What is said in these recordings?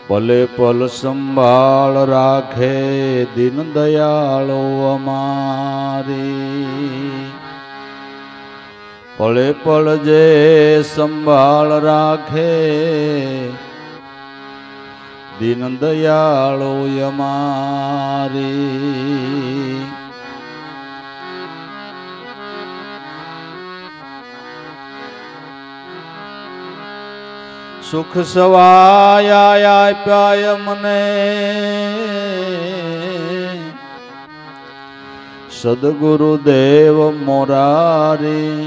પલે પલ સંભાળ રાખે દીન દયાળો અમારી, પળે પળ જે સંભાળ રાખે દીન દયાળો અમારી. સુખ સવાયા આપ્યા મને સદગુરુદેવ મોરારી,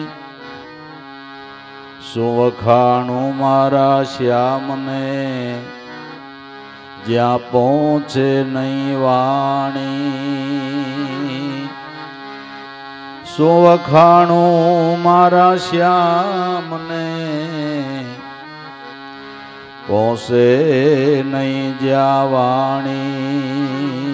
શું વખાણું મારા શ્યામને જ્યાં પહોંચે નહીં વાણી, શું વખાણું મારા શ્યામને પહોંચે નહીં જ્યાં વાણી.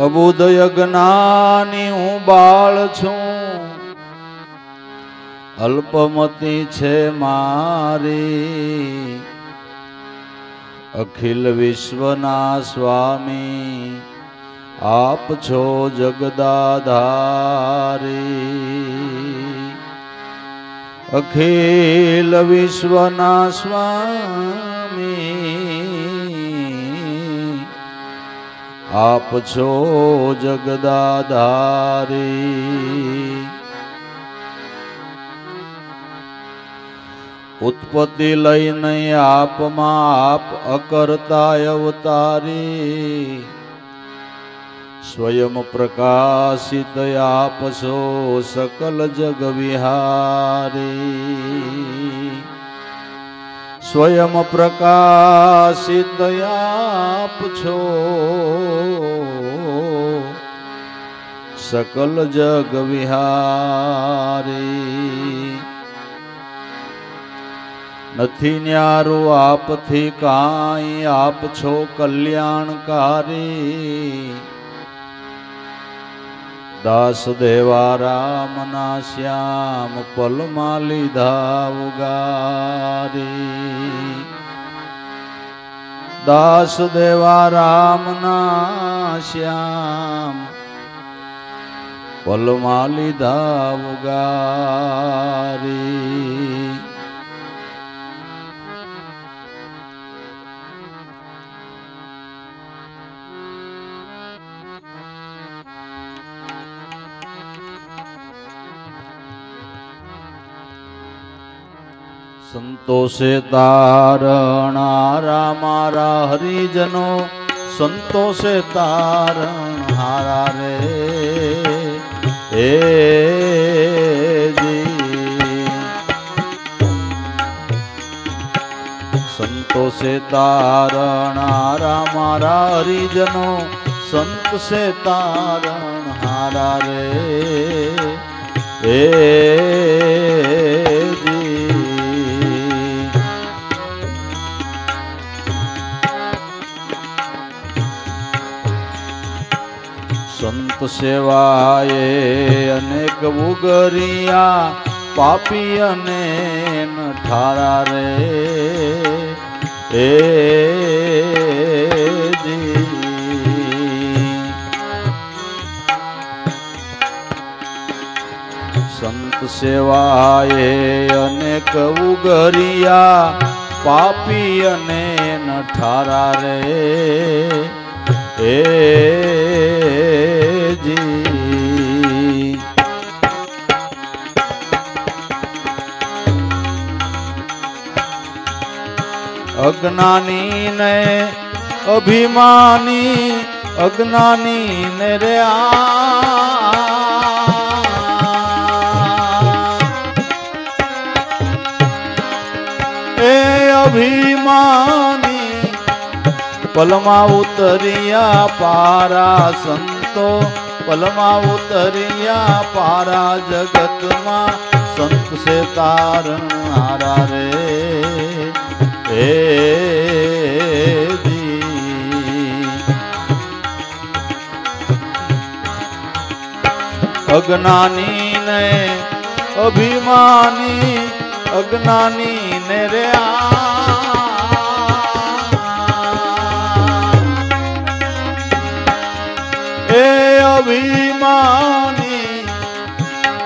અબુદય જ્ઞાની હું બાળ છું, અલ્પમતી છે મારી, અખિલ વિશ્વના સ્વામી આપ છો જગદાધારી, અખિલ વિશ્વના સ્વામી આપ છો જગદાધારી. ઉત્પત્તિ લઈને આપમાં આપ અકર્તા અવતારી, સ્વયં પ્રકાશિત આપ છો સકલ જગ વિહારી, સ્વયં પ્રકાશિત આપ છો સકલ જગ વિહારી. નથી ન્યારું આપથી કાંઈ આપ છો કલ્યાણકારી, દાસ દેવા રામના શ્યામ પલમાં લીધા ઉગારી, દાસ દેવા રામના શ્યામ પલમાં લીધા ઉગારી. સંતોષે તારણારા મારા હરિજનો, સંતોષે તારણહારા રે હે જી. સંતોષે તારણારા મારા હરિજનો, સંત સે તારણહારા રે હે જી. સંત સેવાએ અનેક ઉગરિયા, પાપી અને ઠારા રે હે જી. સંત સેવાએ અનેક ઉગરિયા, પાપી અને ઠારા રે હે જી. અજ્ઞાની ને અભિમાની, અજ્ઞાની ને રે એ અભિમાની પલમાં ઉતરિયા પારા, સંતો પલમાં ઉતરિયા પારા, જગતમાં સંત સે તારણહારા રે હે જી. અજ્ઞાની ને અભિમાની અજ્ઞાની ને રે એ અભિમાની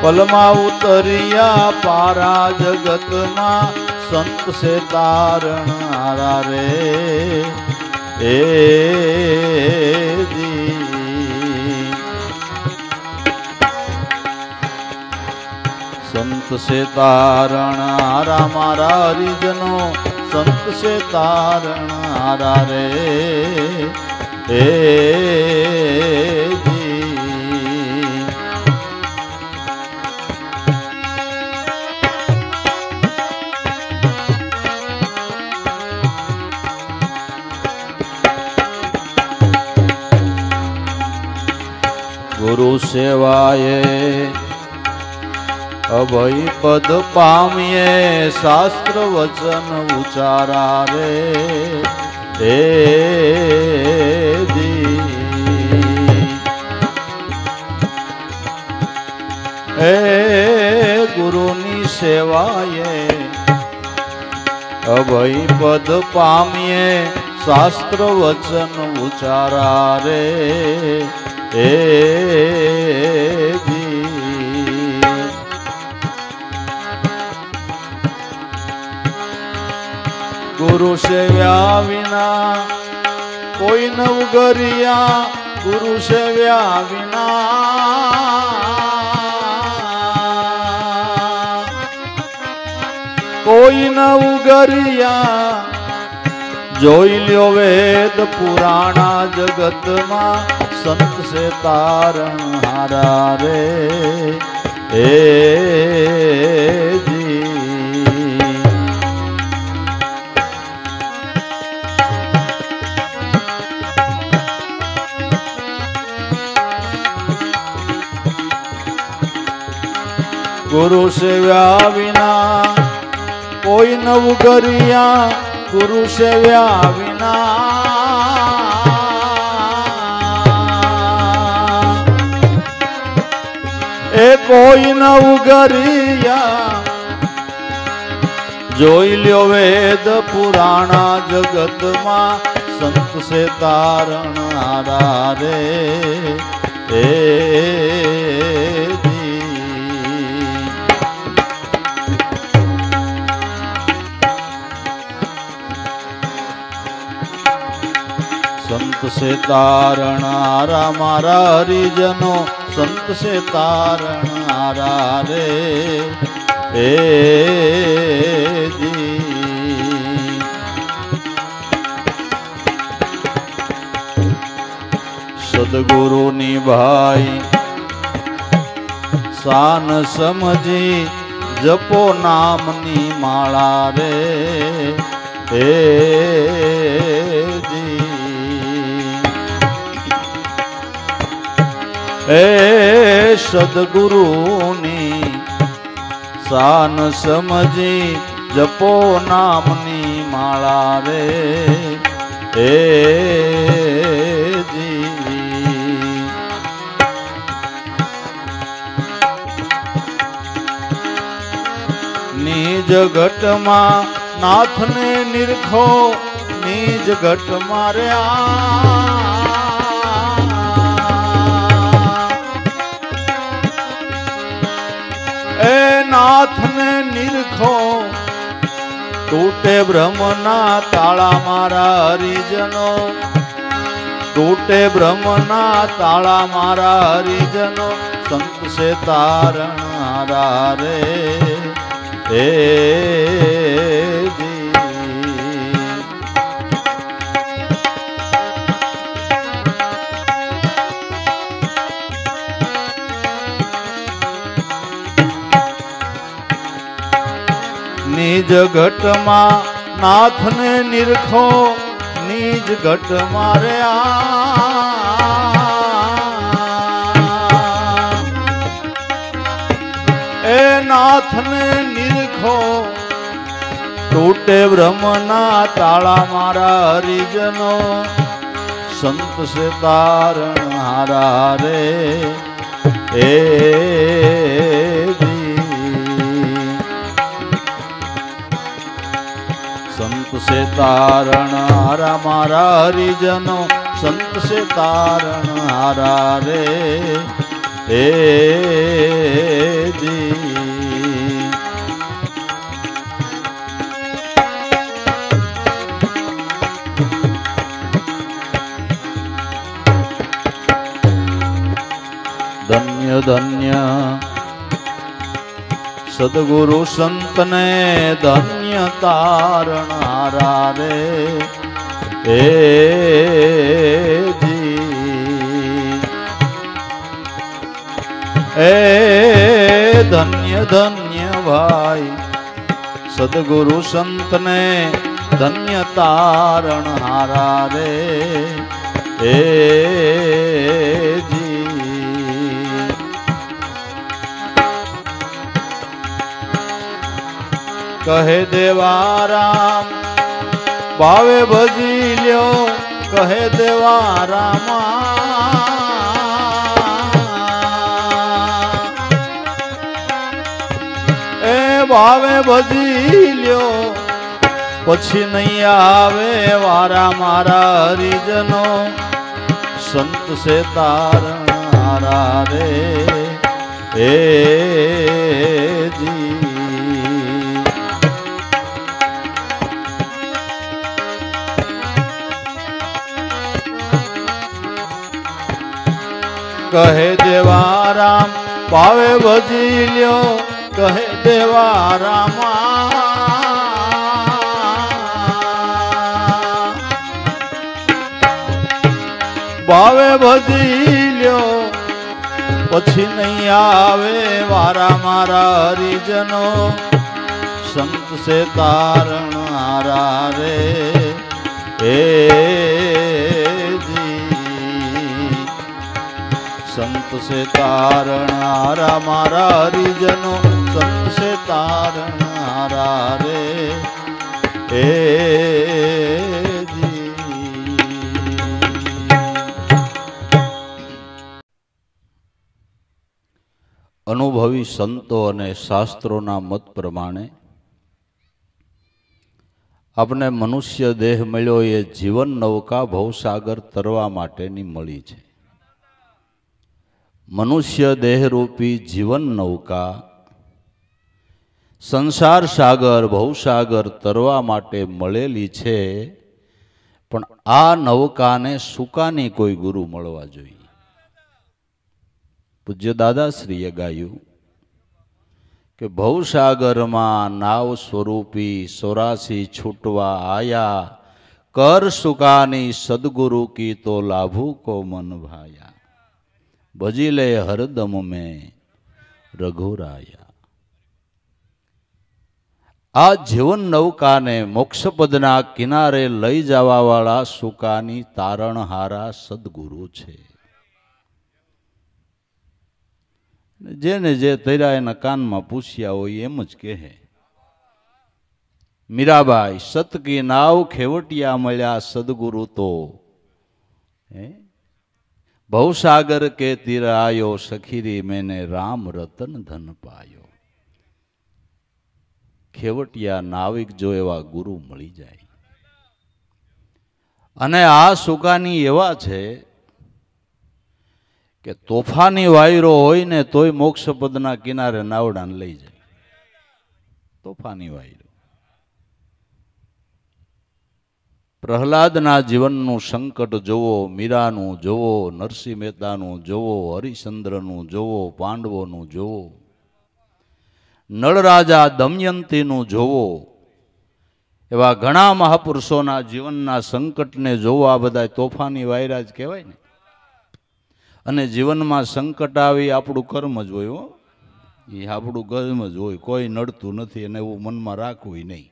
પલમાં ઉતરિયા પારા જગતમાં સંત સે તારણ હારા રે એ संत से तारण हारा मारा हरिजनो संत से तारण हारा रे ए गुरु सेवाए अभय पद पामिए शास्त्र वचन उचारा रे हे गुरुनी सेवाए अभय पद पामिए शास्त्र वचन उचारा रे हे गुरु सेव्या विना कोई न उगरिया गुरु सेव्या विना कोई न उगरिया जोई ल्यो वेद पुराणा जगत मा संत से तारण हारा रे ए गुरु सेव्या विना कोई न उगरिया गुरु सेव्या विना ए कोई न उगरिया जोई ल्यो वेद पुराणा जगत मा संत से तारण हारा रे ए संत से तारण हारा मारा हरिजनो संत से तारण हारा रे ए सदगुरु निभाई शान समझी जपो नामनी माला रे ए ए सदगुरुनी शान समझी जपो नामनी माला रे ए निज घट मा नाथ ने निरखो निज घट मार्या ए नाथ ने निरखो टूटे ब्रह्मना ताला मारा हरिजनो टूटे ब्रह्मना ताला मारा हरिजनो संत से तारण हारा रे ए निज घट मा नाथ ने निरखो निज घट मार्या ए नाथ ने निरखो टूटे ब्रह्मना ताला मारा हरिजनो संत से तारण हारा रे ए तारण हारा मारा हरिजनो संत से तारण हारा रे हे जी। धन्य धन्य सदगुरु संत ने धन्य तारण हारा रे हे जी। ए धन्य धन्य भाई सदगुरु संत ने धन्य तारण हारा रे हे जी। कहे देवाराम भावे भजी ल्यो कहे देवाराम ए भावे भजी ल्यो पछी नहीं आवे वारा मारा हरिजनो संत से तारण हारा रे हे जी। कहे देवाराम पावे भजी ल्यो कहे देवाराम पावे भजी ल्यो पछी नहीं आवे वारा मारा हरिजनो संत से तारण हारा रे हे जी। संत से तारण हारा मारा हरिजनो संत से तारण हारा रे हे जी। अनुभवी संतो अने शास्त्रोना मत प्रमाणे आपने मनुष्य देह मळ्यो ए जीवन नौका भवसागर तरवा माटेनी मळी छे। मनुष्य देहरूपी जीवन नौका संसार सागर भवसागर तरवा माटे मळेली छे, पण आ नौकाने सुकानी कोई गुरु मळवा जोईए। पूज्य दादाश्रीए गायु के भवसागर में नाव स्वरूपी 84 छूटवा आया कर सुकानी सदगुरु की तो लाभू को मन भाया भजिले हरदम में रघुराया। आ जीवन नौका ने मोक्षपदना किनारे लई जावा वाला सुकानी तारणहारा सदगुरु छे। जेने जे तैरा एना कान में पूछ्या होय एम ज कहे मीराबाई सत की नाव खेवटिया मळ्या सदगुरु तो भवसागर के तीर आयो सखीरी मैंने राम रतन धन पायो। खेवटिया नाविक जो एवा गुरु मळी जाय अने आ सुकानी एवा छे के तोफानी वायरो होय ने तोय मोक्षपदना किनारे नावडाने लई जाय। तोफानी वायरो प्रहलादना जीवननु संकट जोवो, मीरानु जोवो, नरसिंह मेहतानु जोवो, हरिश्चंद्रनु जोवो, पांडवोनु जोवो, नळराजा दमयंतीनु जोवो, एवा घणा महापुरुषोना जीवनना संकटने जोवो। आ बधा तोफानी वायरा ज कहेवाय ने। अने जीवनमां संकट आवी आपणुं कर्म ज होय हो, ए आपणुं कर्म ज होय, कोई नडतुं नथी अने एवुं मनमा राखवुं नहीं।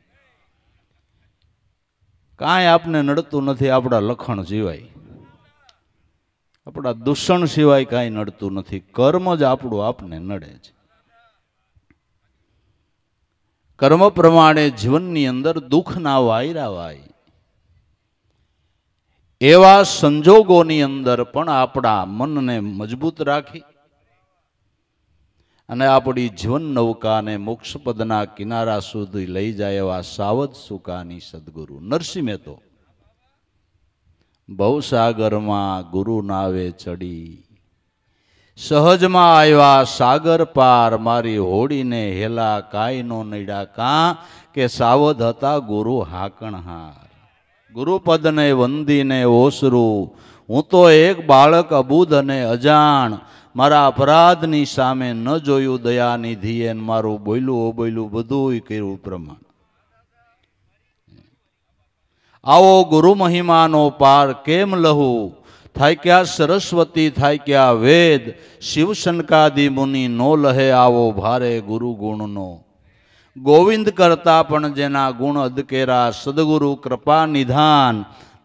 कांई आपने नड़तुं नथी, आपड़ा लखण सिवाय, आपड़ा दूषण सिवाय कांई नड़तुं नथी। कर्म ज आपणुं आपने नड़े छे। कर्म प्रमाणे जीवननी अंदर दुखना वायरा वाय एवा संजोगोनी अंदर पण आपड़ा मनने मजबूत राखी અને આપણી જીવન નૌકાને મોક્ષ પદના કિનારા સુધી લઈ જાય એવા સાવધ સુકાની સદગુરુ નરસિંહ મહેતો ભવસાગરમાં ગુરુ નાવે ચડી સહજમાં આવ્યા સાગર પાર મારી હોડીને હેલા કાંઈ નો નડ્યા કાં કે સાવધ હતા ગુરુ હાકણહાર ગુરુપદને વંદીને ઓસરું હું તો એક બાળક અબૂધ અને અજાણ મારા અપરાધની સામે ન જોયું દયાનિધિએ મારું બોલ્યું બધું કર્યું પ્રમાણ આવો ગુરુ મહિમાનો પાર કેમ લહુ થાય ક્યાં સરસ્વતી થાય ક્યાં વેદ શિવ શનકાદિ મુનિ નો લહે આવો ભારે ગુરુ ગુણનો ગોવિંદ કરતા પણ જેના ગુણ અદકેરા સદગુરુ કૃપા નિધાન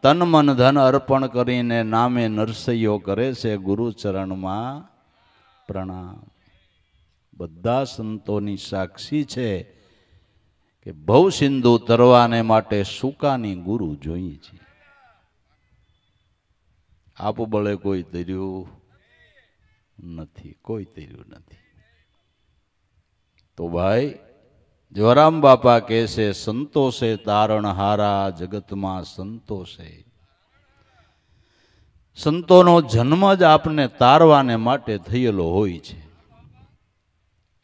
તન મન ધન અર્પણ કરીને નામે નરસૈયો કરે છે ગુરુ ચરણમાં પ્રણામ. બધા સંતોની સાક્ષી છે કે ભવ સિંધુ તરવાને માટે સુકાની ગુરુ જોઈએ છે. આપ બળે કોઈ તર્યું નથી, કોઈ તર્યું નથી. તો ભાઈ જવરામ બાપા કહે છે સંતોષે તારણહારા જગતમાં સંતોષે. સંતોનો જન્મ જ આપને તારવાને માટે થયેલો હોય છે.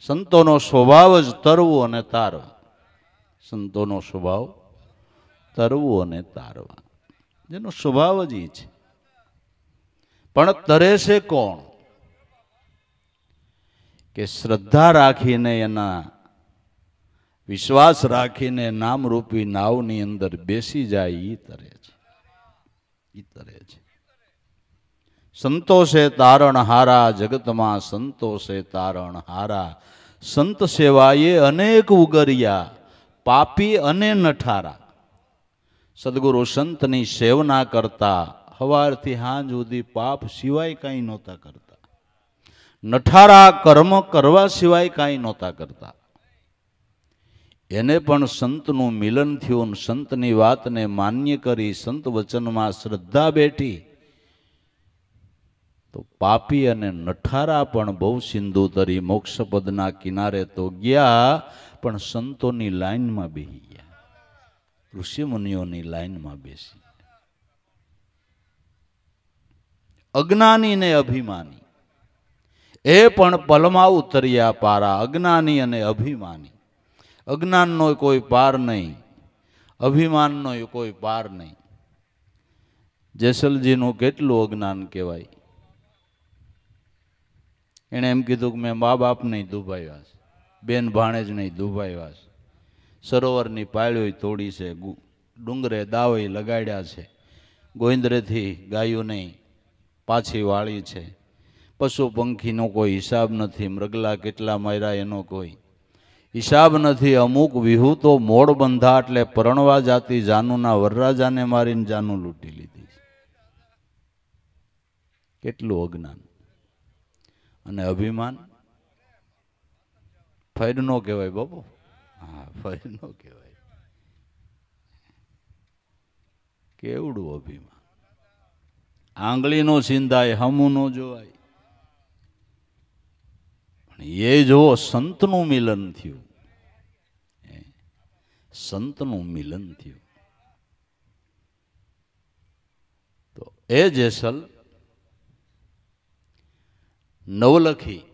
સંતોનો સ્વભાવ જ તરવું અને તારવા. સંતોનો સ્વભાવ તરવું અને તારવા, જેનો સ્વભાવ જ છે. પણ તરે છે કોણ? કે શ્રદ્ધા રાખીને એના વિશ્વાસ રાખીને નામરૂપી નાવની અંદર બેસી જાય ઈ તરે છે, ઈ તરે છે. સંતોષે તારણ હારા જગતમાં સંતોષે તારણ હારા. સંત સેવાએ અનેક ઉગર્યા પાપી અને નઠારા. સદગુરુ સંતની સેવના કરતા સવારથી સાંજ સુધી પાપ સિવાય કાંઈ નહોતા કરતા, નઠારા કર્મ કરવા સિવાય કાંઈ નહોતા કરતા. એને પણ સંતનું મિલન થયું, સંતની વાતને માન્ય કરી, સંત વચનમાં શ્રદ્ધા બેઠી તો પાપી અને નઠારા પણ બહુ સિંધુ તરી મોક્ષપદના કિનારે તો ગયા, પણ સંતોની લાઈનમાં બેસી ગયા, ઋષિ મુનિઓની લાઈનમાં બેસી. અજ્ઞાની ને અભિમાની એ પણ પલમાં ઉતર્યા પારા. અજ્ઞાની અને અભિમાની. અજ્ઞાનનો કોઈ પાર નહીં, અભિમાનનો કોઈ પાર નહીં. જેસલજીનું કેટલું અજ્ઞાન કહેવાય. એણે એમ કીધું કે મેં મા બાપ નહીં દુભાવ્યા છે, બેન ભાણેજ નહીં દુભાવ્યા છે, સરોવરની પાળીઓ તોડી છે, ડુંગરે દાવઈ લગાડ્યા છે, ગોવિંદરેથી ગાયું નહીં પાછી વાળી છે, પશુ પંખીનો કોઈ હિસાબ નથી, મૃગલા કેટલા માર્યા એનો કોઈ હિસાબ નથી. અમુક વિહુ તો મોડ બંધા એટલે પરણવા જાતી જાનુના વરરાજાને મારીને જાનું લૂંટી લીધી. કેટલું અજ્ઞાન અને અભિમાન. ફૈર નો કહેવાય બાપુ, હા ફૈર નો કહેવાય. કેવડું અભિમાન. આંગળી નો સિંધાય હમું નો જોવાય. એ જો સંતનું મિલન થયું, સંતનું મિલન થયું તો એ જેસલ નવલખી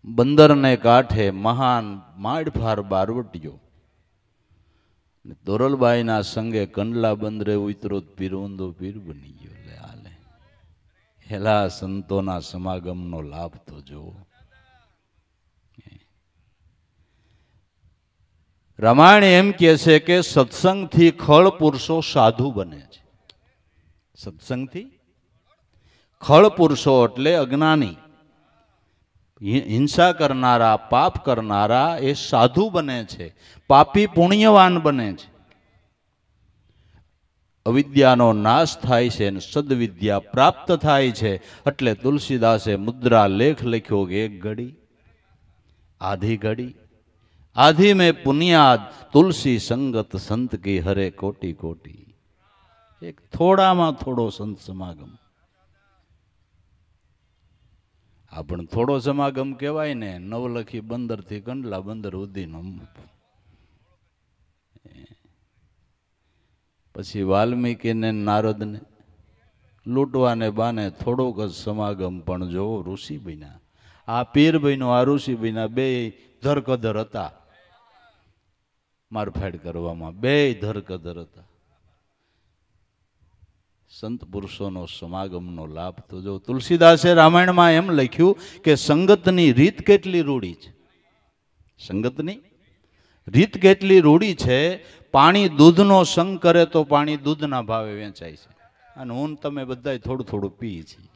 બંદરને કાંઠે મહાન માડફાર બારવટીયો દોરલબાઈના સંગે કંડલા બંદરે ઉતરો પીરવંદો પીર બની ગયો. લે હાલે હેલા સંતોના સમાગમનો લાભ તો જુઓ. રામાયણ એમ કહે છે કે સત્સંગથી ખળ પુરુષો સાધુ બને છે. સત્સંગથી ખળ પુરુષો એટલે અજ્ઞાની, હિંસા કરનારા, પાપ કરનારા એ સાધુ બને છે, પાપી પુણ્યવાન બને છે. અવિદ્યાનો નાશ થાય છે અને સદવિદ્યા પ્રાપ્ત થાય છે. એટલે તુલસીદાસે મુદ્રા લેખ લખ્યો કે એક ઘડી આધી ઘડી આધી में पुनियाद तुलसी संगत संत की हरे कोटि कोटि. एक થોડામાં થોડો સંત સમાગમ. આ પણ થોડો સમાગમ કહેવાય ને, નવલખી બંદર થી કંડલા બંદર સુધીનો. પછી વાલ્મીકીને નારદને લૂંટવાને બાને થોડોક જ સમાગમ, પણ જોવો ઋષિ બન્યા. આ પીર બન્યો, આ ઋષિ બન્યા, બે ધરકધર હતા મારફાડ કરવામાં, બે ધરકધર હતા. સંત પુરુષોનો સમાગમનો લાભ તો જો. તુલસીદાસે રામાયણમાં એમ લખ્યું કે સંગતની રીત કેટલી રૂઢી છે, સંગતની રીત કેટલી રૂઢી છે. પાણી દૂધનો સંગ કરે તો પાણી દૂધના ભાવે વેચાય છે, અને હું તમે બધા થોડું થોડું પીએ છીએ.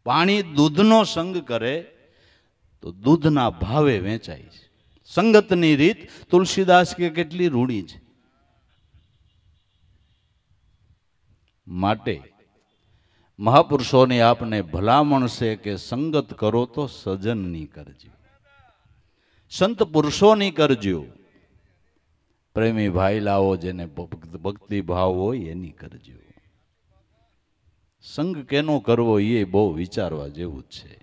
પાણી દૂધનો સંગ કરે તો દૂધના ભાવે વેચાય છે. સંગતની રીત તુલસીદાસ કે કેટલી રૂઢી છે. માટે મહાપુરુષોની આપને ભલામણ છે કે સંગત કરો તો સજનની કરજો, સંત પુરુષોની કરજો. પ્રેમી ભાઈ લાવો જેને ભક્તિ ભાવ હોય એની કરજો. સંગ કેનો કરવો એ બહુ વિચારવા જેવું જ છે.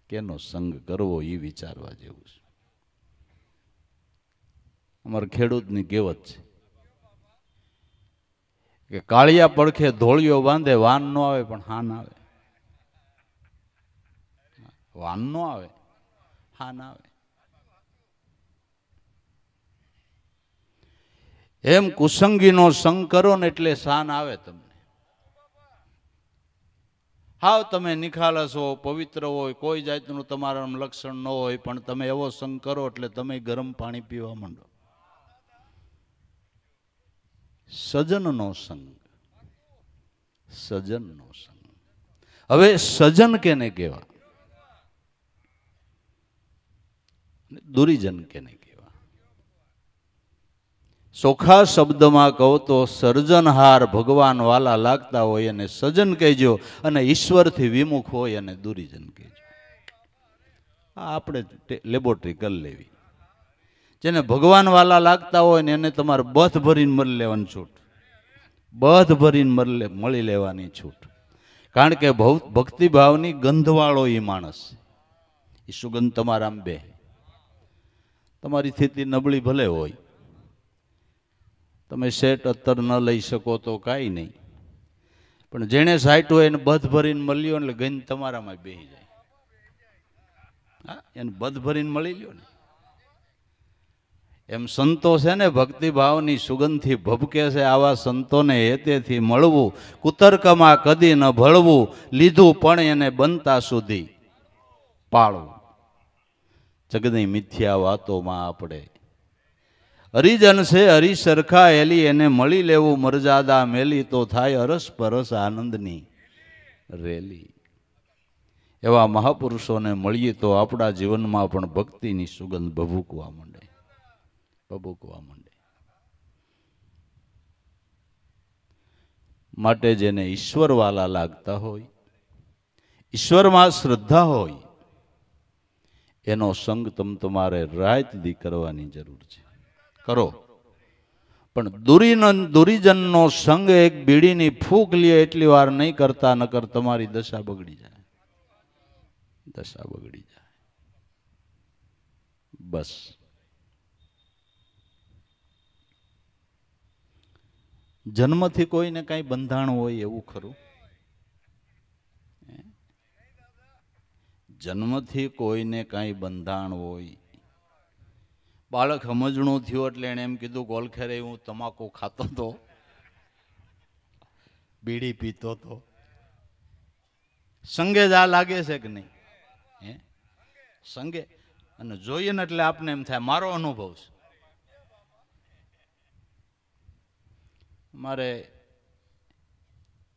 કેનો સંગ કરવો એ વિચારવા જેવું છે. અમારા ખેડૂતની કહેવત છે કે કાળિયા પડખે ધોળિયો બાંધે, વાન નો આવે પણ હાન આવે. વાન નો આવે, હાન આવે. એમ કુસંગીનો સંગ કરો ને એટલે શાન આવે તમને. હાવ તમે નિખાલસ હો, પવિત્ર હોય, કોઈ જાતનું તમારા લક્ષણ ન હોય, પણ તમે એવો સંગ કરો એટલે તમે ગરમ પાણી પીવા માંડો. સજનનો સંગ, સજનનો સંગ. હવે સજન કેને કહેવા, દુરીજન કેને કહેવા? ચોખા શબ્દમાં કહો તો સર્જનહાર ભગવાન વાલા લાગતા હોય અને સજન કહેજો, અને ઈશ્વરથી વિમુખ હોય અને દુરીજન કહેજો. આ આપણે લેબોરેટરી કરી લેવી. જેને ભગવાન વાલા લાગતા હોય ને એને તમારે બથ ભરીને મળી લેવાની છૂટ, બથ ભરીને મળી લેવાની છૂટ. કારણ કે ભક્તિભાવની ગંધવાળો એ માણસ, એ સુગંધ તમારા આમ બે. તમારી સ્થિતિ નબળી ભલે હોય, તમે સેટ અત્તર ન લઈ શકો તો કાંઈ નહીં, પણ જેણે સાઈટ હોય એને બધ ભરીને મળ્યો એટલે ગંધ તમારામાં બેસી જાય. હા, એને બધ ભરીને મળી લ્યો ને. એમ સંતો છે ને ભક્તિભાવની સુગંધથી ભભકે છે. આવા સંતોને હેતેથી મળવું, કુતર્કમાં કદી ન ભળવું, લીધું પણ એને બનતા સુધી પાળવું. જગની મિથ્યા વાતોમાં આપણે હરિજન છે હરિ સરખા એલી, એને મળી લેવું મર્યાદા મેલી, તો થાય અરસ પરસ આનંદની રેલી. એવા મહાપુરુષોને મળીએ તો આપણા જીવનમાં પણ ભક્તિની સુગંધ ભભૂકવા માંડે, ભભૂકવા માંડે. માટે જેને ઈશ્વર વાલા લાગતા હોય, ઈશ્વરમાં શ્રદ્ધા હોય, એનો સંગ તમારે રાત દી કરવાની જરૂર છે. કરો, પણ દુરીજનનો સંગ એક બીડીની ફૂંક લે એટલી વાર નહીં કરતા, નકર તમારી દશા બગડી જાય, દશા બગડી જાય. બસ જન્મથી કોઈને કઈ બંધાણ હોય એવું ખરું? જન્મથી કોઈને કઈ બંધાણ હોય? બાળક સમજણું થયું એટલે એને એમ કીધું કે ઓળખેરે હું તમાકુ ખાતો હતો, બીડી પીતો હતો. સંગે જ આ લાગે છે કે નહીં? હે, સંગે. અને જોઈએ ને એટલે આપને એમ થાય, મારો અનુભવ છે. મારે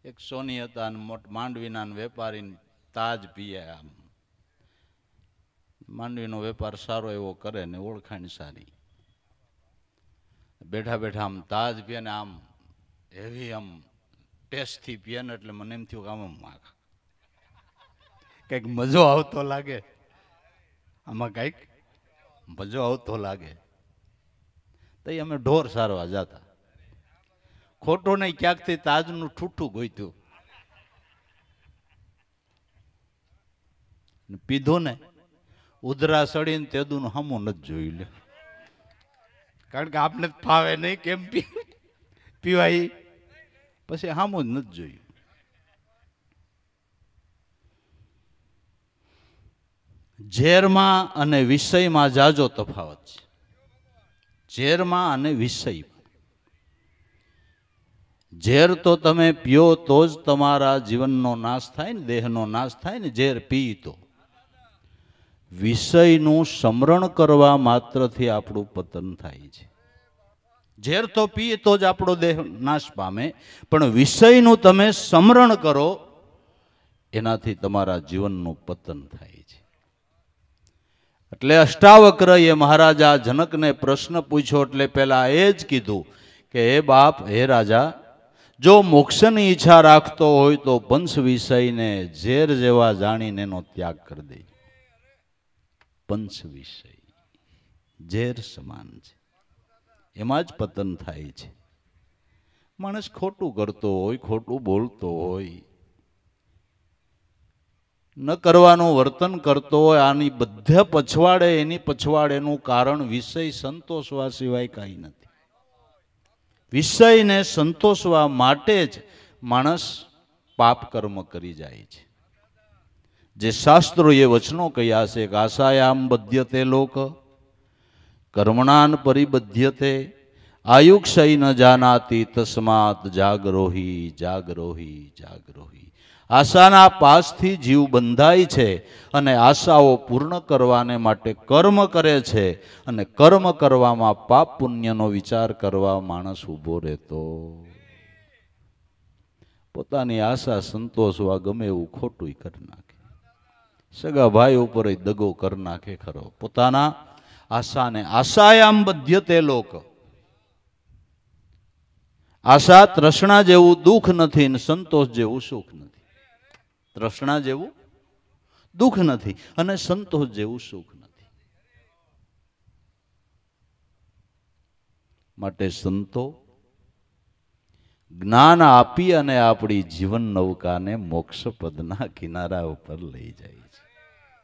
એક સોની હતા, માંડવીના વેપારી તાજ પીએ. આમ માંડવીનો વેપાર સારો એવો કરે ને ઓળખાણ સારી. બેઠા બેઠા આમ તાજ પીએ ને આમ હેવી આમ ટેસ્ટથી પીએ ને એટલે મને એમ થયું કે આમ કંઈક મજો આવતો લાગે, આમાં કંઈક મજો આવતો લાગે. તો અમે ઢોર સારવા જતા, ખોટો નહીં ક્યાંકથી તાજનું ઠૂઠું ગોઈતું. પીધું ને ઉધરા સડીને તેદું હામું નથી જોયું લે, કારણ કે આપને ફાવે નહીં કેમ પીવાય, પછી હામું જ નથી જોયું. ઝેરમાં અને વિષયમાં જાજો તફાવત છે. ઝેરમાં અને વિષયમાં. ઝેર તો તમે પીઓ તો જ તમારા જીવનનો નાશ થાય ને, દેહનો નાશ થાય ને, ઝેર પી તો. વિષયનું સ્મરણ કરવા માત્રથી આપણું પતન થાય છે. ઝેર તો પીએ તો જ આપણો દેહ નાશ પામે, પણ વિષયનું તમે સ્મરણ કરો એનાથી તમારા જીવનનું પતન થાય છે. એટલે અષ્ટાવક્રએ મહારાજા જનકને પ્રશ્ન પૂછ્યો એટલે પહેલા એ જ કીધું કે હે બાપ, હે રાજા, જો મોક્ષની ઈચ્છા રાખતો હોય તો પંચ વિષયને ઝેર જેવા જાણીને એનો ત્યાગ કરી દે. પંચ વિષય ઝેર સમાન છે, એમાં જ પતન થાય છે. માણસ ખોટું કરતો હોય, ખોટું બોલતો હોય, ન કરવાનું વર્તન કરતો હોય, આની બધા પછવાડે, એની પછવાડેનું કારણ વિષય સંતોષવા સિવાય કાંઈ નથી. વિષયને સંતોષવા માટે જ માણસ પાપ કર્મ કરી જાય છે. જે શાસ્ત્રોએ વચનો કહ્યા છે કે આશાયામ બધ્યતે લોક કર્મણાન પરિબધ્યતે આયુક્ષય ન જાનાતી તસ્માત જાગરોહી જાગરોહી જાગરોહી. આશાના પાસથી જીવ બંધાય છે અને આશાઓ પૂર્ણ કરવાને માટે કર્મ કરે છે, અને કર્મ કરવામાં પાપ પુણ્યનો વિચાર કરવા માણસ ઊભો રહેતો પોતાની આશા સંતોષવા ગમે એવું ખોટું કરી નાખે. સગા ભાઈ ઉપર દગો કરી નાખે ખરો. પોતાના આશાને આશાયામ બધ્યતે લોક. આશા તૃષ્ણા જેવું દુઃખ નથી ને સંતોષ જેવું સુખ નથી. તૃષ્ણા જેવું દુઃખ નથી અને સંતોષ જેવું સુખ નથી. માટે સંતો જ્ઞાન આપી અને આપણી જીવન નૌકાને મોક્ષ પદના કિનારા ઉપર લઈ જાય છે.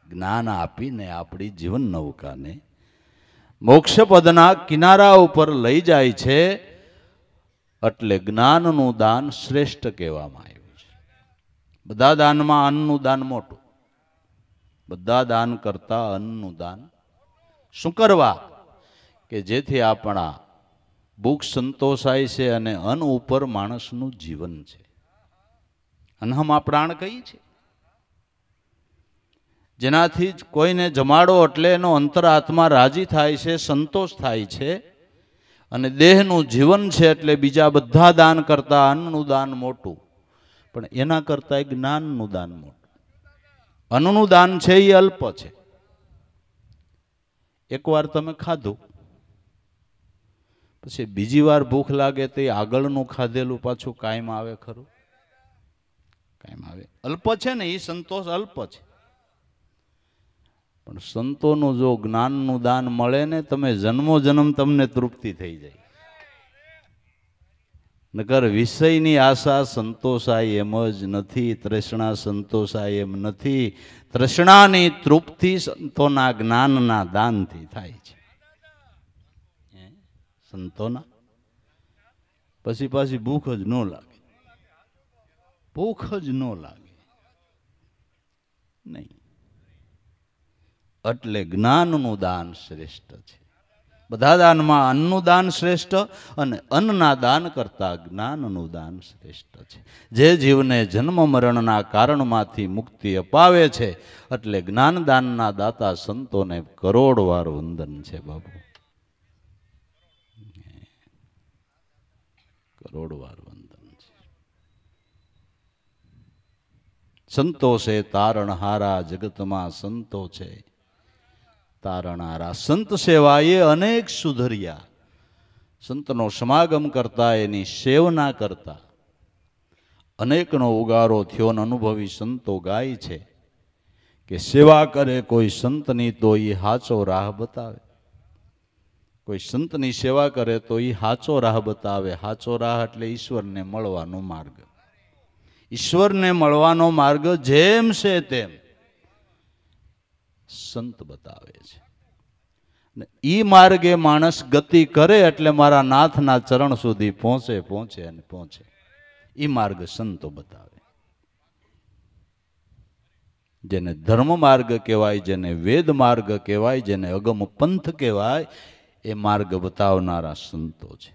જ્ઞાન આપીને આપણી જીવન નૌકાને મોક્ષ પદના કિનારા ઉપર લઈ જાય છે. એટલે જ્ઞાનનું દાન શ્રેષ્ઠ કહેવામાં આવ્યું છે. બધા દાનમાં અન્નનું દાન મોટું. બધા દાન કરતા અન્નનું દાન શું કરવા? કે જેથી આપણા ભૂખ સંતોષાય છે અને અન્ન ઉપર માણસનું જીવન છે. અન્નમાં પ્રાણ કઈ છે? જેનાથી કોઈને જમાડો એટલે એનો અંતરાત્મા રાજી થાય છે, સંતોષ થાય છે. અને દેહનું જીવન છે એટલે બીજા બધા દાન કરતા અન્નનું દાન મોટું, પણ એના કરતા જ્ઞાનનું દાન મોટું. અન્નનું દાન છે એ અલ્પ છે. એકવાર તમે ખાધું પછી બીજી વાર ભૂખ લાગે તો આગળનું ખાધેલું પાછું કાયમ આવે ખરું? કાયમ આવે. અલ્પ છે ને, એ સંતોષ અલ્પ છે. પણ સંતોનું જો જ્ઞાનનું દાન મળે ને, તમે જન્મો જન્મ તમને તૃપ્તિ થઈ જાય. નકર વિષયની આશા સંતોષાય એમ જ નથી, તૃષ્ણા સંતોષાય એમ નથી. તૃષ્ણાની તૃપ્તિ સંતોના જ્ઞાનના દાનથી થાય છે. સંતોના પછી પાછી ભૂખ જ ન લાગે, ભૂખ જ ન લાગે નહીં. એટલે જ્ઞાનનું દાન શ્રેષ્ઠ છે. બધા દાનમાં અન્નનું દાન શ્રેષ્ઠ, અને અન્નના દાન કરતા જ્ઞાનનું દાન શ્રેષ્ઠ છે. જે જીવને જન્મ મરણના કારણમાંથી મુક્તિ અપાવે છે. એટલે જ્ઞાનદાનના દાતા સંતોને કરોડ વાર વંદન છે બાબુ, કરોડ વાર વંદન છે. સંતો છે તારણહારા, જગતમાં સંતો છે તારણારા. સંત સેવાએ અનેક સુધર્યા. સંતનો સમાગમ કરતા, એની સેવના કરતા અનેકનો ઉગારો થયો. અનુભવી સંતો ગાય છે કે સેવા કરે કોઈ સંતની તો એ હાચો રાહ બતાવે. કોઈ સંતની સેવા કરે તો એ હાચો રાહ બતાવે. હાચો રાહ એટલે ઈશ્વરને મળવાનો માર્ગ. ઈશ્વરને મળવાનો માર્ગ જેમ છે તેમ સંત બતાવે છે. ઈ માર્ગે માણસ ગતિ કરે એટલે મારા નાથના ચરણ સુધી પહોંચે પહોંચે અને પહોંચે. ઈ માર્ગ સંતો બતાવે. જેને ધર્મ માર્ગ કહેવાય, જેને વેદ માર્ગ કહેવાય, જેને અગમ પંથ કહેવાય, એ માર્ગ બતાવનારા સંતો છે.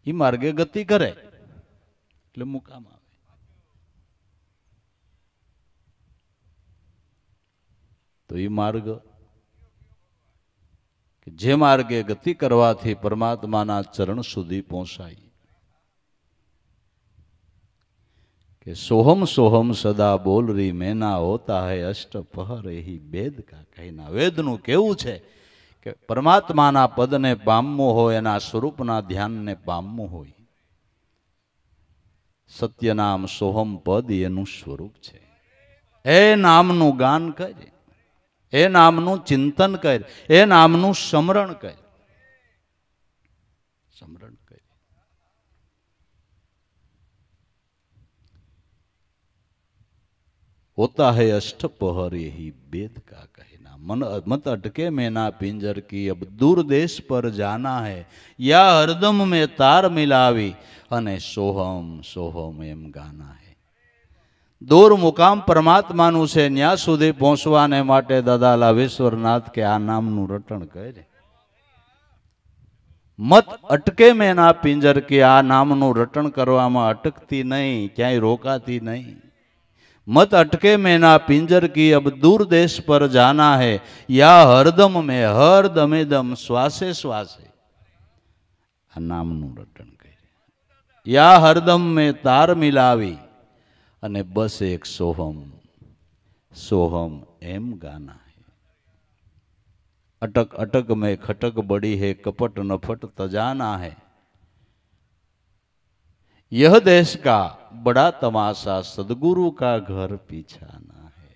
ઈ માર્ગે ગતિ કરે એટલે મુકામ આવે. તો ઈ માર્ગ જે માર્ગે ગતિ કરવાથી પરમાત્માના ચરણ સુધી પહોંચાય. કે સોહમ સોહમ સદા બોલ રહી મેના હોતા હૈ અષ્ટ પહર એહી વેદ કા કહેના. વેદનું કેવું છે કે પરમાત્માના પદને પામવું હોય, એના સ્વરૂપના ધ્યાનને પામવું હોય, સત્યનામ સોહમ પદ એનું સ્વરૂપ છે. એ નામનું ગાન કરે, એ નામનું ચિંતન કર, એ નામનું સ્મરણ કર. સ્મરણ કર. होता है अष्ट पहर यही वेद का कहना. मन मत अटके में ना पिंजर की अब दूर देश पर जाना है या हरदम में तार मिलावी અને સોહમ સોહમ એમ ગાના હે. દૂર મુકામ પરમાત્માનું છે, ન્યા સુધી પહોંચવાને માટે દાદા લાવેશ્વરનાથ કે આ નામનું રટણ કરે. મત અટકે મેં ના પિંજર કે આ નામનું રટણ કરવામાં અટકતી નહીં, ક્યાંય રોકાતી નહીં. मत अटके में ना पिंजर की अब दूर देश पर जाना है या हरदम में हर दमे दम श्वासे श्वासे आ नामનું રટણ કરે. યા હરદમ में तार मिलावी અને બસ એક સોહમ સોહમ એમ ગાના है. अटक अटक में खटक बड़ी है कपट नफट तजाना है. यह देश का बड़ा तमाशा सदगुरु का घर पीछाना है.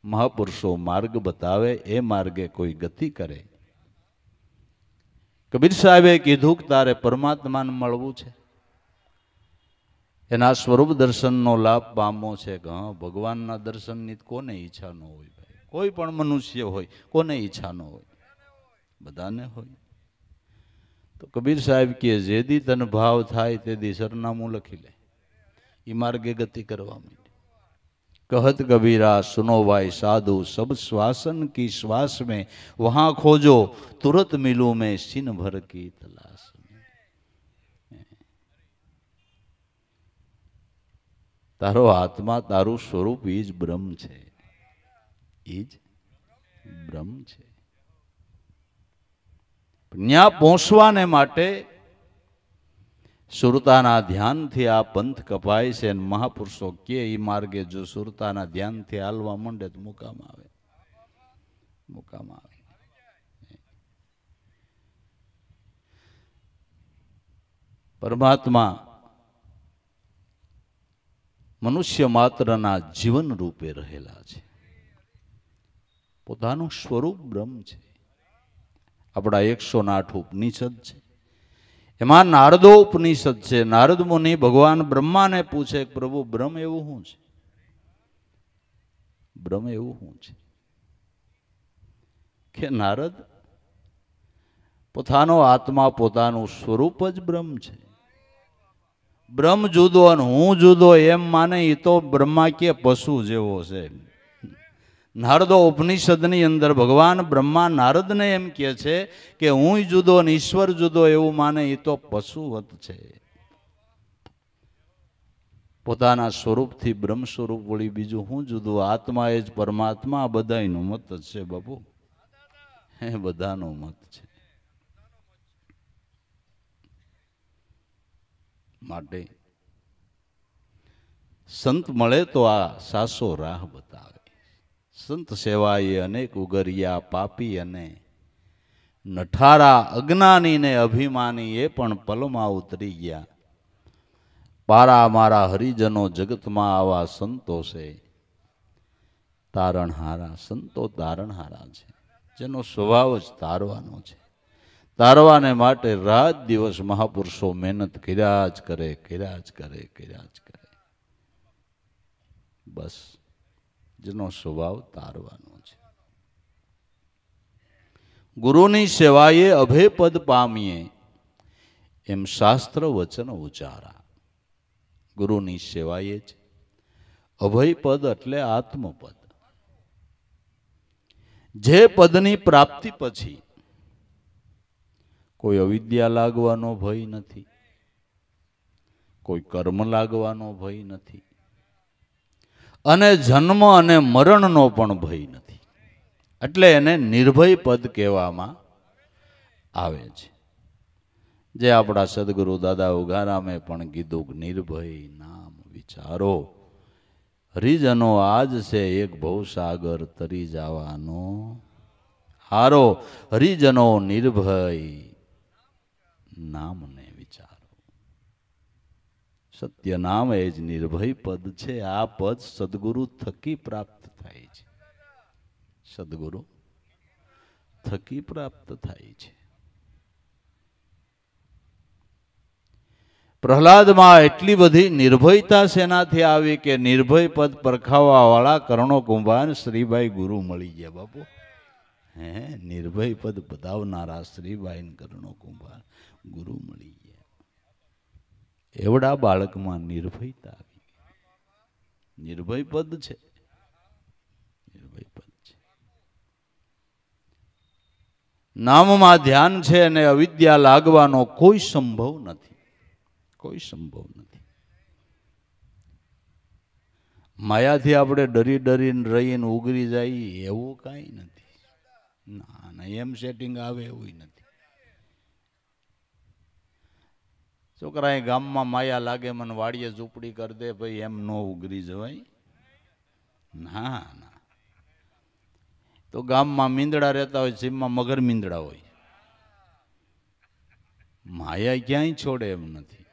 महापुरुषो मार्ग बतावे, ए मार्गे कोई गति करे. कबीर साहेबे कीधुं के तारे परमात्माने मळवुं छे, एना स्वरूप दर्शननो लाभ पामવો છે. हाँ, भगवानना दर्शननी कोने ઈચ્છા न होय भाई. कोई पण मनुष्य होय, कोने ઈચ્છा न होय, बधाने होय. तो कबीर साहेब के जेदी तन भाव थाय तेदी सरनामું લખી લે. ई मार्गे गति करवा માંડે. कहत कबीरा सुनो भाई साधु सब श्वासन की श्वास में वहां खोजो तुरंत मिलूं मैं सिन भर की तलाश में. तारो आत्मा तारू स्वरूप ईज ब्रह्म छे, ईज ब्रह्म छे. न्या पહોંચવાને માટે સુરતાના ધ્યાનથી આ પંથ કપાય છે. અને મહાપુરુષો કે એ માર્ગે જો સુરતાના ધ્યાનથી હાલવા માંડે તો મુકામ આવે, મુકામ આવે. પરમાત્મા મનુષ્ય માત્રના જીવન રૂપે રહેલા છે. પોતાનું સ્વરૂપ બ્રહ્મ છે. આપણા 108 ઉપનિષદ છે, એમાં નારદો ઉપનિષદ છે. નારદ મુનિ ભગવાન બ્રહ્માને પૂછે, પ્રભુ બ્રહ્મ એવું શું છે? બ્રહ્મ એવું શું છે? કે નારદ, પોતાનો આત્મા પોતાનું સ્વરૂપ જ બ્રહ્મ છે. બ્રહ્મ જુદો અને હું જુદો એમ માને એ તો બ્રહ્મા કે પશુ જેવો છે. નારદો ઉપનિષદની અંદર ભગવાન બ્રહ્મા નારદને એમ કહે છે કે હું જુદો અને ઈશ્વર જુદો એવું માને એ તો પશુવત છે. પોતાના સ્વરૂપથી બ્રહ્મ સ્વરૂપ વળી બીજું હું જુદું? આત્મા એ જ પરમાત્મા. બધાનો મત જ છે બાપુ, એ બધાનો મત છે. માટે સંત મળે તો આ સાસો રાહ બતાવે. સંત સેવાએ અનેક ઉગર્યા પાપી અને નઠારા અજ્ઞાની ને અભિમાની એ પણ પલમાં ઉતરી ગયા. પારા મારા હરિજનો જગતમાં આવા સંતો છે તારણહારા. સંતો તારણહારા છે, જેનો સ્વભાવ જ તારવાનો છે. તારવાને માટે રાત દિવસ મહાપુરુષો મહેનત કર્યા જ કરે. બસ જેનો સ્વભાવ તારવાનો છે. ગુરુની સેવાએ અભય પદ પામીએ એમ શાસ્ત્ર વચન ઉચ્ચારા. ગુરુની સેવાએ જ અભય પદ એટલે આત્મપદ. જે પદની પ્રાપ્તિ પછી કોઈ અવિદ્યા લાગવાનો ભય નથી, કોઈ કર્મ લાગવાનો ભય નથી, અને જન્મ અને મરણનો પણ ભય નથી. એટલે એને નિર્ભય પદ કહેવામાં આવે છે. જે આપણા સદગુરુ દાદા ઉગારામે પણ કીધું, નિર્ભય નામ વિચારો, હરિજનો આજ છે એક ભવસાગર તરી જવાનો હારો. હરિજનો નિર્ભય નામને વિચારો. સત્ય નામ એ જ નિર્ભય પદ છે. આ પદ સદગુરુ થકી પ્રાપ્ત થાય છે. સદગુરુ થકી પ્રાપ્ત થાય છે. પ્રહલાદમાં એટલી બધી નિર્ભયતા શેનાથી આવી કે નિર્ભય પદ પરખાવા વાળા કર્ણો કુંભાર શ્રીભાઈ ગુરુ મળી ગયા. બાપુ હે નિર્ભય પદ બતાવનારા શ્રીભાઈ કર્ણો કુંભાર ગુરુ મળી ગયા. એવડા બાળકમાં નિર્ભયતા આવી. નિર્ભય પદ છે. નિર્ભય પદ છે. નામમાં ધ્યાન છે અને અવિદ્યા લાગવાનો કોઈ સંભવ નથી. કોઈ સંભવ નથી. માયાથી આપણે ડરી ડરીને રહીને ઉગરી જાય એવું કાંઈ નથી. ના એમ સેટિંગ આવે એવું નથી. છોકરાએ ગામમાં માયા લાગે મને વાડીએ ઝૂંપડી કરી દે, ભાઈ એમ ન ઉગરી જવાય. ના ના, તો ગામમાં મીંદડા રહેતા હોય, સીમમાં મગર મીંદડા હોય. માયા ક્યાંય છોડે એમ નથી.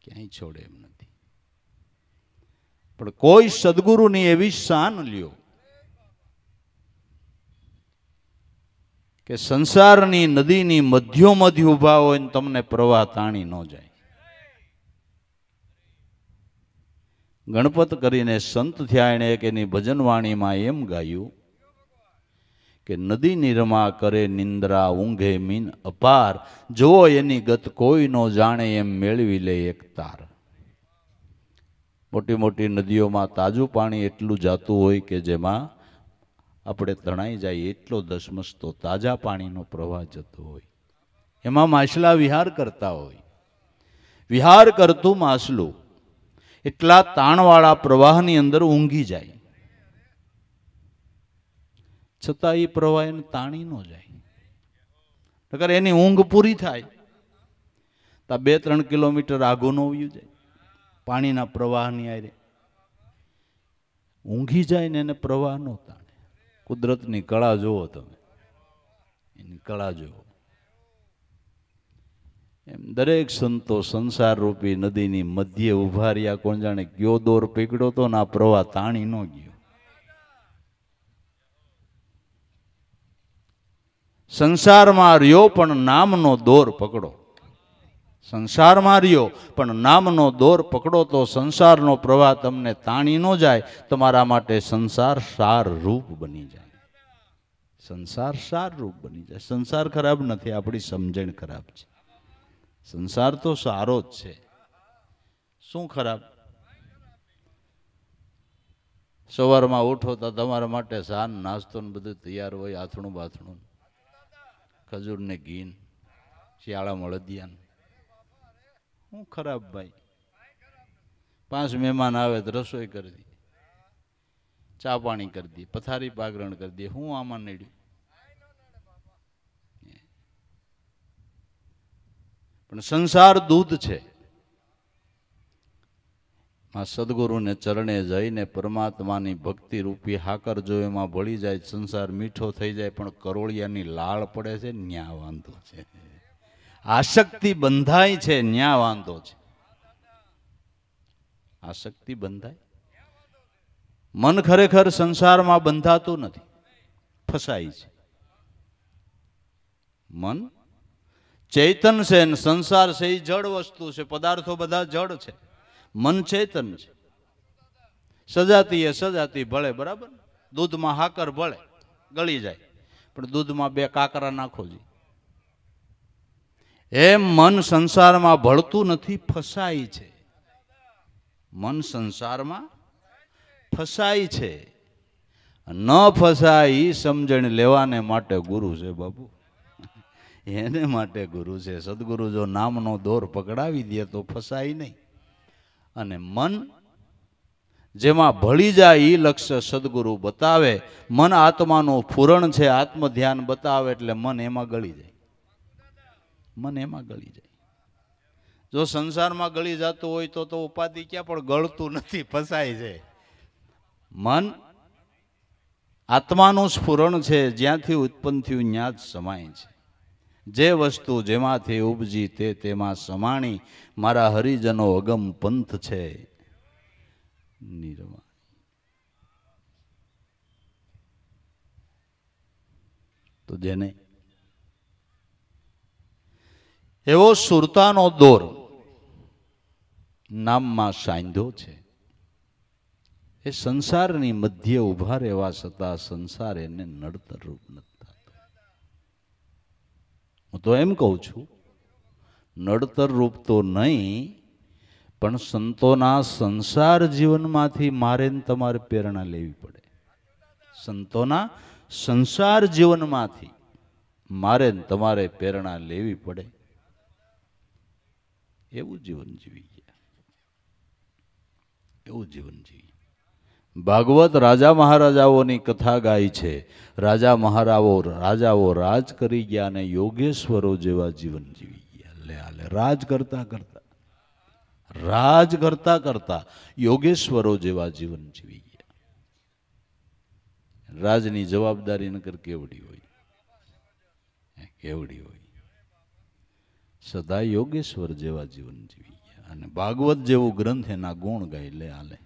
ક્યાંય છોડે એમ નથી. પણ કોઈ સદગુરુની એવી શાન લ્યો કે સંસારની નદીની મધ્યોમધી ઉભા હોય ને તમને પ્રવાહ તાણી ન જાય. ગણપત કરીને સંત થયા એણે એક એની ભજનવાણીમાં એમ ગાયું કે નદી નિરમા કરે નિંદ્રા ઊંઘે મીન અપાર, જો એની ગત કોઈ નો જાણે એમ મેળવી લે એક તાર. મોટી મોટી નદીઓમાં તાજું પાણી એટલું જાતું હોય કે જેમાં આપણે તણાઈ જાય એટલો ધસમસતો તાજા પાણીનો પ્રવાહ જતો હોય. એમાં માછલા વિહાર કરતા હોય. વિહાર કરતું માછલું એટલા તાણવાળા પ્રવાહની અંદર ઊંઘી જાય, છતાં એ પ્રવાહ એને તાણી ન જાય. નકર એની ઊંઘ પૂરી થાય તો 2-3 કિલોમીટર આઘું ન વયું જાય. પાણીના પ્રવાહની આરે ઊંઘી જાય ને એને પ્રવાહ ન તાણે. કુદરતની કળા જુઓ તમે, એની કળા જુઓ. એમ દરેક સંતો સંસાર રૂપી નદીની મધ્યે ઉભા રહ્યા. કોણ જાણે કયો દોર પકડ્યો તો ને આ પ્રવાહ તાણી ન ગયો. સંસારમાં રહ્યો પણ નામનો દોર પકડો. સંસારમાં રહ્યો પણ નામનો દોર પકડો તો સંસારનો પ્રવાહ તમને તાણી ન જાય. તમારા માટે સંસાર સાર રૂપ બની જાય. સંસાર સાર રૂપ બની જાય. સંસાર ખરાબ નથી, આપણી સમજણ ખરાબ છે. સંસાર તો સારો જ છે. શું ખરાબ? સવારમાં ઉઠો તો તમારા માટે સાન નાસ્તો ને બધું તૈયાર હોય, આથણું બાથણું, ખજૂર ને ઘી, શિયાળા મળદિયાન. શું ખરાબ ભાઈ? 5 મહેમાન આવે તો રસોઈ કરી દી, ચા પાણી કરી દી, પથારી પાગરણ કરી દી. હું આમાં નડ્યું? પણ સંસાર દૂધ છે. માં સદગુરુને ચરણે જઈને પરમાત્માની ભક્તિ રૂપી હાકર જો એમાં ભળી જાય, સંસાર મીઠો થઈ જાય. પણ કરોળિયાની લાળ પડે છે, ન્યા વાંધો છે. આસક્તિ બંધાય છે, ન્યા વાંધો છે. આસક્તિ બંધાય. મન ખરેખર સંસારમાં બંધાતું નથી, ફસાય છે. મન ચૈતન છે ને સંસાર છે એ જડ વસ્તુ છે, પદાર્થો બધા જડ છે, મન ચૈતન છે. સજાતીય સજાતી ભળે, બરાબર, દૂધમાં હાકર ભળે, ગળી જાય, પણ દૂધમાં 2 કાકરા નાખો જી. એમ મન સંસારમાં ભળતું નથી, ફસાય છે. મન સંસારમાં ફસાય છે. ન ફસાય સમજણ લેવાને માટે ગુરુ છે બાપુ, એને માટે ગુરુ છે. સદગુરુ જો નામનો દોર પકડાવી દે તો ફસાય નહીં. અને મન જેમાં ભળી જાય એ લક્ષ્ય સદગુરુ બતાવે. મન આત્માનું ફૂરણ છે, આત્મ ધ્યાન બતાવે એટલે મન એમાં ગળી જાય. મન એમાં ગળી જાય. જો સંસારમાં ગળી જતું હોય તો ઉપાધિ ક્યાં, પણ ગળતું નથી, ફસાય છે. મન આત્માનું સ્ફુરણ છે, જ્યાંથી ઉત્પન્ન થયું ત્યાં જ સમાય છે. જે વસ્તુ જેમાંથી ઉપજી તે તેમાં સમાણી, મારા હરિજનો અગમ પંથ છે નિર્વાણ. તો જેને એવો સુરતાનો દોર નામમાં સાંધ્યો છે, એ સંસારની મધ્ય ઉભા રહેવા છતાં સંસાર એને નડતર રૂપ નથી થતો. હું તો એમ કહું છું, નડતર રૂપ તો નહીં, પણ સંતોના સંસાર જીવનમાંથી મારે તમારે પ્રેરણા લેવી પડે. સંતોના સંસાર જીવનમાંથી મારે તમારે પ્રેરણા લેવી પડે. એવું જીવન જીવી ગયા, એવું જીવન જીવી. ભાગવત રાજા મહારાજાઓની કથા ગાય છે. રાજાઓ રાજ કરી ગયા અને યોગેશ્વરો જેવા જીવન જીવી ગયા. રાજ કરતા કરતા યોગેશ્વરો જેવા જીવન જીવી ગયા. રાજની જવાબદારી નકર કેવડી હોય, કેવડી હોય. સદા યોગેશ્વર જેવા જીવન જીવી ગયા. અને ભાગવત જેવું ગ્રંથ એના ગુણ ગાય લે હાલે.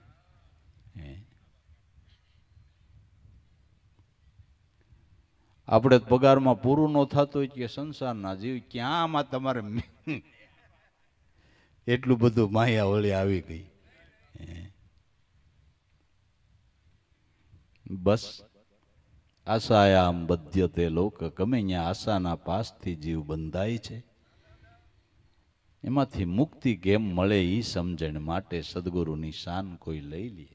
આપણે પગારમાં પૂરું ન થતું હોય કે સંસારના જીવ ક્યાં, આમાં તમારે એટલું બધું માયા વળી આવી ગઈ. બસ આશાયામ બધ્યતે લોક, ગમે ત્યાં આશાના પાસથી જીવ બંધાય છે. એમાંથી મુક્તિ કેમ મળે એ સમજણ માટે સદગુરુની શાન કોઈ લઈ લે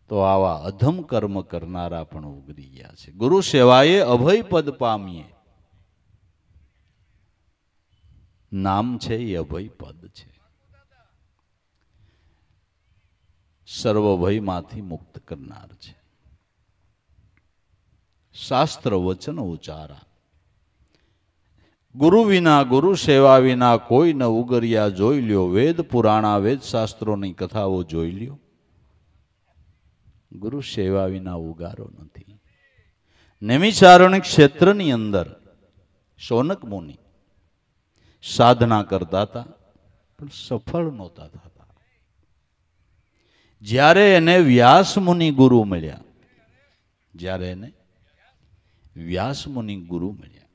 તો આવા અધમ કર્મ કરનારા પણ ઉગરી ગયા છે. ગુરુ સેવાએ અભય પદ પામીએ. નામ છે એ અભય પદ છે. સર્વ ભયમાંથી મુક્ત કરનાર છે. શાસ્ત્ર વચન ઉચારા. ગુરુ વિના, ગુરુ સેવા વિના કોઈ ન ઉગર્યા જોઈ લ્યો. વેદ પુરાણા, વેદ શાસ્ત્રોની કથાઓ જોઈ લ્યો. ગુરુ સેવા વિના ઉગારો નથી. નૈમિષારણ્ય ક્ષેત્રની અંદર શૌનક મુનિ સાધના કરતા હતા, પણ સફળ નહોતા થતા. જ્યારે એને વ્યાસ મુનિ ગુરુ મળ્યા, જ્યારે એને વ્યાસ મુનિ ગુરુ મળ્યા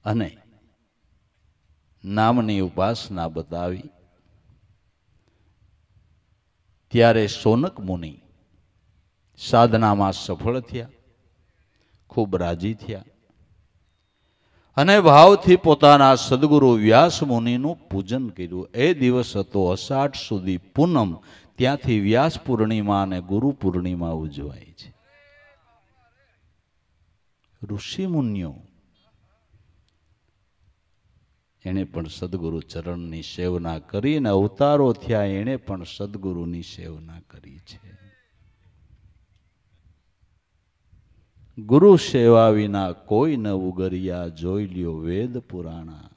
અને નામની ઉપાસના બતાવી, ત્યારે શૌનક મુનિ સાધનામાં સફળ થયા, ખૂબ રાજી થયા અને ભાવથી પોતાના સદગુરુ વ્યાસ મુનિનું પૂજન કર્યું. એ દિવસ હતો અષાઢ સુધી પૂનમ, ત્યાંથી વ્યાસ પૂર્ણિમા અને ગુરુ પૂર્ણિમા ઉજવાય છે. ઋષિ મુનિઓ એને પણ સદગુરુ ચરણની સેવના કરી અને અવતારો થયા, એને પણ સદગુરુની સેવના કરી છે. ગુરુ સેવા વિના કોઈ ન ઉગર્યા જોઈ લ્યો. વેદ પુરાણા.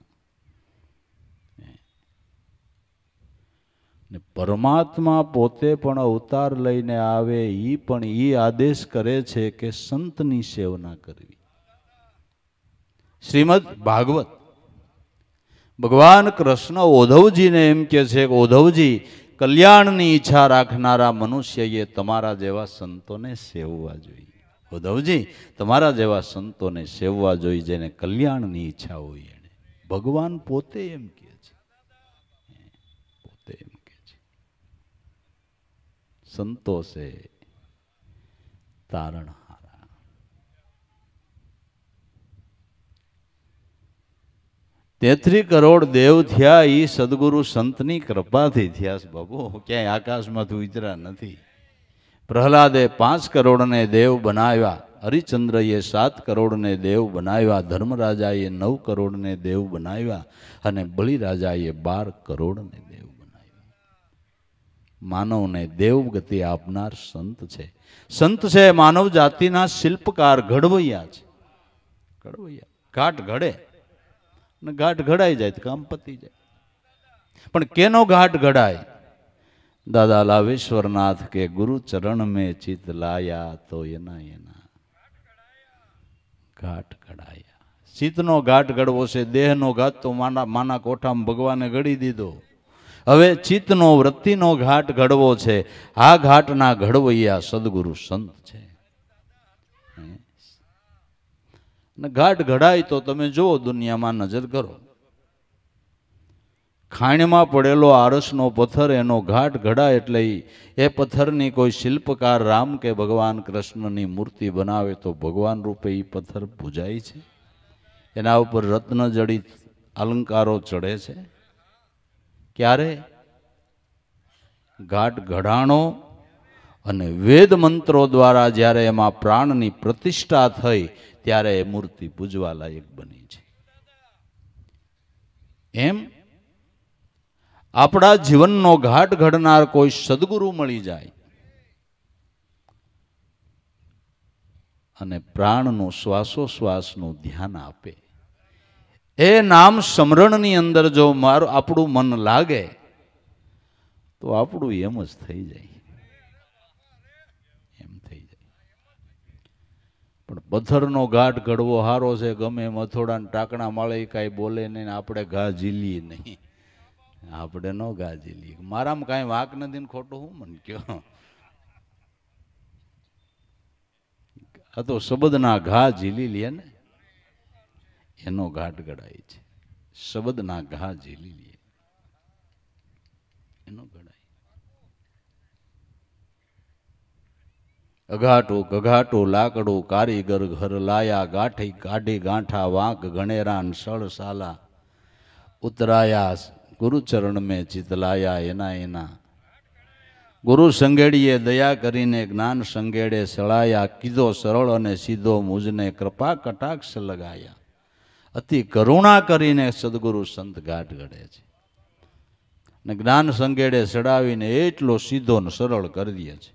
ને પરમાત્મા પોતે પણ અવતાર લઈને આવે, ઈ પણ ઈ આદેશ કરે છે કે સંતની સેવના કરવી. શ્રીમદ ભાગવત ભગવાન કૃષ્ણ ઉદ્ધવજીને એમ કે છે કે ઉદ્ધવજી, કલ્યાણની ઈચ્છા રાખનારા મનુષ્યએ તમારા જેવા સંતોને સેવવા જોઈએ. ઉદ્ધવજી તમારા જેવા સંતોને સેવવા જોઈ, જેને કલ્યાણની ઈચ્છા હોય એને. ભગવાન પોતે એમ કહે છે, પોતે એમ કહે છે, સંતો સે તારણહારા. તેત્રી કરોડ દેવ થયા ઈ સદગુરુ સંતની કૃપાથી થયા છે બાબુ, ક્યાંય આકાશમાંથી ઉતર્યા નથી. પ્રહલાદે 5 કરોડને દેવ બનાવ્યા, હરિચંદ્રએ 7 કરોડને દેવ બનાવ્યા, ધર્મરાજાએ 9 કરોડને દેવ બનાવ્યા અને બલિરાજાએ 12 કરોડને દેવ બનાવ્યા. માનવને દેવગતિ આપનાર સંત છે. સંત છે માનવ જાતિના શિલ્પકાર, ઘડવૈયા છે. ઘડવૈયા ઘાટ ઘડે ને ઘાટ ઘડાઈ જાય તો કામ પતી જાય. પણ કેનો ઘાટ ઘડાય? દાદા લાવેશ્વરનાથ કે ગુરુ ચરણ મેં ચિત લાયા તો એના એના ઘાટ ઘડાયા. ચિત્તનો ઘાટ ઘડવો છે. દેહનો ઘાટ તો માના કોઠામાં ભગવાને ઘડી દીધો. હવે ચિત્તનો વૃત્તિનો ઘાટ ઘડવો છે. આ ઘાટના ઘડવૈયા સદગુરુ સંત છે. ને ઘાટ ઘડાય તો તમે જુઓ, દુનિયામાં નજર કરો, ખાણમાં પડેલો આરસનો પથ્થર એનો ઘાટ ઘડાય એટલે એ પથ્થરની કોઈ શિલ્પકાર રામ કે ભગવાન કૃષ્ણની મૂર્તિ બનાવે તો ભગવાન રૂપે એ પથ્થર પૂજાય છે. એના ઉપર રત્ન જડિત અલંકારો ચડે છે. ક્યારે? ઘાટ ઘડાણો અને વેદ મંત્રો દ્વારા જ્યારે એમાં પ્રાણની પ્રતિષ્ઠા થઈ ત્યારે એ મૂર્તિ પૂજવા લાયક બની છે. એમ આપણા જીવનનો ઘાટ ઘડનાર કોઈ સદગુરુ મળી જાય અને પ્રાણનું શ્વાસોશ્વાસનું ધ્યાન આપે, એ નામ સ્મરણની અંદર જો આપણું મન લાગે તો આપણું એમ જ થઈ જાય, એમ થઈ જાય. પણ પથ્થરનો ઘાટ ઘડવો હારો છે. ગમે એમ અથોડાને ટાંકણા માળે કાંઈ બોલે નહીં, આપણે ઘા ઝીલીએ નહીં. આપણે નો ગાજી લઈએ. મારામાં કાંઈ વાંક નથી ને ખોટું હું મને કયો. આ તો શબ્દના ઘા ઝીલી લે ને એનો ઘાટ ઘડાય છે. શબ્દના ઘા ઝીલી લે એનો ઘડાય. અઘાટું ગઘાટું લાકડું કારીગર ઘર લાયા, ગાંઠી કાઢી ગાંઠા વાંક ગણેરાન સળ સાલા, ઉતરાયા ગુરુચરણ મેં ચિતલાયા એના એના. ગુરુ સંગેડીએ દયા કરીને જ્ઞાન સંગેડે સળાયા, કીધો સરળ અને સીધો મુજને કૃપા કટાક્ષ લગાયા. અતિ કરુણા કરીને સદગુરુ સંત ઘાટ ઘડે છે ને જ્ઞાન સંગેડે સડાવીને એટલો સીધો ને સરળ કરી દે છે.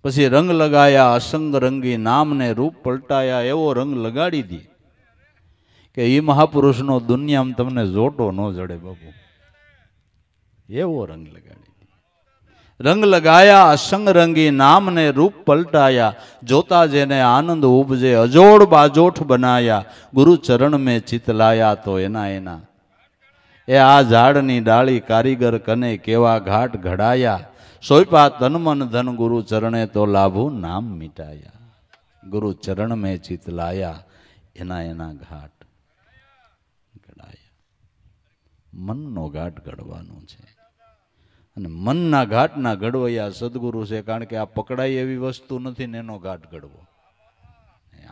પછી રંગ લગાયા અસંગ રંગી, નામને રૂપ પલટાયા એવો રંગ લગાડી દે કે એ મહાપુરુષનો દુનિયામાં તમને જોટો ન જડે બાપુ, એવો રંગ લગાડી દે. રંગ લગાયા અસંગ રંગી, નામને રૂપ પલટાયા, જોતા જેને આનંદ ઉપજે અજોડ બાજોઠ બનાયા, ગુરુ ચરણ મેં ચિત લાયા તો એના એના. એ આ ઝાડની ડાળી કારીગર કને કેવા ઘાટ ઘડાયા, સોયપા તન મન ધન ગુરુ ચરણે તો લાભુ નામ મિટાયા. ગુરુ ચરણ મેં ચિત લાયા એના એના ઘાટ. મનનો ઘાટ ઘડવાનો છે અને મનના ઘાટના ઘડવૈયા સદગુરુ છે. કારણ કે આ પકડાય એવી વસ્તુ નથી ને એનો ઘાટ ઘડવો.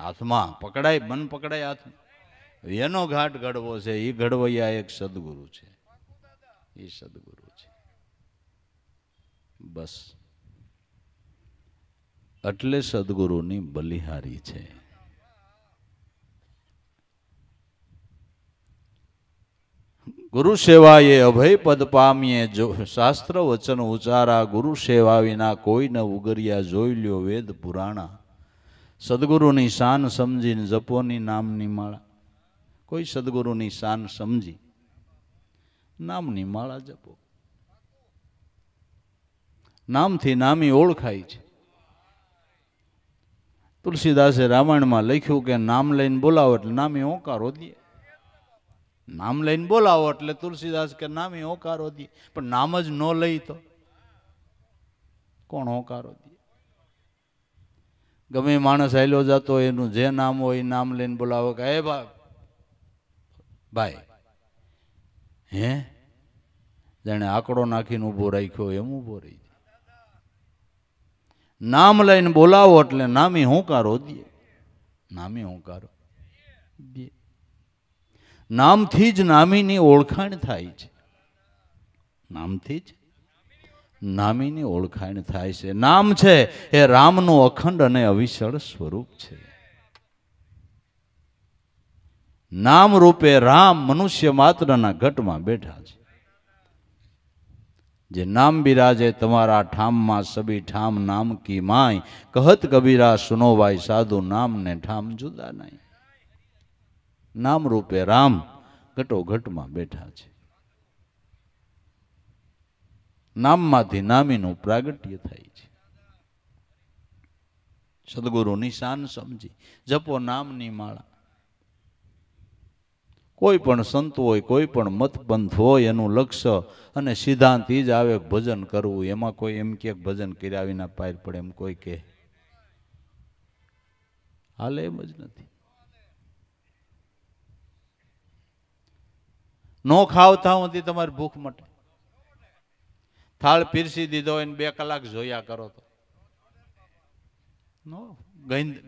હાથમાં પકડાય, મન પકડાય હાથમાં, એનો ઘાટ ઘડવો છે. એ ઘડવૈયા એક સદગુરુ છે, એ સદગુરુ છે. બસ એટલે સદગુરુની બલિહારી છે. ગુરુ સેવાએ અભય પદ પામીએ, જો શાસ્ત્ર વચન ઉચારા, ગુરુ સેવા વિના કોઈ ન ઉગર્યા, જોઈ લ્યો વેદ પુરાણા. સદગુરુની શાન સમજીને જપોની નામની માળા. કોઈ સદગુરુની શાન સમજી નામની માળા જપો. નામથી નામી ઓળખાય છે. તુલસીદાસે રામાયણમાં લખ્યું કે નામ લઈને બોલાવો એટલે નામી ઓંકારો દે. નામ લઈને બોલાવો એટલે તુલસીદાસ કે નામી હોકારો દે. પણ નામ જ ન લઈ તો કોણ હોકારો દે? ગમે માણસ હાલ્યો જતો એનું જે નામ હોય એ નામ લઈને બોલાવો કે એ ભાઈ હે જાણે આંકડો નાખીને ઊભો રાખ્યો એમ ઊભો રહી જાય. નામ લઈને બોલાવો એટલે નામી હુંકારો દે. નામી હુંકારો દે. નામથી જ નામીની ઓળખાણ થાય છે. નામથી જ નામીની ઓળખાણ થાય છે. નામ છે એ રામનું અખંડ અને અવિચળ સ્વરૂપ છે. નામ રૂપે રામ મનુષ્ય માત્રના ઘટમાં બેઠા છે. જે નામ બિરાજે તમારા ઠામમાં સબી ઠામ નામ કી માય કહત કબીરા સુનો ભાઈ સાધુ નામ ને ઠામ જુદા નહીં. નામ રૂપે રામ ઘટો ઘટમાં બેઠા છે. નામમાંથી નામીનું પ્રાગટ્ય થાય છે. સદગુરુની શાન સમજી જપો નામની માળા. કોઈ પણ સંત હોય, કોઈ પણ મતપંથ હોય, એનું લક્ષ્ય અને સિદ્ધાંત જ આવે ભજન કરવું. એમાં કોઈ એમ કે ભજન કર્યા વિના પાર પડે એમ કોઈ કે હાલે એમ જ નથી. નો ખાવતા હોતી તમારી ભૂખ મટે. થાળ પીરસી દીધો હોય ને 2 કલાક જોયા કરો તો નો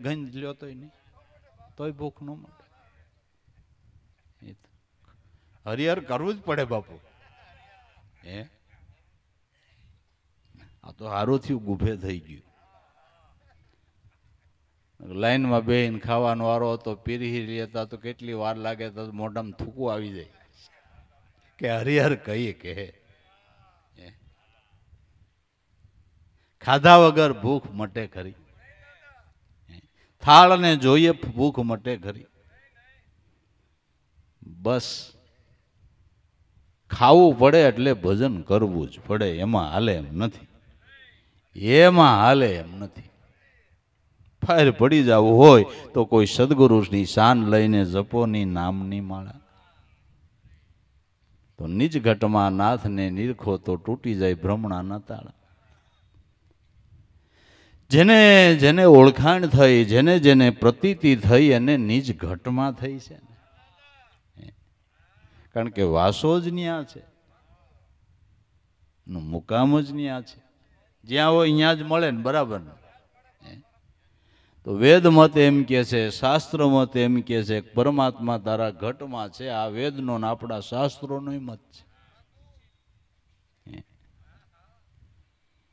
ગંજ લ્યો તોય નહીં, તોય ભૂખ ન મટે. હરિહર કરવું જ પડે બાપુ. હે આ તો હારું થયું ગુભે થઈ ગયું. લાઈનમાં બેહીને ખાવાનો વારો હતો, પીરી લેતા તો કેટલી વાર લાગે તો મોઢામાં થૂકું આવી જાય કે હરિહર કહીએ કે ખાધા વગર ભૂખ મટે ખરી. થાળને જોઈએ ભૂખ મટે ખરી. બસ ખાવું પડે એટલે ભજન કરવું જ પડે. એમાં હાલે એમ નથી. એમાં હાલે એમ નથી. ફાયર પડી જવું હોય તો કોઈ સદગુરુની શાન લઈને જપોની નામની માળા. તો નિજ ઘટમાં નાથને નિરખો તો તૂટી જાય ભ્રમણાના તાળા. જેને જેને ઓળખાણ થઈ, જેને જેને પ્રતીતિ થઈ અને નિજ ઘટમાં થઈ છે. કારણ કે વાસો જ ન્યા છે, મુકામ જ ન્યા છે. જ્યાં હોય ત્યાં જ મળે ને, બરાબર ને. તો વેદ મત એમ કે છે, શાસ્ત્ર મત એમ કે છે પરમાત્મા તારા ઘટમાં છે. આ વેદનો ને આપણા શાસ્ત્રોનો મત છે.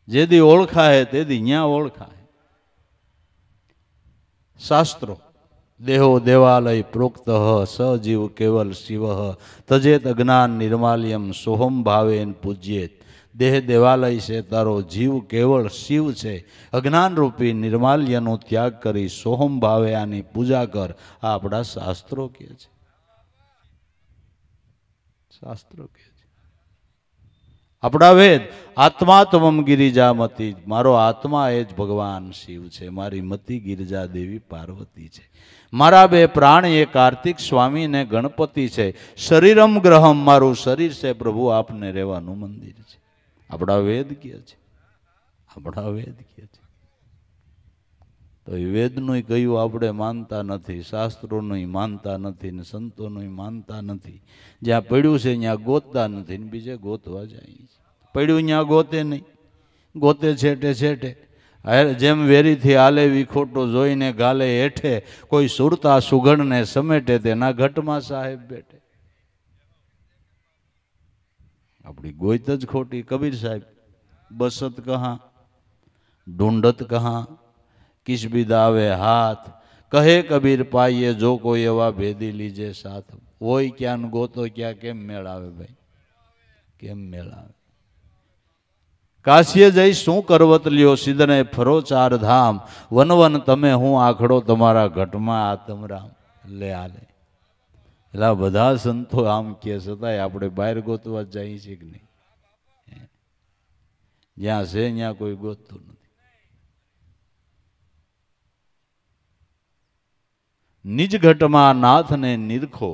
જેદી ઓળખાય તેદી ન્યા ઓળખાય. શાસ્ત્રો દેહો દેવાલય પ્રોક્ત સજીવ કેવલ શિવ તજેત અજ્ઞાન નિર્માલ્યમ સોહમ ભાવેન પૂજ્યેત. દેહ દેવાલય છે, તારો જીવ કેવળ શિવ છે. અજ્ઞાન રૂપી નિર્માલ્યનો ત્યાગ કરી સોહમ ભાવે આની પૂજા કર. આ આપણા શાસ્ત્રો કહે છે. શાસ્ત્રો કહે છે. આપણા વેદ આત્મા તમમ ગિરિજામતી. મારો આત્મા એ જ ભગવાન શિવ છે. મારી મતિ ગિરિજા દેવી પાર્વતી છે. મારા 2 પ્રાણ એ કાર્તિક સ્વામી ને ગણપતિ છે. શરીરમ ગ્રહમ, મારું શરીર છે પ્રભુ આપને રહેવાનું મંદિર છે. આપણા વેદ કહે છે. આપણા વેદ કહે છે. તો એ વેદનું કહ્યું આપણે માનતા નથી, શાસ્ત્રોનું માનતા નથી, ને સંતોનું માનતા નથી. જ્યાં પડ્યું છે ત્યાં ગોતતા નથી ને બીજે ગોતવા જાય. પડ્યું ત્યાં ગોતે નહીં, ગોતે છેટે છેટે. જેમ વેરીથી આલે વિખોટો જોઈને ગાલે હેઠે, કોઈ સુરતા સુગણને સમેટે તેના ઘટમાં સાહેબ બેઠે. આપણી ગોઈત જ ખોટી. કબીર સાહેબ બસત કહા ઢૂંઢત કહા કિસ બિદાવે હાથ, કહે કબીર પાઈએ જો કોઈ એવા ભેદી લીજે સાથ. હોય ક્યાં ગોતો ક્યાં, કેમ મેળ આવે ભાઈ, કેમ મેળ આવે. કાશીએ જઈ શું કરવત લ્યો, સિદ્ધને ફરો 4 ધામ. વન વન તમે હું આખડો તમારા ઘટમાં આતમરામ. લે આલે એટલે બધા સંતો આમ કે છતાંય આપણે બહાર ગોતવા જઈએ છીએ કે નહીં. જ્યાં છે ત્યાં કોઈ ગોતતું નથી. નિજ ઘટમાં નાથને નિરખો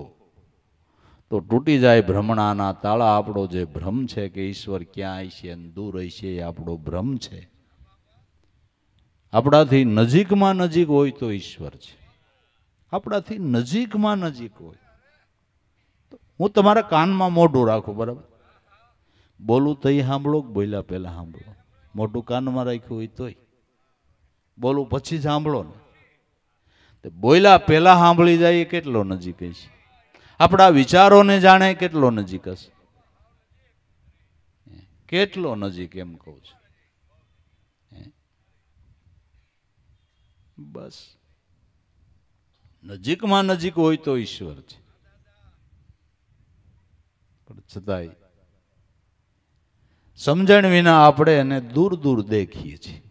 તો તૂટી જાય ભ્રમણાના તાળા. આપણો જે ભ્રમ છે કે ઈશ્વર ક્યાં હશે અને દૂર હશે, એ આપણો ભ્રમ છે. આપણાથી નજીકમાં નજીક હોય તો ઈશ્વર છે. આપણાથી નજીકમાં નજીક હોય. હું તમારા કાનમાં મોઢું રાખું, બરાબર? બોલું તો સાંભળો, બોલ્યા પહેલા સાંભળો. મોઢું કાનમાં રાખ્યું હોય તોય બોલું પછી સાંભળો ને. બોલ્યા પહેલા સાંભળી જાય એ કેટલો નજીક છે. આપણા વિચારોને જાણે કેટલો નજીક હશે. કેટલો નજીક એમ કહું છું. બસ નજીકમાં નજીક હોય તો ઈશ્વર છે. પણ છતાંય સમજણ વિના આપણે એને દૂર દૂર દેખીએ છીએ.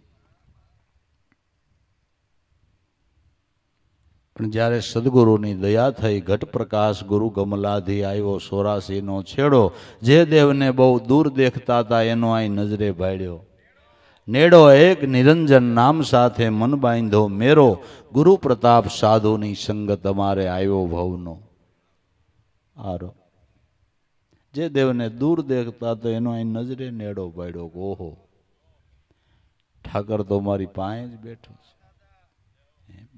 પણ જ્યારે સદગુરુની દયા થઈ, ઘટ પ્રકાશ ગુરુ ગમલાધી આવ્યો, 84નો છેડો. જે દેવને બહુ દૂર દેખતા હતા એનો અહીં નજરે ભાડ્યો. નેડો એક નિરંજન નામ સાથે મન બાંધો મેરો. ગુરુ પ્રતાપ સાધુની સંગત અમારે આવ્યો ભવનો આરો. જે દેવને દૂર દેખતા તો એનો અહીં નજરે નેડો ભાડ્યો. ઓહો, ઠાકર તો મારી પાસે જ બેઠો છે,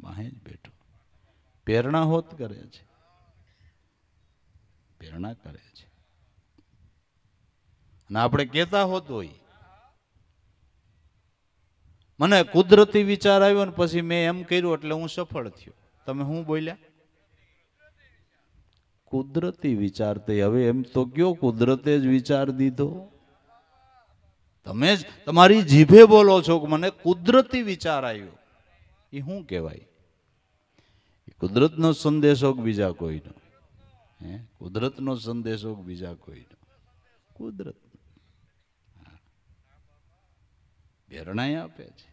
પાસે જ બેઠો. પ્રેરણા હોત કરે છે, પ્રેરણા કરે છે. અને આપણે કહેતા હોત હોય, મને કુદરતી વિચાર આવ્યો ને પછી મેં એમ કર્યું એટલે હું સફળ થયો. તમે શું બોલ્યા? કુદરતી વિચાર. તે હવે એમ તો કયો કુદરતે જ વિચાર દીધો. તમે જ તમારી જીભે બોલો છો કે મને કુદરતી વિચાર આવ્યો. એ શું કહેવાય? કુદરતનો સંદેશો બીજા કોઈનો? કુદરતનો સંદેશો બીજા કોઈનો? કુદરત પ્રેરણા આપે છે.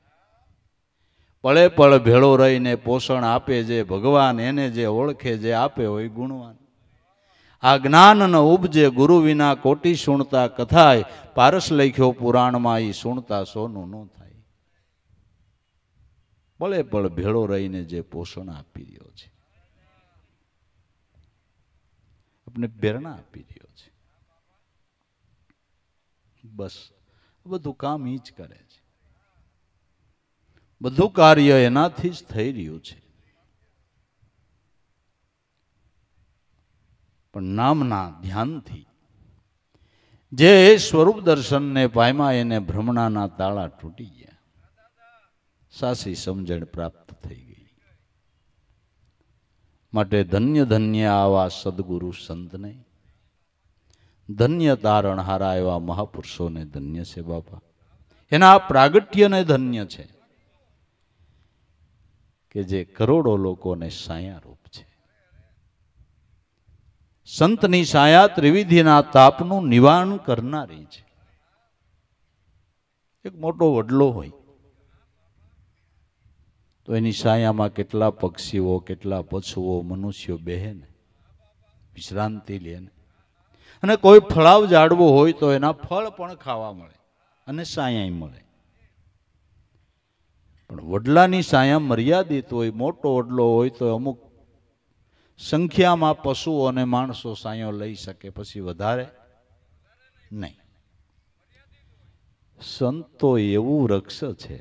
પળે પળ ભેળો રહીને પોષણ આપે જે ભગવાન, એને જે ઓળખે જે આપે હોય ગુણવાન. આ જ્ઞાન ન ઉપજે ગુરુ વિના કોટી સુણતા કથાય. પારસ લખ્યો પુરાણમાં ઈ સુણતા સોનું ન થાય. પળે પળ ભેળો રહીને જે પોષણ આપી રહ્યો છે, આપણે પ્રેરણા આપી રહ્યો છે. બસ બધું કામ ઈ જ કરે છે. બધું કાર્ય એનાથી જ થઈ રહ્યું છે. પણ નામના ધ્યાનથી જે સ્વરૂપ દર્શનને પામ્યા એને ભ્રમણાના તાળા તૂટી ગયા. સાચી સમજણ પ્રાપ્ત થઈ ગઈ. માટે ધન્ય ધન્ય આવા સદગુરુ સંતને, ધન્ય તારણ હારા એવા મહાપુરુષોને ધન્ય છે બાપા. એના પ્રાગટ્યને ધન્ય છે કે જે કરોડો લોકોને સાયારૂપ છે. સંતની સાયા ત્રિવિધિના તાપનું નિવારણ કરનારી છે. એક મોટો વડલો હોય તો એની સાયામાં કેટલા પક્ષીઓ, કેટલા પશુઓ, મનુષ્યો બેહે ને, વિશ્રાંતિ લે ને. અને કોઈ ફળાવ ઝાડવો હોય તો એના ફળ પણ ખાવા મળે અને સાયા મળે. પણ વડલાની સાયા મર્યાદિત હોય. મોટો વડલો હોય તો અમુક સંખ્યામાં પશુઓ અને માણસો સાયો લઈ શકે, પછી વધારે નહીં. સંતો એવું વૃક્ષ છે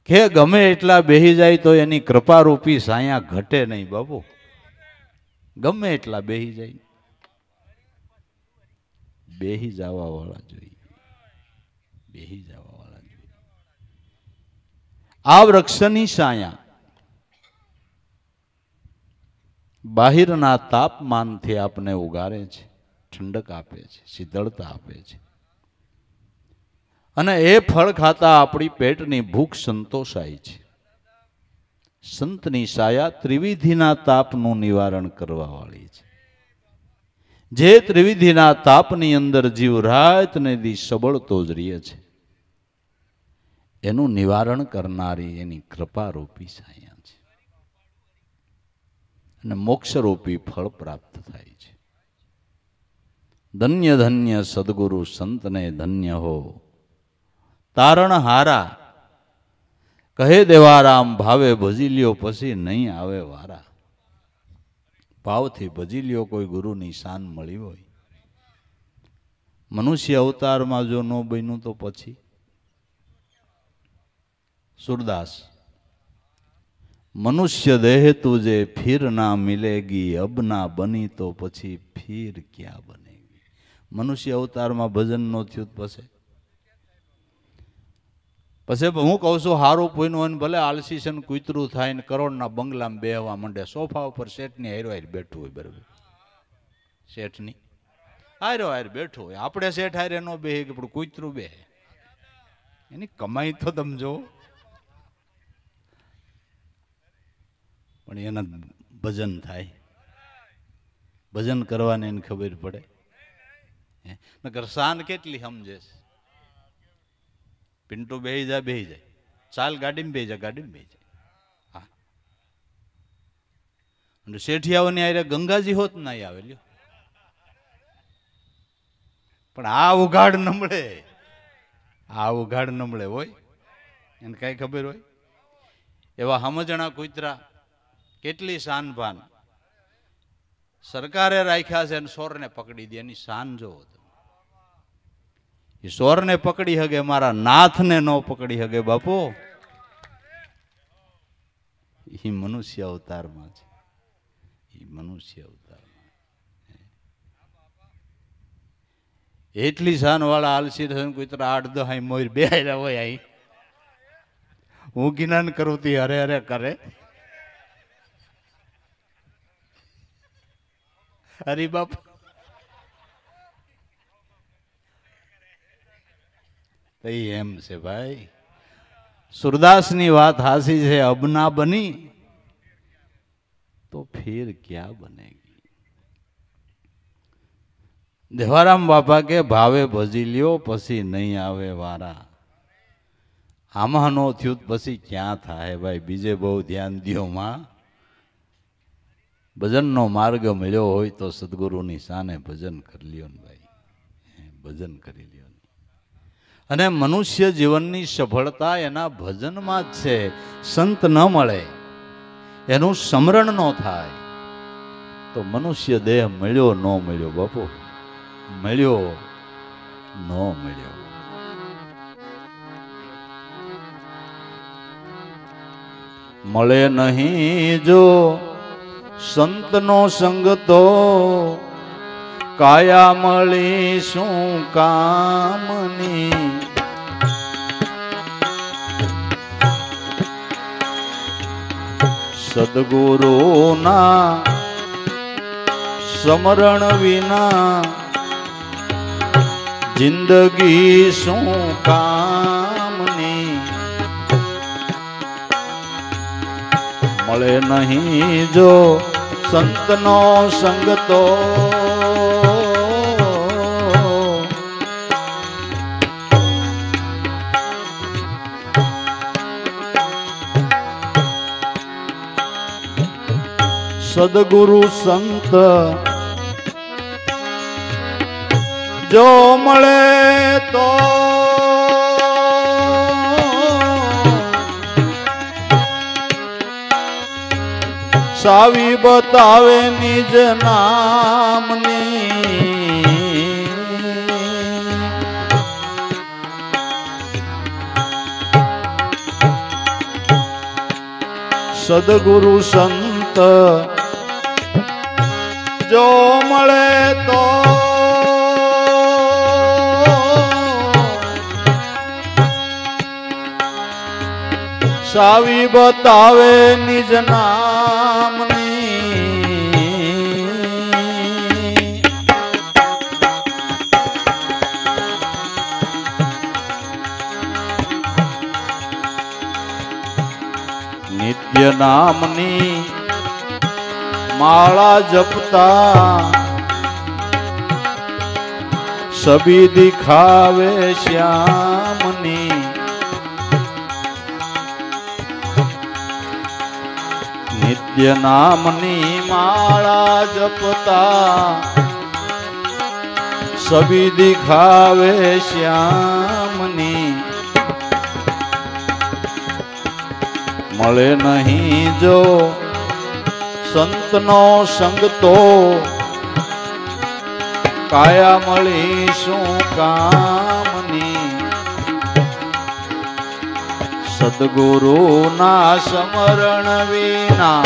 કે ગમે એટલા બેહી જાય તો એની કૃપારૂપી સાયા ઘટે નહીં બાબુ. ગમે એટલા બેહી જાય, બેહી જવા વાળા જોઈએ, બેહી જવા વાળા જોઈએ. આ વૃક્ષની સાયા બાહિરના તાપમાનથી આપને ઉગારે છે, ઠંડક આપે છે, શીતળતા આપે છે. અને એ ફળ ખાતા આપણી પેટની ભૂખ સંતોષાય છે. સંતની સાયા ત્રિવિધિના તાપનું નિવારણ કરવા વાળી છે. જે ત્રિવિધિના તાપની અંદર જીવ રાત ને દી સબળતો જ રહે છે, એનું નિવારણ કરનારી એની કૃપારૂપી સાયા છે. અને મોક્ષરૂપી ફળ પ્રાપ્ત થાય છે. ધન્ય ધન્ય સદગુરુ સંતને ધન્ય હો. તારણ હારા કહે દેવારામ, ભાવે ભજી લ્યો પછી નહીં આવે વારા. ભાવથી ભજી લ્યો કોઈ ગુરુની શાન મળી હોય. મનુષ્ય અવતારમાં જો ન બન્યું તો પછી सूरदास मनुष्य देह तुझे फिर ना मिलेगी, अब ना बनी तो पछी फिर क्या बनेगी। मनुष्य अवतार में भजन नो थयुं पछी પછી હું કહું છું હારું પૂનું હોય ને ભલે આલસી છે ને કૂતરું થાય ને કરોડના બંગલામાં બેહવા માંડે, સોફા ઉપર શેઠની હારો હાર બેઠું હોય, બરાબર, શેઠની હારો હાર બેઠું હોય, આપણે શેઠ હારે ન બેહે કે પણ કૂતરું બેહે, એની કમાઈ તો તમે જો, પણ એના ભજન થાય, ભજન કરવાની એને ખબર પડે, નકર શાન કેટલી સમજે છે, પિન્ટુ બેહી જાય, ચાલ ગાડીમાં બેહી જાય, ગાડીમાં બેહી જાય, હા, અને શેઠિયાઓની આરે ગંગાજી હોત ના આવે લ્યો, પણ આ ઉઘાડ નમળે હોય, એને કઈ ખબર હોય, એવા સમજણા કૂતરા કેટલી શાન ભાન સરકારે રાખ્યા છે, અને સોરને પકડી દે, એની શાન જોવો, સોરને પકડી હગે, મારા નાથને ન પકડી હગે બાપુ, એ મનુષ્ય અવતારમાં છે, એ મનુષ્ય અવતારમાં એટલી શાન વાળા આલસી કૂતરા 8-10 અહીં મોર બેહાર્યા હોય, અહીં હું જ્ઞાન કરું તી હરે હરે કરે, હરી બાપુ એમ છે ભાઈ. सूरदासनी बात हासी है, अब ना बनी तो फिर क्या बनेगी। देवाराम बापा के भावे भजी लियो पसी नहीं आवे वारा, आमा नो थयुत पसी क्या था है भाई, बीजे बहु ध्यान दियो मां, भजन नो मार्ग मिलो होय तो सद्गुरु नी साने भजन कर लियो ने भाई, भजन करी लियो। અને મનુષ્ય જીવનની સફળતા એના ભજનમાં જ છે, સંત ન મળે, એનું સ્મરણ ન થાય તો મનુષ્ય દેહ મળ્યો ન મળ્યો બાપુ, મળ્યો ન મળ્યો। મળે નહીં જો સંતનો સંગ તો કાયા મળી શું કામની। સદગુરુના સમરણ વિના જિંદગી શું કામની। મળે નહીં જો સંતનો સંગ તો सदगुरु संत जो मळे तो सावी बतावे निज नामनी। सदगुरु संत जो मळे तो सावी बतावे निज नामनी। नित्य नामनी माला जपता सभी दिखावे श्यामनी। नित्य नामनी माला जपता सभी दिखावे श्यामनी। मळे नहीं जो संतनो संग तो काया मळी शू कामनी। સદગુરુ ના સમરણ વિના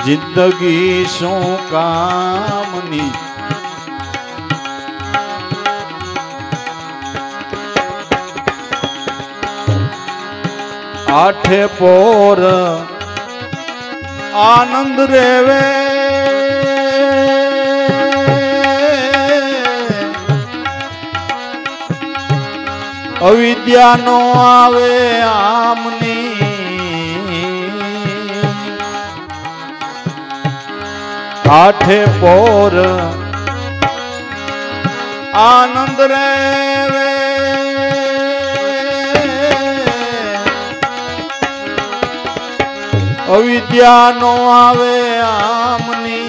જિંદગી શું કામની. આઠે પોર આનંદ રેવે અવિદ્યા નો આવે આમની. આઠે પોર આનંદ રેવે અવિદ્યા નો આવે આમની.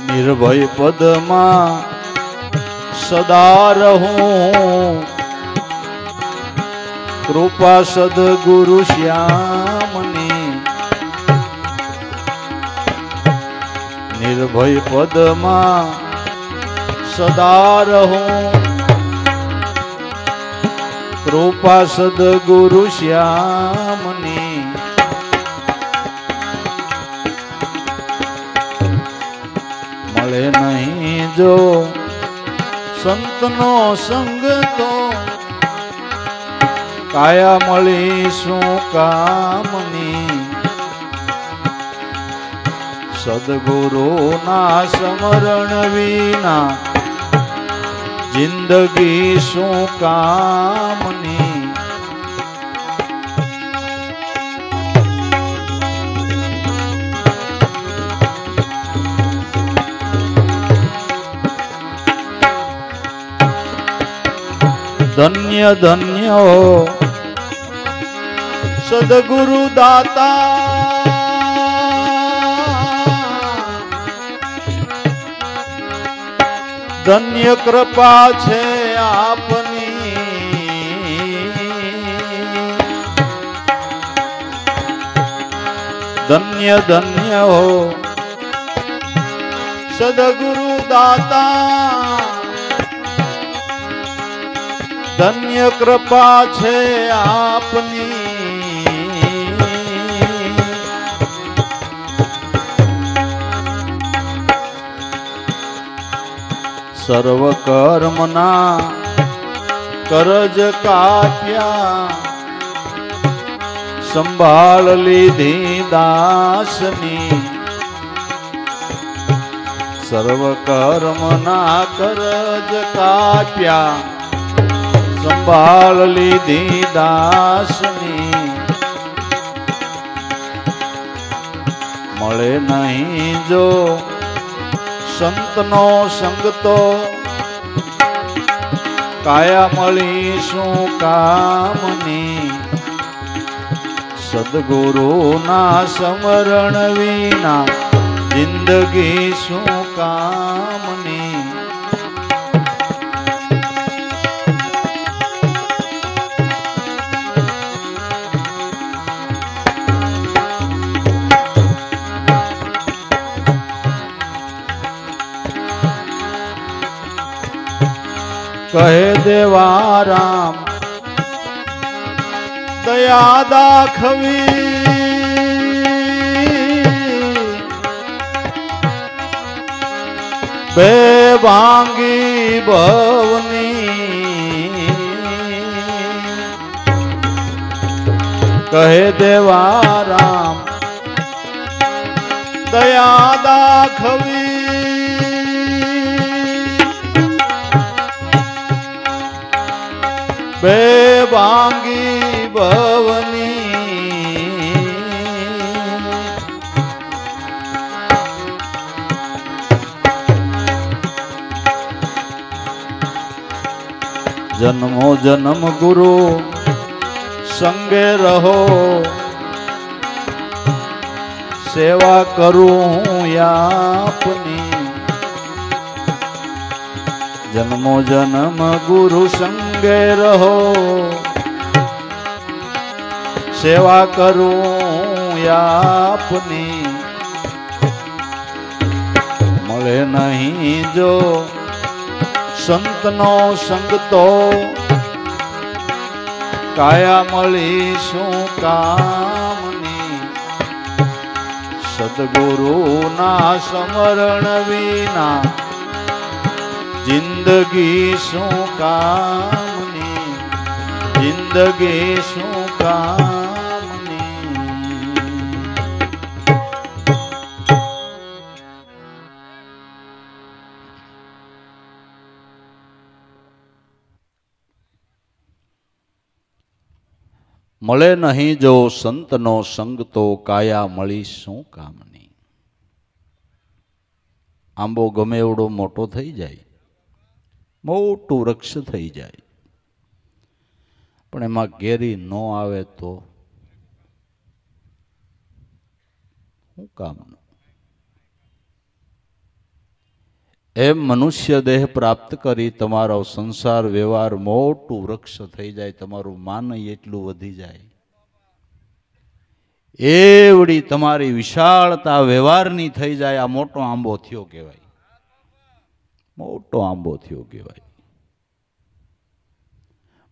નિર્ભય પદમાં સદા રહું કૃપા સદગુરુ શ્યામની. નિર્ભય પદમાં સદા રહું કૃપા સદગુરુ શ્યામની. મળે નહીં જો સંતનો સંગ તો કાયા મળી શું કામની. સદગુરુ ના સમરણ વિના જિંદગી શું કામની. ધન્ય ધન્ય હો સદગુરુ દાતા ધન્ય કૃપા છે આપની. ધન્ય ધન્ય હો સદગુરુ દાતા ધન્ય કૃપા છે આપની. સર્વ કર્મના કરજ કાપ્યા સંભાળ લીધી દાસની. સર્વ કર્મના કરજ કાપ્યા સંભાળ લીધી દાસની. મળે નહીં જો સંતનો સંગ તો કાયા મળી શું કામની. સદગુરુ ના સમરણ વિના જિંદગી શું કામની. કહે દેવા રામ દયા દાખવી બે ભાંગી ભવની. કહે દેવા રામ દયા દાખવી બે ભાંગી ભવની. જન્મો જન્મ ગુરુ સંગે રહો સેવા કરું હું આપની. જન્મો જન્મ ગુરુ સંગે રહો સેવા કરું આપની. મળે નહીં જો સંતનો સંગ તો કાયા મળી શું કામની સદગુરુના સ્મરણ વિના જિંદગી શું કામની જિંદગી શું કામની મળે નહીં જો સંતનો સંગ તો કાયા મળી શું કામની. આંબો ગમે એવડો મોટો થઈ જાય, મોટું વૃક્ષ થઈ જાય, પણ એમાં કેરી ન આવે તો શું કામનું. એમ મનુષ્ય દેહ પ્રાપ્ત કરી તમારો સંસાર વ્યવહાર મોટું વૃક્ષ થઈ જાય, તમારું માન એટલું વધી જાય, એવડી તમારી વિશાળતા વ્યવહારની થઈ જાય. આ મોટો આંબો થયો કહેવાય, મોટો આંબો થયો કહેવાય.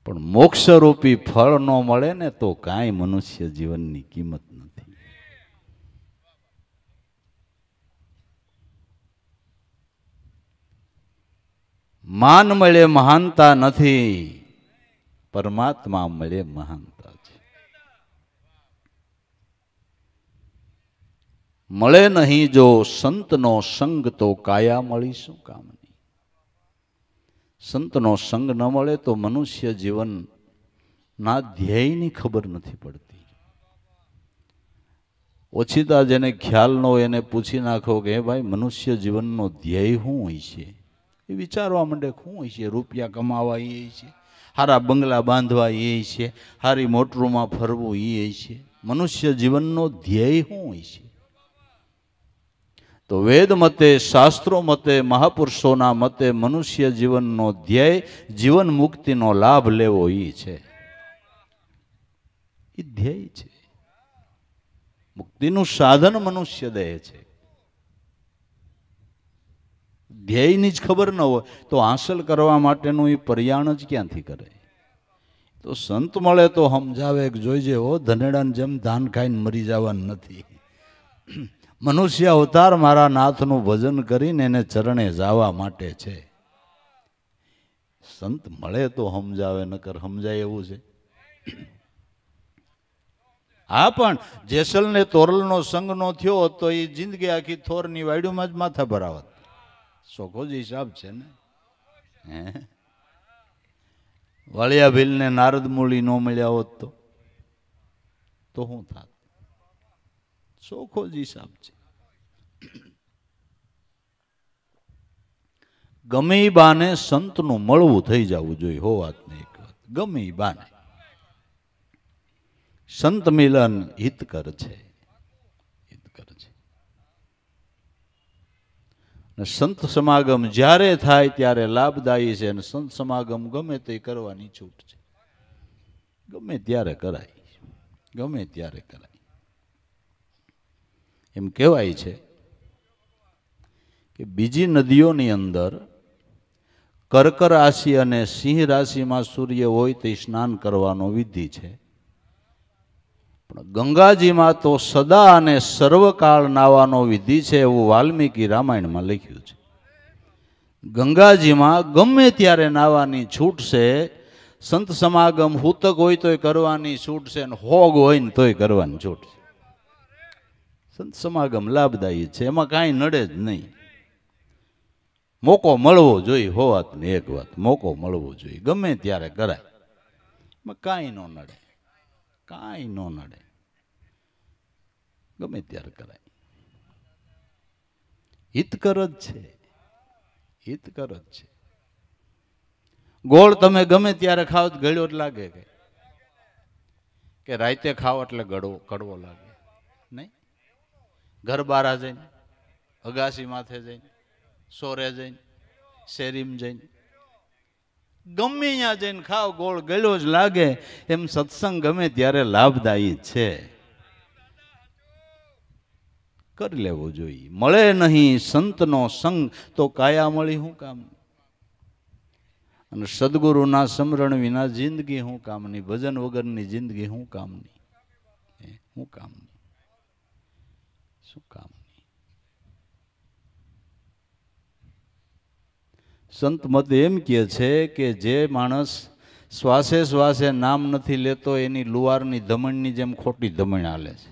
પણ મોક્ષરૂપી ફળ ન મળે ને તો કાંઈ મનુષ્ય જીવનની કિંમત નથી. માન મળે મહાનતા નથી, પરમાત્મા મળે મહાનતા છે. મળે નહીં જો સંતનો સંગ તો કાયા મળી શું કામની. સંતનો સંગ ન મળે તો મનુષ્ય જીવનના ધ્યેયની ખબર નથી પડતી. ઓછીતા જેને ખ્યાલ ન હોય એને પૂછી નાખો કે હે ભાઈ મનુષ્ય જીવનનો ધ્યેય શું હોય છે, એ વિચારવા માંડે. શું હોય છે? રૂપિયા કમાવા એ છે, સારા બંગલા બાંધવા એ છે, સારી મોટરમાં ફરવું એ છે. મનુષ્ય જીવનનો ધ્યેય શું હોય છે? તો વેદ મતે, શાસ્ત્રો મતે, મહાપુરુષોના મતે મનુષ્ય જીવનનો ધ્યેય જીવન મુક્તિનો લાભ લેવો એ છે. એ ધ્યેય છે. મુક્તિનું સાધન મનુષ્ય દેહ છે. ધ્યેયની જ ખબર ન હોય તો હાંસલ કરવા માટેનું એ પ્રયાણ જ ક્યાંથી કરે. તો સંત મળે તો સમજાવે કે જોઈજે હો, ધનેડાને જેમ ધાન ખાઈને મરી જવાનું નથી. મનુષ્ય અવતાર મારા નાથનું ભજન કરીને એને ચરણે જવા માટે છે. સંત મળે તો સમજાવે, નકર સમજાય એવું છે? હા, પણ જેસલ ને તોરલનો સંગ નો થયો તો એ જિંદગી આખી થોરની વાડીમાં જ માથા ભરાવત. સોખો જ હિસાબ છે ને. વાળિયા ભીલ ને નારદ મૂળી ન મળ્યા હોત તો શું થાત? સોખો જ હિસાબ છે. ગમે એ બાને સંતનું મળવું થઈ જવું જોઈએ. હો વાત ને એક વાત, ગમે એ બાને સંત મિલન હિતકર છે, હિતકર છે. સંત સમાગમ જ્યારે થાય ત્યારે લાભદાયી છે, અને સંત સમાગમ ગમે તે કરવાની છૂટ છે. ગમે ત્યારે કરાય, ગમે ત્યારે કરાય. એમ કહેવાય છે કે બીજી નદીઓની અંદર કર્ક રાશિ અને સિંહ રાશિમાં સૂર્ય હોય તે સ્નાન કરવાનો વિધિ છે, પણ ગંગાજીમાં તો સદા અને સર્વકાળ નાવાનો વિધિ છે, એવું વાલ્મીકી રામાયણમાં લખ્યું છે. ગંગાજીમાં ગમે ત્યારે નાવાની છૂટ છે. સંત સમાગમ હૂતક હોય તોય કરવાની છૂટ છે, અને હોગ હોય ને તોય કરવાની છૂટ છે. સંત સમાગમ લાભદાયી છે, એમાં કાંઈ નડે જ નહીં. મોકો મળવો જોઈએ. હો વાત ને એક વાત, મોકો મળવો જોઈએ. ગમે ત્યારે કરાય, એમાં કાંઈ ન નડે, કાંઈ ન નડે. ગમે ત્યારે કરાય. હિતકર જ છે, હિતકર જ છે. ગોળ તમે ગમે ત્યારે ખાવ તો ગળ્યો જ લાગે કે રાતે ખાવ એટલે કડવો લાગે નહીં? ઘર બારા જઈને, અગાસી માથે જઈને, સોરે જઈને, શેરીમ જઈને, ગમે ત્યાં જઈને ખાવ ગોળ ગળ્યો જ લાગે. એમ સત્સંગ ગમે ત્યારે લાભદાયી છે. કરી લેવો જોઈએ. મળે નહીં સંતનો સંગ તો કાયા મળી શું કામ? અને સદગુરુના સ્મરણ વિના જિંદગી શું કામની? ભજન વગરની જિંદગી શું કામની? શું કામની? શું કામની? સંત મત એમ કહે છે કે જે માણસ શ્વાસે શ્વાસે નામ નથી લેતો એની લુવારની ધમણની જેમ ખોટી ધમણ હાલે છે.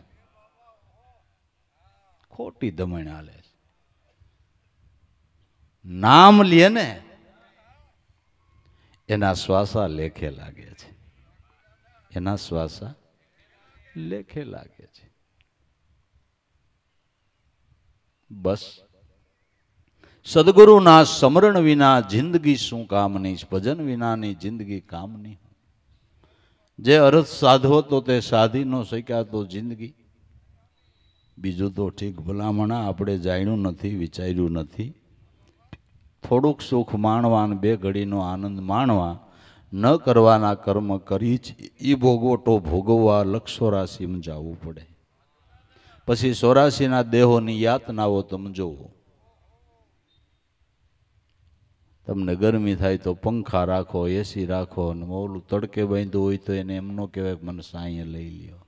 ખોટી ધમણ હાલે છે. નામ લે ને એના શ્વાસા લેખે લાગે છે. એના શ્વાસા લેખે લાગે છે. બસ સદગુરુના સ્મરણ વિના જિંદગી શું કામની? ભજન વિનાની જિંદગી કામની. જે અર્થ સાધવો તો તે સાધી ન શક્યા તો જિંદગી. બીજું તો ઠીક ભલામણા આપણે જાણ્યું નથી, વિચાર્યું નથી. થોડુંક સુખ માણવા ને બે ઘડીનો આનંદ માણવા, ન કરવાના કર્મ કરી જ એ ભોગવટો ભોગવવા લક્ષ 84 જવું પડે. પછી 84ના દેહોની યાતનાઓ તમે જોવો. તમને ગરમી થાય તો પંખા રાખો, એસી રાખો, અને ઓલું તડકે બાંધ્યું હોય તો એને એમ ન કહેવાય કે મને સાંયે લઈ લ્યો.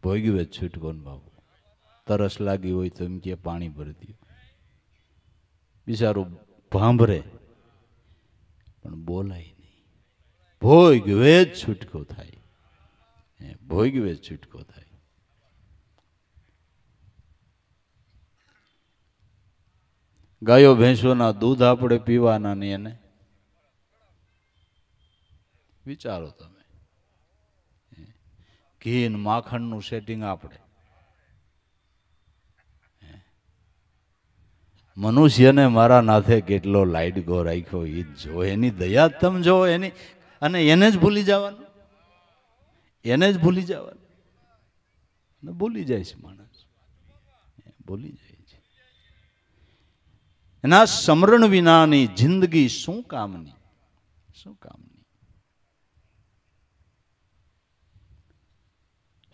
ભોગવે જ છૂટકો ને બાબુ. તરસ લાગી હોય તો એમ કે પાણી ભરી દો. બિચારું ભાંભરે પણ બોલાય નહીં. ભોગવે જ છૂટકો થાય. ભોગવે જ છૂટકો થાય. ગાયો ભેંસોના દૂધ આપણે પીવાના ને એને વિચારો તમે. ઘી ને માખણનું સેટિંગ આપણે. મનુષ્યને મારા નાથે કેટલો લાઈટગો રાખ્યો એ જો. એની દયા તમે જો એની. અને એને જ ભૂલી જવાનું. એને જ ભૂલી જવાનું. ભૂલી જાય છે માણસ. ભૂલી જાય. એના સ્મરણ વિનાની જિંદગી શું કામની? શું કામની?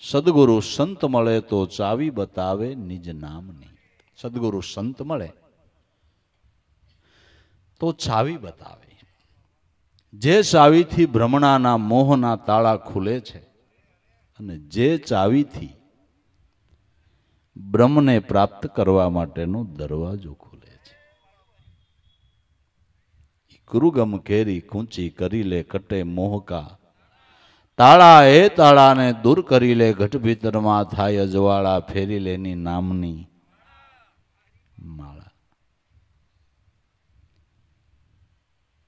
સદગુરુ સંત મળે તો ચાવી બતાવે નિજ નામની. સદગુરુ સંત મળે તો ચાવી બતાવે. જે ચાવીથી ભ્રમણાના મોહના તાળા ખુલે છે અને જે ચાવીથી બ્રહ્મને પ્રાપ્ત કરવા માટેનો દરવાજો ખુલે. કુરુગમ કેરી કૂંચી કરી લે કટે મોહકા. તાળા એ તાળાને દૂર કરી લે ઘટ ભીતરમાં થાય અજવાળા. ફેરી લેની નામની માળા.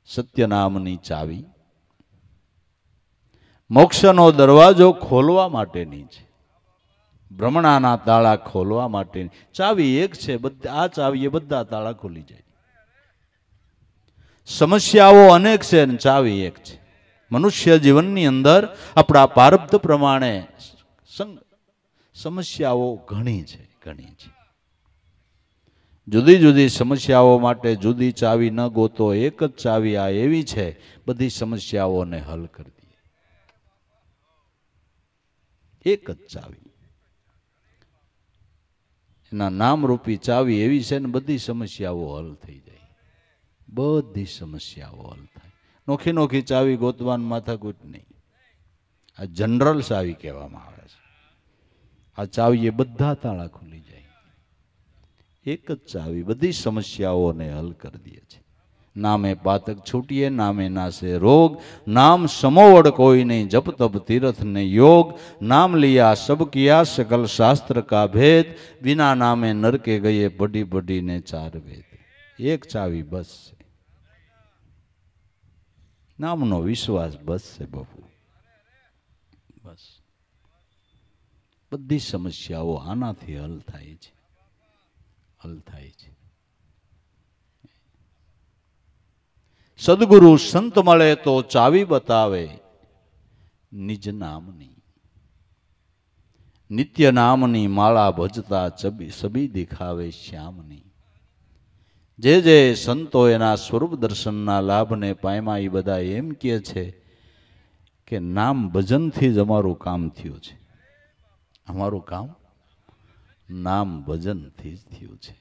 સત્ય નામની ચાવી મોક્ષનો દરવાજો ખોલવા માટેની છે. ભ્રમણાના તાળા ખોલવા માટેની ચાવી એક છે. આ ચાવીએ બધા તાળા ખોલી જાય. સમસ્યાઓ અનેક છે અને ચાવી એક છે. મનુષ્ય જીવનની અંદર આપણા પ્રારબ્ધ પ્રમાણે સમસ્યાઓ ઘણી છે. ઘણી છે. જુદી જુદી સમસ્યાઓ માટે જુદી ચાવી ન ગોતો. એક જ ચાવી આ એવી છે બધી સમસ્યાઓને હલ કરી દે. એક જ ચાવી. એના નામરૂપી ચાવી એવી છે ને બધી સમસ્યાઓ હલ થઈ જાય. બધી સમસ્યાઓ હલ થાય. નોખી નોખી ચાવી ગોતવાનું માથાકૂટ નહીં. આ જનરલ ચાવી કહેવામાં આવે છે. આ ચાવી એ બધા તાળા ખુલી જાય. એક જ ચાવી બધી સમસ્યાઓને હલ કરી દે છે. નામે પાતક છૂટીએ નામે નાશે રોગ. નામ સમોવડ કોઈ નહીં જપ તપ તીર્થ ને યોગ. નામ લિયા સબ કિયા सकल शास्त्र का भेद. बिना नामे नरके गए पढ़ी पढ़ी ने 4 वेद. એક ચાવી બસ છે. નામનો વિશ્વાસ બસ છે બાપુ. બસ બધી સમસ્યાઓ આનાથી હલ થાય છે. હલ થાય છે. સદગુરુ સંત મળે તો ચાવી બતાવે નિજ નામની. નિત્ય નામની માળા ભજતા સબી દિખાવે શ્યામની. જે જે સંતો એના સ્વરૂપ દર્શનના લાભને પામ્યા એ બધા એમ કહે છે કે નામ ભજનથી જ અમારું કામ થયું છે. અમારું કામ નામ ભજનથી જ થયું છે.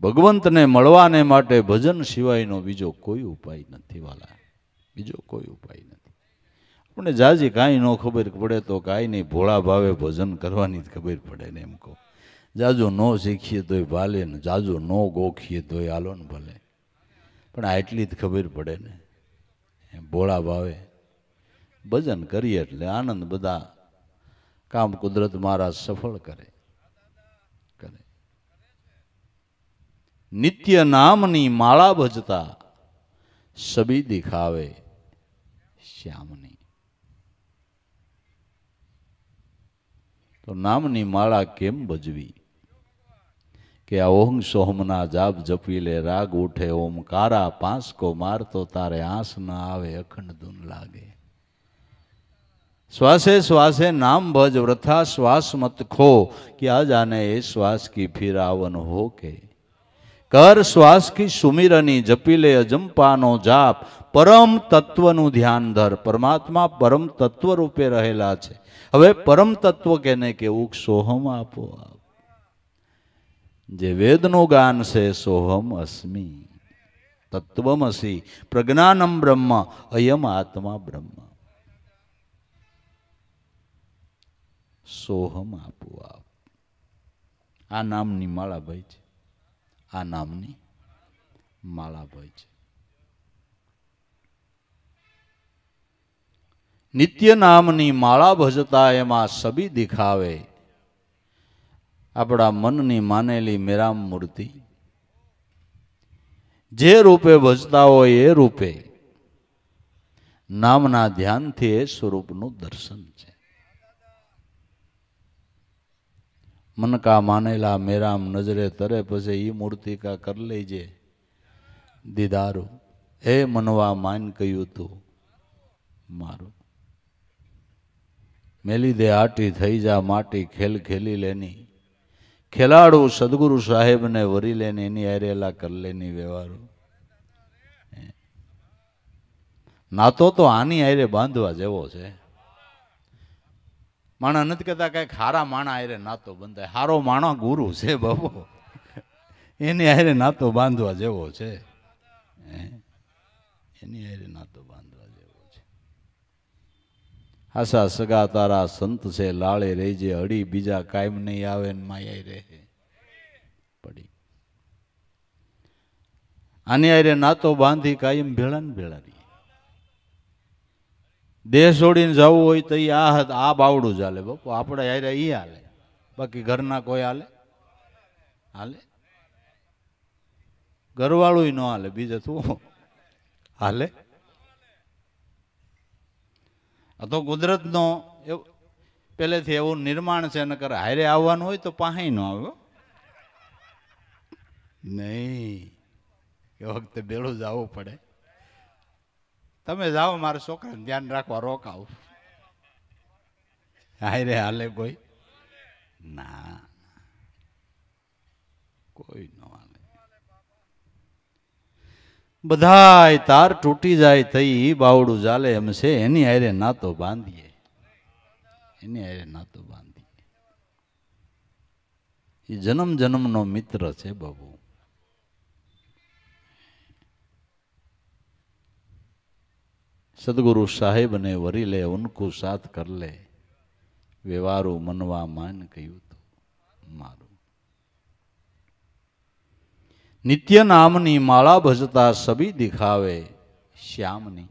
ભગવંતને મળવાને માટે ભજન સિવાયનો બીજો કોઈ ઉપાય નથી વાલા, બીજો કોઈ ઉપાય નથી. આપણે જાજી કાંઈ ન ખબર પડે તો કાંઈ નહીં, ભોળા ભાવે ભજન કરવાની જ ખબર પડે ને એમ કહો. જાજુ ન શીખીએ તોય ભાલે ને, જાજુ ન ગોખીએ તોય હાલો ને ભલે, પણ આટલી જ ખબર પડે ને. ભોળા ભાવે ભજન કરીએ એટલે આનંદ, બધા કામ કુદરત મહારાજ સફળ કરે. નિત્ય નામની માળા ભજતા સબી દિખાવે શ્યામની. તો નામની માળા કેમ ભજવી? કે આ ઓમ સોહમના જાપ જપી લે, રાગ ઉઠે ઓમકારા, પાંસકો મારતો તારે આંસ ના આવે, અખંડ ધૂન લાગે. श्वासे श्वासे नाम भज वृथा श्वास मत खो, क्या जाने ये श्वास की फिर आवन हो के. कर श्वास की सुमिरनी जपी ले अजंपानो जाप, परम तत्वનું ધ્યાન ધર. પરમાત્મા પરમ તત્વ રૂપે રહેલા છે. હવે પરમ તત્વ કેને કેવું? સોહમ આપો આપ. જે વેદનું ગાન છે સોહમ અસ્મિ તત્વમસી પ્રજ્ઞાનમ બ્રહ્મ અયમ આત્મા બ્રહ્મ. સોહમ આપો આપ. આ નામની માળા ભાઈ છે, આ નામની માળા ભાઈ છે. નિત્ય નામની માળા ભજતા એમાં સબી દિખાવે. આપણા મનની માનેલી મેરામ મૂર્તિ જે રૂપે ભજતા હોય એ રૂપે નામના ધ્યાનથી એ સ્વરૂપનું દર્શન છે. મન કા માનેલા મેરામ નજરે તરે, પછી ઈ મૂર્તિ કા કર લેજે દીદારું. હે મનવા માન કહ્યું તું મારું. મેલી દે આટી થઈ જા માટી, ખેલ ખેલી લેની. ખેલાડું સદગુરુ સાહેબને વરી લેને, એની હારેલા કર લેની વ્યવહારો. નાતો તો આની હારે બાંધવા જેવો છે. માણા નથી કહેતા કઈક હારા માણા હારે નાતો બંધાય. હારો માણો ગુરુ છે બાબુ, એની હારે નાતો બાંધવા જેવો છે. એની હારે નાતો બાંધવા જેવો છે. હાસા સગા તારા સંત છે, લાળે રહેજે અડી, બીજા કાયમ નહીં આવે ને માયા રહે પડી. આની હારે નાતો બાંધી કાયમ ભેળા ને ભેળા રહી. દેહ છોડીને જવું હોય તો આ બાવડું જ હાલે બાપુ. આપણે હારે ઈ હાલે, બાકી ઘરના કોઈ હાલે? હાલે? ઘરવાળું ન હાલે, બીજે શું હાલે? આ તો કુદરતનો પહેલેથી એવું નિર્માણ છે. નકર હારે આવવાનું હોય તો પાસે ન આવ્યો નહીં, એ વખતે બેડું જવું પડે. તમે જાઓ, મારા છોકરાને ધ્યાન રાખવા રોકાવ. હારે હાલે કોઈ? ના, કોઈ ન હાલે. બધાય તાર તૂટી જાય થઈ બાવડું ચાલે એમ છે. એની હારે નાતો બાંધીએ, એની હારે નાતો બાંધીએ. એ જન્મ જન્મનો મિત્ર છે બાબુ. सदगुरु साहेब ने वरी ले उनको साथ कर ले, व्यवहारो मनवा मान कहूं तो मारू. नित्य नामनी माला भजता सभी दिखावे श्यामनी.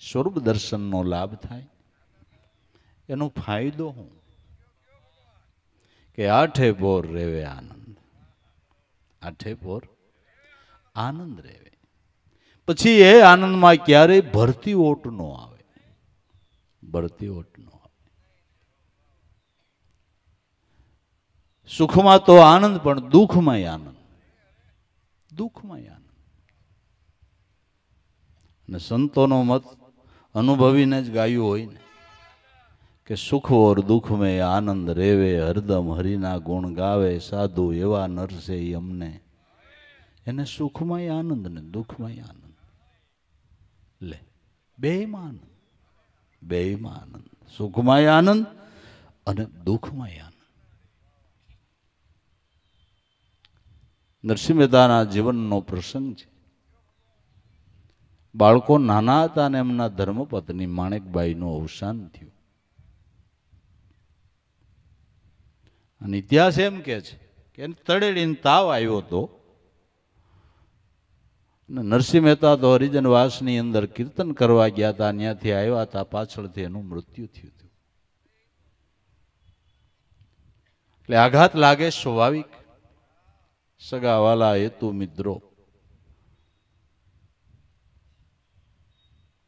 स्वरूप दर्शन नो लाभ थाय. एनो फायदो हूँ के आठे पोर रेवे आनंद, आठे पोर आनंद रेवे. પછી એ આનંદમાં ક્યારેય ભરતી ઓટ ન આવે, ભરતી ઓટ ન આવે. સુખમાં તો આનંદ, પણ દુઃખમાં આનંદ, દુઃખમાં આનંદ. અને સંતોનો મત અનુભવીને જ ગાયું હોય ને કે સુખ ઓર દુઃખ મેં આનંદ રેવે, હરદમ હરિના ગુણ ગાવે, સાધુ એવા નરસે અમને. એને સુખમાં આનંદ ને દુઃખમાં આનંદ. લે બેમાં આનંદ, બેમાં આનંદ. સુખમાં આનંદ અને દુઃખમાં આનંદ. નરસિંહ મહેતાના જીવનનો પ્રસંગ છે. બાળકો નાના હતા અને એમના ધર્મપત્ની માણેકબાઈનું અવસાન થયું. અને ઇતિહાસ એમ કે છે કે તળેડીને તાવ આવ્યો હતો. નરસિંહ મહેતા તો હરિજનવાસની અંદર કીર્તન કરવા ગયા હતા, ત્યાંથી આવ્યા હતા, પાછળથી એનું મૃત્યુ થયું હતું. એટલે આઘાત લાગે સ્વાભાવિક. સગાવાલા હેતુ મિત્રો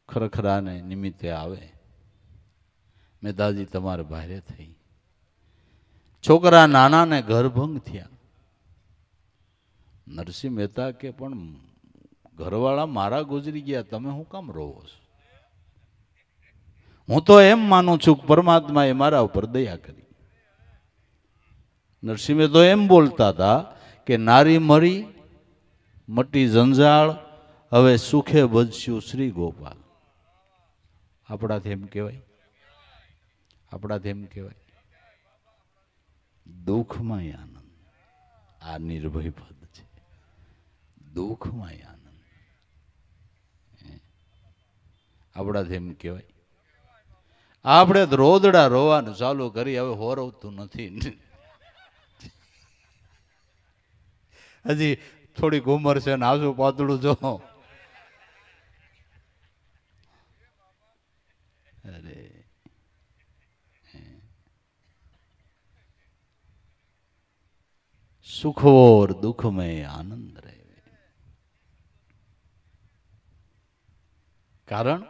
ખરખરાને નિમિત્તે આવે. મહેતાજી તમારે ભારે થઈ. છોકરા નાનાને ઘરભંગ થયા. નરસિંહ મહેતા કે પણ ઘરવાળા મારા ગુજરી ગયા, તમે શું કામ રોવો છો? હું તો એમ માનું છું કે પરમાત્માએ મારા ઉપર દયા કરી. નરસિંહ તો એમ બોલતા હતા કે નારી મરી મટી જંજાળ, હવે સુખે બજશું શ્રી ગોપાલ. આપણાથી એમ કહેવાય? આપણાથી એમ કહેવાય? દુઃખમાં આનંદ. આ નિર્ભય પદ છે. દુઃખમાં આનંદ. આપણાથી એમ કહેવાય? આપણે રોદડા રોવાનું ચાલુ કરી, હવે હોરવતું નથી. હજી થોડીક ઉંમર છે ને આસુ પાતળું જો. અરે સુખોર દુઃખ में આનંદ રહે. કારણ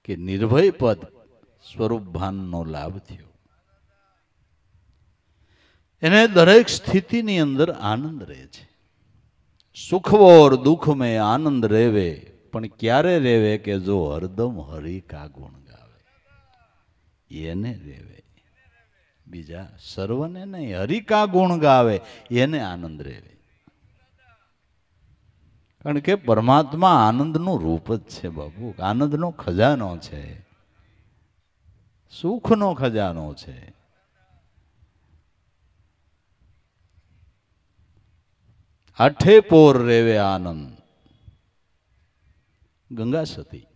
કે નિર્ભય પદ સ્વરૂપ ભાનનો લાભ થયો. એને દરેક સ્થિતિની અંદર આનંદ રહે છે. સુખવોર દુઃખ में આનંદ રહેવે, પણ ક્યારે રહેવે કે જો હરદમ હરિ કા ગુણ ગાવે, એને રહેવે. બીજા સર્વને નહીં, હરિ કા ગુણ ગાવે એને આનંદ રહેવે. કારણ કે પરમાત્મા આનંદનું રૂપ જ છે બાબુ. આનંદનો ખજાનો છે, સુખનો ખજાનો છે. આઠે પોર રેવે આનંદ. ગંગા સતી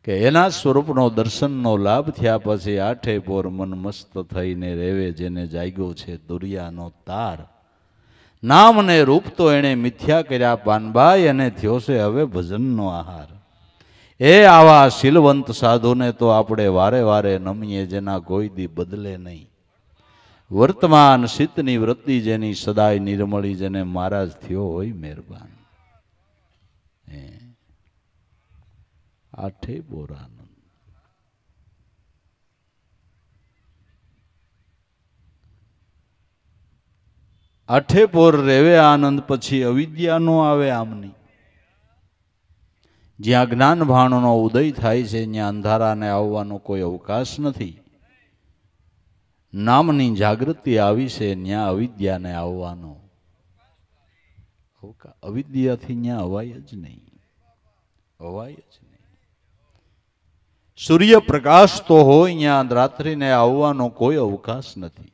કે એના સ્વરૂપનો દર્શનનો લાભ થયા પછી આઠે પોર મન મસ્ત થઈને રેવે, જેને જાગ્યો છે દુરિયાનો તાર. નામ ને રૂપ તો એણે મિથ્યા કર્યા પાનભાઈ, અને થયો છે હવે ભજનનો આહાર. એ આવા શીલવંત સાધુને તો આપણે વારે વારે નમીએ, જેના કોઈ દી બદલે નહીં. વર્તમાન શીતની વૃત્તિ જેની સદાય નિર્મળી, જેને મહારાજ થયો હોય મહેરબાન. આઠે પોર આનંદ. આઠે પોર રેવે આનંદ, પછી અવિદ્યા નો આવે આમની. જ્યાં જ્ઞાન ભાણનો ઉદય થાય છે ત્યાં અંધારાને આવવાનો કોઈ અવકાશ નથી. નામની જાગૃતિ આવી છે ત્યાં અવિદ્યાને આવવાનો અવિદ્યાથી ત્યાં અવાય જ નહીં. અવાય જ નહીં. સૂર્ય પ્રકાશ તો હોય ત્યાં રાત્રિને આવવાનો કોઈ અવકાશ નથી.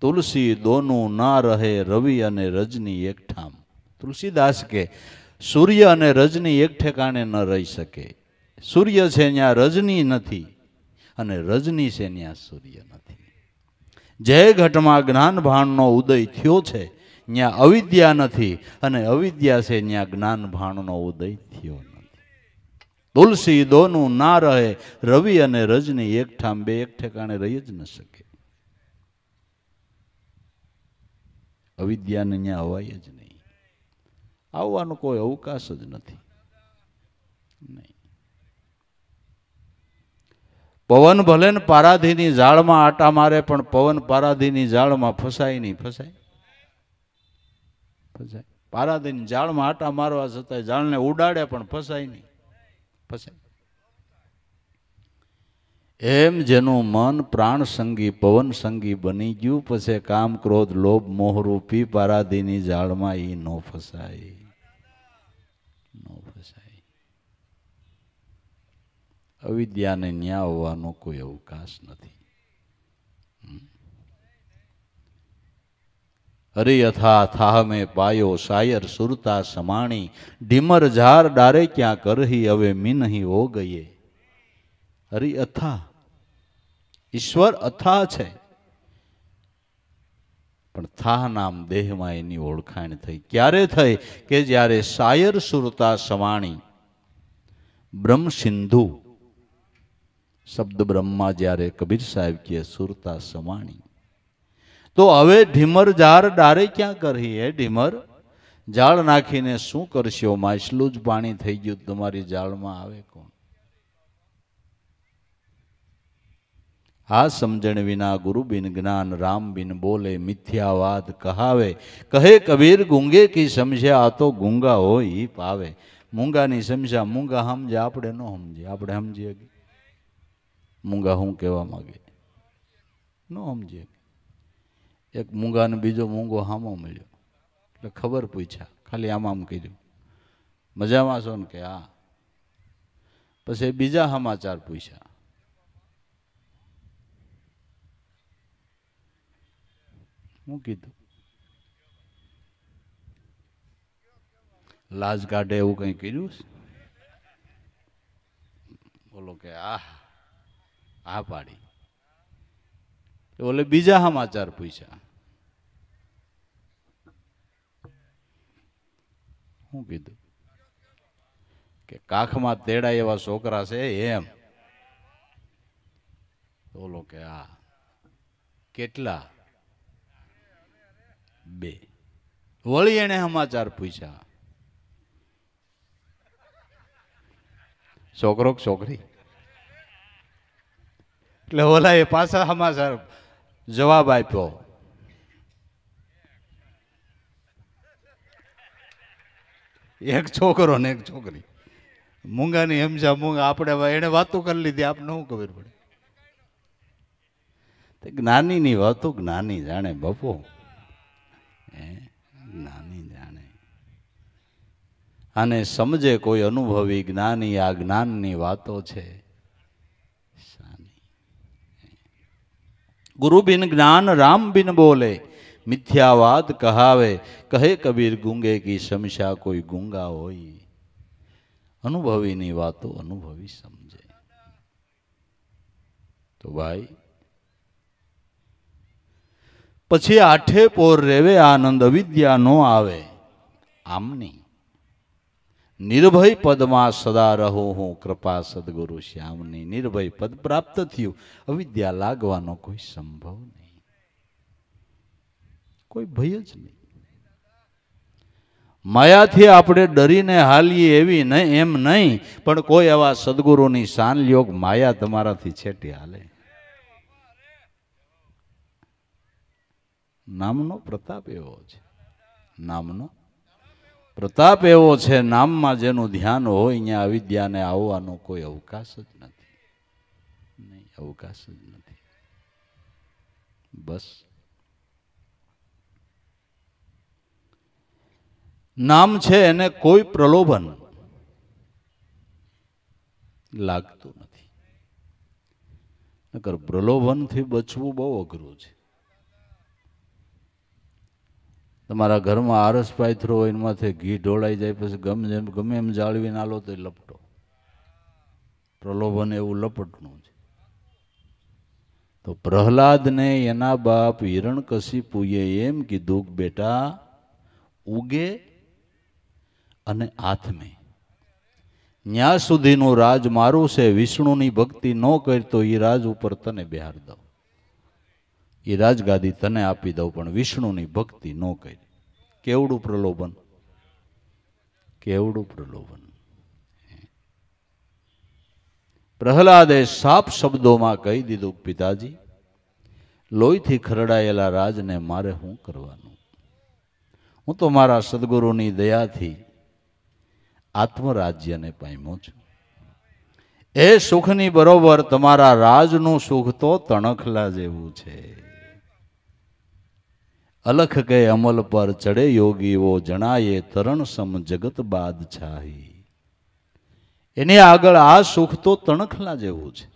તુલસી દોનું ના રહે રવિ અને રજની એક ઠામ. તુલસીદાસ કે સૂર્ય અને રજની એક ઠેકાણે ન રહી શકે. સૂર્ય છે ત્યાં રજની નથી, અને રજની છે ત્યાં સૂર્ય નથી. જે ઘટમાં જ્ઞાન ભાણનો ઉદય થયો છે ત્યાં અવિદ્યા નથી, અને અવિદ્યા છે ત્યાં જ્ઞાન ભાણનો ઉદય થયો નથી. તુલસી દોનું ના રહે રવિ અને રજની એક ઠામ. બે એક ઠેકાણે રહી જ ન શકે. અવિદ્યાને ત્યાં અવાય જ નહીં. આવવાનો કોઈ અવકાશ જ નથી. નહીં. પવન ભલે ને પારાધીની જાળમાં આટા મારે, પણ પવન પારાધીની જાળમાં ફસાય નહીં. ફસાય? ફસાય. પારાધીની જાળમાં આટા મારવા છતાંય જાળને ઉડાડે પણ ફસાય નહીં. ફસાય. એમ જેનું મન પ્રાણ સંગી પવન સંગી બની ગયું, પછી કામ ક્રોધ લોભ મોહ રૂપી પારાધીની જાળમાં ઈ નો ફસાય. નો ફસાય. અવિદ્યાને ન્યા હોવાનો કોઈ અવકાશ નથી. અરે અથા થાહ મેં પાયો શાયર સુરતા સમાણી ઢીમર ઝાર ડારે ક્યાં કરહી હવે મીનહી હો ગયે. અરે અથા, ઈશ્વર અથા છે, પણ થાહ નામ દેહમાં એની ઓળખાણ થઈ. ક્યારે થઈ? કે જ્યારે શાયર સુરતા સમાણી બ્રહ્મ સિંધુ શબ્દ બ્રહ્મા જ્યારે કબીર સાહેબ કહે સુરતા સમાણી, તો હવે ઢીમર ઝાર ડારે ક્યાં કરહી? હે ઢીમર, જાળ નાખીને શું કરશો? માછલું જ પાણી થઈ ગયું, તમારી જાળમાં આવે કોણ? આ સમજણ વિના ગુરુ બિન જ્ઞાન રામ બિન બોલે મિથ્યાવાદ કહાવે. કહે કબીર ગુંગે કી સમજ્યા, આ તો ગુંગા હોય ઈ પાવે. મૂંગાની સમજ્યા, મૂંગા સમજે, આપણે ન સમજીએ. આપણે સમજીએ મૂંગા શું કહેવા માંગે? ન સમજીએ. એક મૂંગા ને બીજો મૂંગો હામો મળ્યો એટલે ખબર પૂછ્યા, ખાલી આમ કર્યું, મજામાં છો ને? કે હા. પછી બીજા સમાચાર પૂછ્યા, હું કીધું? લાજ કાઢે એવું કઈ કર્યું? બોલો કે આ પાડી. ઓલે બીજા સમાચાર પૂછ્યા, શું કીધું? કે કાખમાં તેડાય એવા છોકરા છે એમ. બોલો કે કેટલા? 2. વળી એને સમાચાર પૂછ્યા, છોકરો કે છોકરી? એટલે ઓલા એ પાછા સમાચાર જવાબ આપ્યો, એક છોકરો ને એક છોકરી. મૂંગાની હમજા મૂંગા, આપણે એને વાતો કરી લીધી, આપને શું ખબર પડે? જ્ઞાનીની વાતો જ્ઞાની જાણે બાપો, જ્ઞાની જાણે. આને સમજે કોઈ અનુભવી જ્ઞાની, આ જ્ઞાનની વાતો છે. ગુરુ બિન જ્ઞાન રામ બિન બોલે મિથ્યાવાદ કહાવે. કહે કબીર ગુંગે કી સમસ્યા, કોઈ ગુંગા હોય. અનુભવીની વાતો અનુભવી સમજે. તો ભાઈ પછી આઠે પોર રેવે આનંદ અવિદ્યા નો આવે. આમની નિર્ભય પદમાં સદા રહો હું, કૃપા સદગુરુ શ્યામની. નિર્ભય પદ પ્રાપ્ત થયું, અવિદ્યા લાગવાનો કોઈ સંભવ નહીં, કોઈ ભય જ નહીં. માયાથી આપણે ડરીને હાલીએ એવી નહીં, એમ નહીં, પણ કોઈ એવા સદગુરુની શાન યોગ માયા તમારાથી છેટી હાલે. નામનો પ્રતાપ એવો છે, નામનો પ્રતાપ એવો છે. નામમાં જેનું ધ્યાન હોય અહીંયા અવિદ્યાને આવવાનો કોઈ અવકાશ જ નથી, નહીં, અવકાશ જ નથી. બસ નામ છે એને કોઈ પ્રલોભન લાગતું નથી. નકર પ્રલોભનથી બચવું બહુ અઘરું છે. તમારા ઘરમાં આરસ પાથરો હોય, એમાંથી ઘી ઢોળાઈ જાય, પછી ગમે એમ જાળવીને આલો તો લપટો. પ્રલોભન એવું લપટનું છે. તો પ્રહલાદને એના બાપ હિરણ્યકશિપુએ એમ કીધું કે બેટા ઉગે અને આત્મે ન્યા સુધીનું રાજ મારું છે. વિષ્ણુની ભક્તિ ન કરતો એ રાજ ઉપર તને બિહાર દઉં, એ રાજગાદી તને આપી દઉં, પણ વિષ્ણુની ભક્તિ ન કરી. કેવડું પ્રલોભન, કેવડું પ્રલોભન. પ્રહલાદે સાપ શબ્દોમાં કહી દીધું, પિતાજી લોહીથી ખરડાયેલા રાજને મારે શું કરવાનું? હું તો મારા સદગુરુની દયાથી આત્મરાજ્યને પામ્યો છું. એ સુખની બરોબર તમારા રાજનું સુખ તો તણખલા જેવું છે. અલખ કે અમલ પર ચડે યોગીઓ જણાયે તરણ સમ જગત બાદશાહી. એની આગળ આ સુખ તો તણખલા જેવું છે.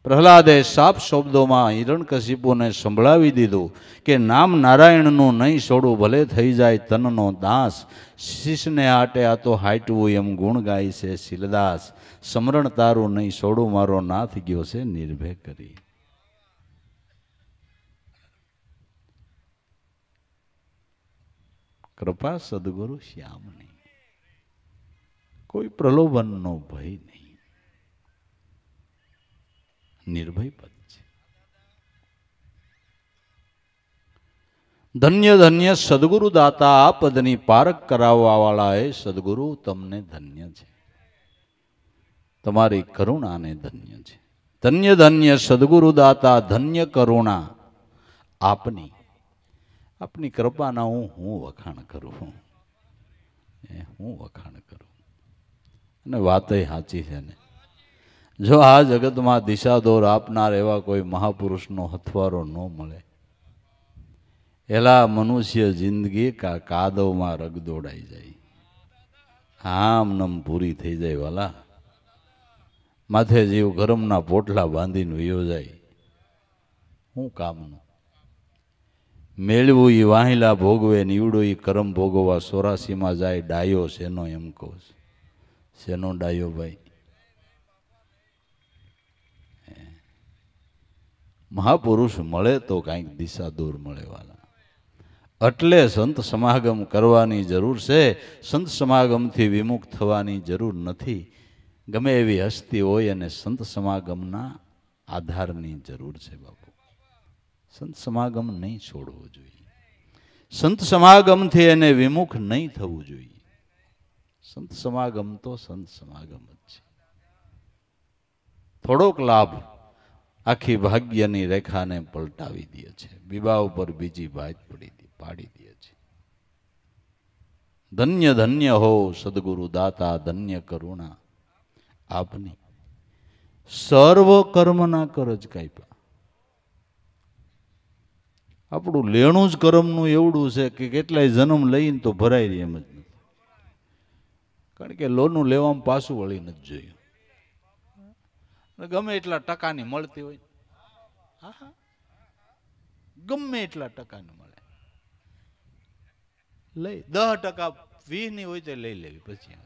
પ્રહલાદે સાપ શબ્દોમાં હિરણ્યકશિપુને સંભળાવી દીધું કે નામ નારાયણનું નહીં છોડું ભલે થઈ જાય તનનો દાસ, શિષ્યને હાટે આ તો હાટવું એમ ગુણ ગાય છે શીલદાસ, સમરણ તારું નહીં છોડું મારો નાથ ગયો છે નિર્ભય કરી. કૃપા સદગુરુ શ્યામની, કોઈ પ્રલોભનનો ભય નહીં, નિર્ભય પદ છે. ધન્ય ધન્ય સદગુરુ દાતા આ પદની પારખ કરાવવા વાળા એ સદગુરુ તમને ધન્ય છે, તમારી કરુણાને ધન્ય છે. ધન્ય ધન્ય સદગુરુ દાતા ધન્ય કરુણા આપની, આપની કૃપાના હું વખાણ કરું, હું વખાણ કરું. અને વાત સાચી છે ને, જો આ જગતમાં દિશા દોર આપનાર એવા કોઈ મહાપુરુષનો હથવારો ન મળે, એલા મનુષ્ય જિંદગી કાદવમાં રગ દોડાઈ જાય, આમ નમ પૂરી થઈ જાય વાલા. માથે જીવ ગરમના પોટલા બાંધીને વયો જાય, શું કામનું? મેળવું એ વાહિલા ભોગવે, નીવડું એ કરમ ભોગવવા 84માં જાય ડાયો શેનો, એમ કહો શેનો ડાયો ભાઈ? મહાપુરુષ મળે તો કાંઈક દિશા દૂર મળે વાલા. એટલે સંત સમાગમ કરવાની જરૂર છે, સંત સમાગમથી વિમુખ થવાની જરૂર નથી. ગમે એવી હસ્તી હોય અને સંત સમાગમના આધારની જરૂર છે બાપુ. સંત સમાગમ નહીં છોડવો જોઈએ, સંત સમાગમથી એને વિમુખ નહીં થવું જોઈએ. સંત સમાગમ તો સંત સમાગમ જ છે. થોડોક લાભ આખી ભાગ્યની રેખાને પલટાવી દે છે, બીબા ઉપર બીજી ભાત પાડી દે છે. ધન્ય ધન્ય હો સદગુરુ દાતા ધન્ય કરુણા આપની, સર્વ કર્મના કરજ કાપ્યા. આપણું લેણું જ કર્મનું એવડું છે કે કેટલાય જન્મ લઈને તો ભરાય રહી એમ જ નથી. કારણ કે લોનનું લેવામાં પાછું વળી નથી જોયું. ગમે એટલા ટકાની મળતી હોય, હા, ગમે એટલા ટકાની મળે, લઈ 10% 20 હોય તો લઈ લેવી. પછી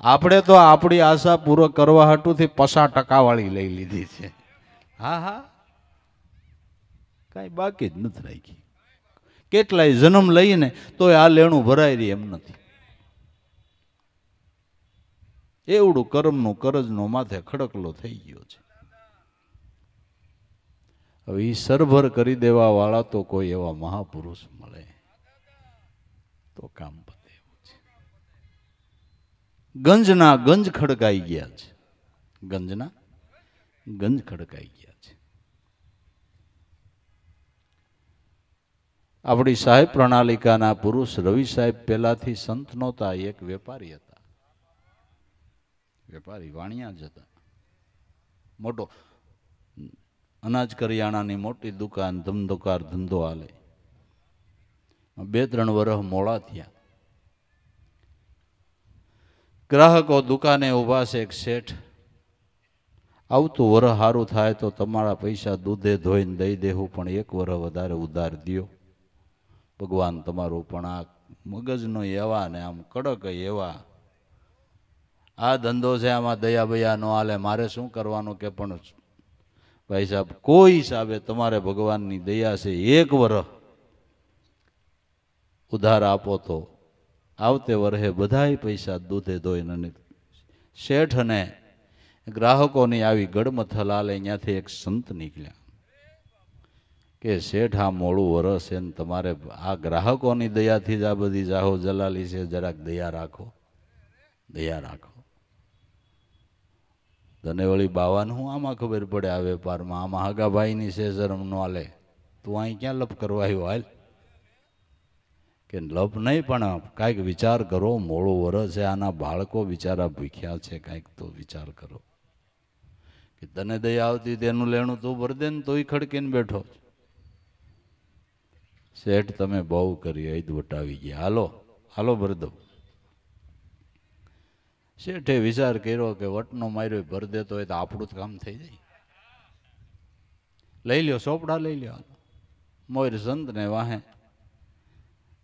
આપણે તો આપણી આશા પૂરો કરવા હાટુથી 50% વાળી લઈ લીધી છે. હા, કાંઈ બાકી જ નથી રાખી. કેટલાય જન્મ લઈને તો આ લેણું ભરાય રહી એમ નથી. એવડું કર્મનું કરજનો માથે ખડકલો થઈ ગયો છે. હવે એ સરભર કરી દેવા વાળા તો કોઈ એવા મહાપુરુષ મળે તો કામ પતે એવું છે. ગંજના ગંજ ખડકાઈ ગયા છે, ગંજના ગંજ ખડકાઈ ગયા છે. આપણી સાહેબ પ્રણાલિકાના પુરુષ રવિ સાહેબ પહેલાથી સંત નહોતા, એક વેપારી હતા. વેપારી વાણિયા જ હતા. મોટો અનાજ કરિયાણાની મોટી દુકાન, ધમધોકાર ધંધો હાલે. 2-3 વર્ષ મોડા થયા. ગ્રાહકો દુકાને ઉભા છે. એક શેઠ, આવતું વરસ સારું થાય તો તમારા પૈસા દૂધે ધોઈને દઈ દેવું, પણ 1 વર્ષ વધારે ઉધાર દ્યો. ભગવાન તમારું. પણ આ મગજનો એવા ને આમ કડક એવા, આ ધંધો છે આમાં દયા બયા ન હાલે, મારે શું કરવાનું? કે પણ ભાઈ સાહેબ, કોઈ હિસાબે તમારે ભગવાનની દયા છે, 1 વર્ષ ઉધાર આપો તો આવતે વર્ષે બધાય પૈસા દૂધે ધોઈને. શેઠ અને ગ્રાહકોની આવી ગડમથલ હાલે. અહીંયાથી એક સંત નીકળ્યા કે શેઠ, આ મોડું વરસ છે ને તમારે આ ગ્રાહકોની દયાથી જ આ બધી જાહો જલાલી છે, જરાક દયા રાખો, દયા રાખો. તને વળી બાવાને હું આમાં ખબર પડે આ વેપારમાં? આમાં હગાભાઈની છે, શરમ નો હાલે. તું અહીં ક્યાં લપ કરવા આવ્યો? હાલ કે લપ નહીં, પણ કાંઈક વિચાર કરો. મોડું વરસ છે, આના બાળકો બિચારા ભૂખ્યા છે, કાંઈક તો વિચાર કરો. કે તને દયા આવતી તેનું લેણું તું ભર દે ને, તોય ખડકીને બેઠો. શેઠ, તમે બહુ કરી, ઈદ વટાવી ગયા, હાલો હાલો ભર દો. શેઠે વિચાર કર્યો કે વટનો માર્યો ભર દેતો હોય તો આપણું જ કામ થઈ જાય. લઈ લ્યો ચોપડા લઈ લ્યો. મોર સંત ને વાહે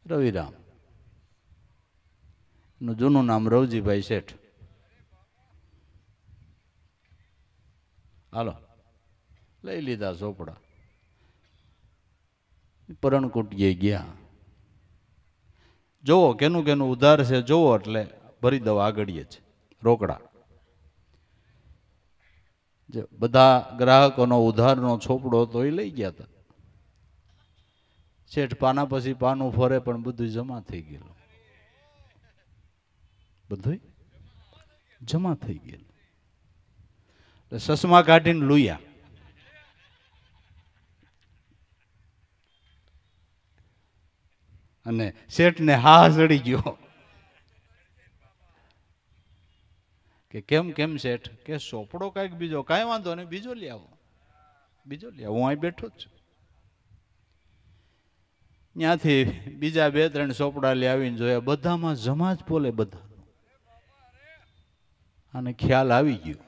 રવિરામ, નું જૂનું નામ રવજીભાઈ શેઠ. હાલો લઈ લીધા ચોપડા, પરણકુટીએ ગયા. જોવો કેનું કેનું ઉધાર છે જોવો, એટલે ભરી દો આગળીએ છે રોકડા. જે બધા ગ્રાહકોનો ઉધારનો ચોપડો તો એ લઈ ગયા હતા. શેઠ પાના પછી પાનું ફરે પણ બધું જમા થઈ ગયેલું, બધું જમા થઈ ગયેલું. સસમા કાઢીને લુયા. અને શેઠને હા ચડી ગયો કે કેમ કેમ શેઠ, કે સોપડો કાંઈક બીજો, કાંઈ વાંધો નહીં, બીજો લઈ આવો, બીજો લઈ આવો, હું અહીં બેઠો જ છું. ત્યાંથી બીજા 2-3 સોપડા લઈ આવીને જોયા, બધામાં જમા જ બોલે બધા. અને ખ્યાલ આવી ગયો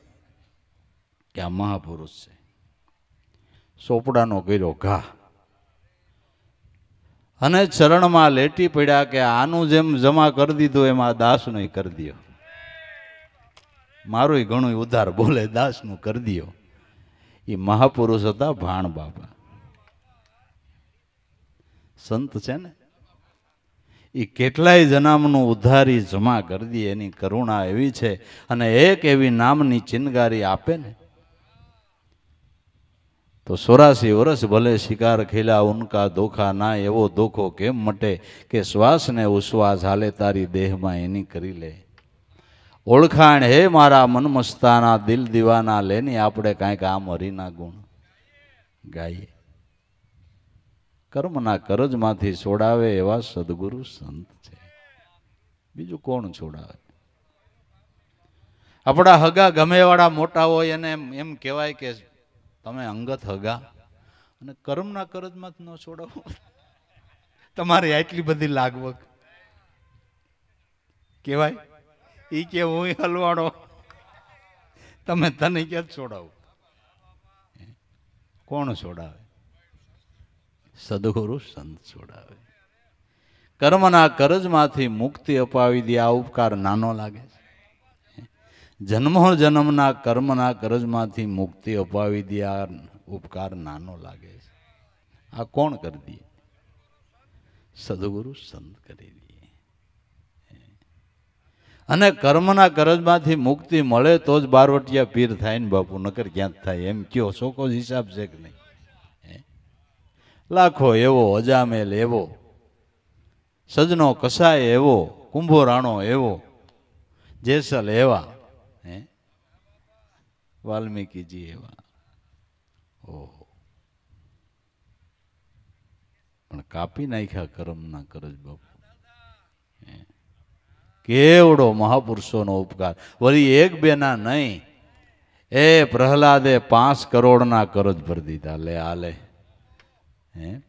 કે આ મહાપુરુષ છે. સોપડાનો કર્યો ઘા અને ચરણમાં લેટી પડ્યા કે આનું જેમ જમા કરી દીધું એમાં દાસનું કરી દો. મારું ઘણું ઉધાર બોલે, દાસનું કરી દો. એ મહાપુરુષ હતા ભાણ બાપા, સંત છે ને. એ કેટલાય જનામનું ઉધારી જમા કરી દે, એની કરુણા એવી છે. અને એક એવી નામની ચિનગારી આપે ને તો 84 વર્ષ ભલે શિકાર ખેલા ઉનકા ધોખા ના, એવો ધોખો કેમ મટે કે શ્વાસ ને ઉશ્વાસ હાલે તારી દેહમાં એની કરી લે. ઓળખાણ હે મારા મન મસ્તાના, દિલ દીવાના લેની આપણે કાંઈક આમ હરિના ગુણ ગાઈએ. કર્મના કરજમાંથી છોડાવે એવા સદગુરુ સંત છે. બીજું કોણ છોડાવે? આપણા હગા ગમે વાળા મોટા હોય એને એમ કહેવાય કે તમે અંગત હગા, અને કર્મના કરજમાંથી ન છોડાવો. તમારી આટલી બધી લાગવગ કહેવાય. એ કે હું હલવાડો, તમે તને ક્યાં છોડાવું? કોણ છોડાવે? સદગુરુ સંત છોડાવે. કર્મના કરજમાંથી મુક્તિ અપાવી દે, આ ઉપકાર નાનો લાગે છે? જન્મો જન્મના કર્મના કરજમાંથી મુક્તિ અપાવી દે, આ ઉપકાર નાનો લાગે છે? આ કોણ કરી દે? સદગુરુ સંત કરી દે. અને કર્મના કરજમાંથી મુક્તિ મળે તો જ બારવટિયા પીર થાય ને બાપુ, નકર ક્યાં થાય? એમ કયો ચોખ્ખો હિસાબ છે કે નહીં? લાખો એવો, અજામેલ એવો, સજનો કસાય એવો, કુંભો રાણો એવો, જેસલ એવા, વાલ્મીકીજી એવા. ઓહો, પણ કાપી નાખ્યા કર્મના કરજ બાપુ. કેવડો મહાપુરુષોનો ઉપકાર! વળી 1-2 ના નહીં, એ પ્રહલાદે 5 કરોડના કરજ ભરી દીધા. લે આલે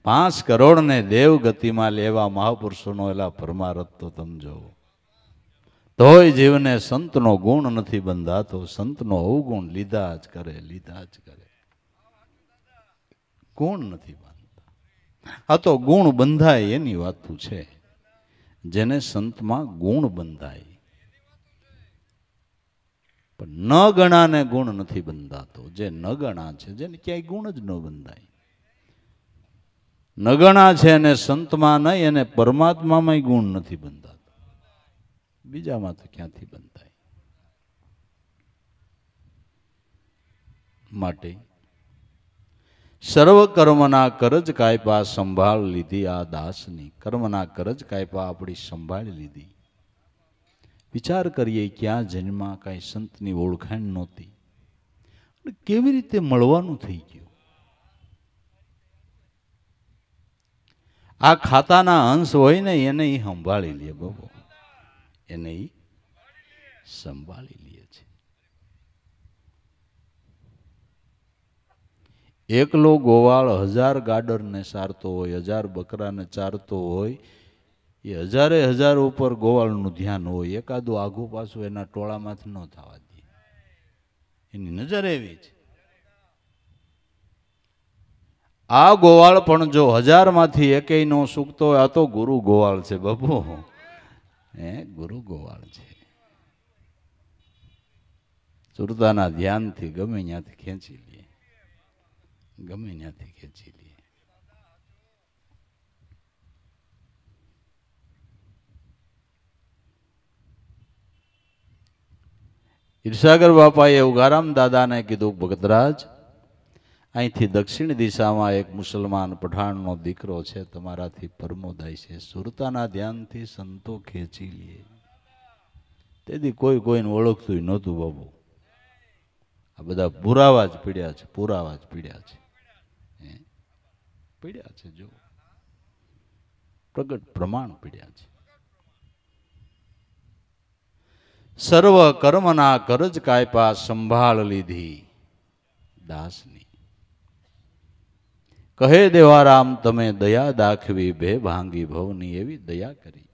5 કરોડ ને દેવ ગતિમાં લેવા મહાપુરુષોનો એલા પરમારથ તો તમે જોવો. તોય જીવને સંતનો ગુણ નથી બંધાતો, સંતનો અવગુણ લીધા જ કરે, લીધા જ કરે. ગુણ નથી બાંધતા. આ તો ગુણ બંધાય એની વાતું છે, જેને સંતમાં ગુણ બંધાય. પણ ન ગણાને ગુણ નથી બંધાતો. જે ન ગણા છે, જેને ક્યાંય ગુણ જ ન બંધાય. નગણા છે અને સંતમાં નહીં, અને પરમાત્મામાં ગુણ નથી બંધાતો. બીજામાં તો ક્યાંથી બંધાય? માટે સર્વ કર્મના કરજ કાયપા સંભાળ લીધી આ દાસની. કર્મના કરજ કાયપા આપણી સંભાળી લીધી. વિચાર કરીએ, ક્યાં જન્મમાં કાંઈ સંતની ઓળખાણ નહોતી, કેવી રીતે મળવાનું થઈ ગયું. આ ખાતાના અંશ હોય ને એને એ સંભાળી લે બાબુ, એને એ સંભાળી લે છે. એકલો ગોવાળ 1000 ગાડરને સારતો હોય, 1000 બકરાને ચારતો હોય, એ 1000 ઉપર ગોવાળનું ધ્યાન હોય. એકાદું આઘું પાછું એના ટોળામાંથી ન થવા દે. એની નજર એવી છે. આ ગોવાળ પણ જો 1000માંથી એકેય નો સૂકતો હોય, આ તો ગુરુ ગોવાળ છે બાપુ. ગુરુ ગોવાળ છે. સુરતાના ધ્યાનથી ગમે ત્યાંથી ખેંચી લે, ગમે ત્યાંથી ખેંચી લે. ઈર્ષાગર બાપાએ ઉગારામ દાદાને કીધું, ભગતરાજ, અહીંથી દક્ષિણ દિશામાં એક મુસલમાન પઠાણનો દીકરો છે, તમારાથી પરમોદાય છે. સુરતાના ધ્યાનથી સંતો ખેંચી લે. તેથી કોઈને ઓળખતું નહોતું બાબુ. આ બધા પુરાવા જ પીડ્યા છે, પુરાવા જ પીડ્યા છે, પીડ્યા છે. જો પ્રગટ પ્રમાણ પીડ્યા છે. સર્વ કર્મના કરજ કાયપા, સંભાળ લીધી દાસની. કહે દેવારામ તમે દયા દાખવી, ભે ભાંગી ભવની. એવી દયા કરી,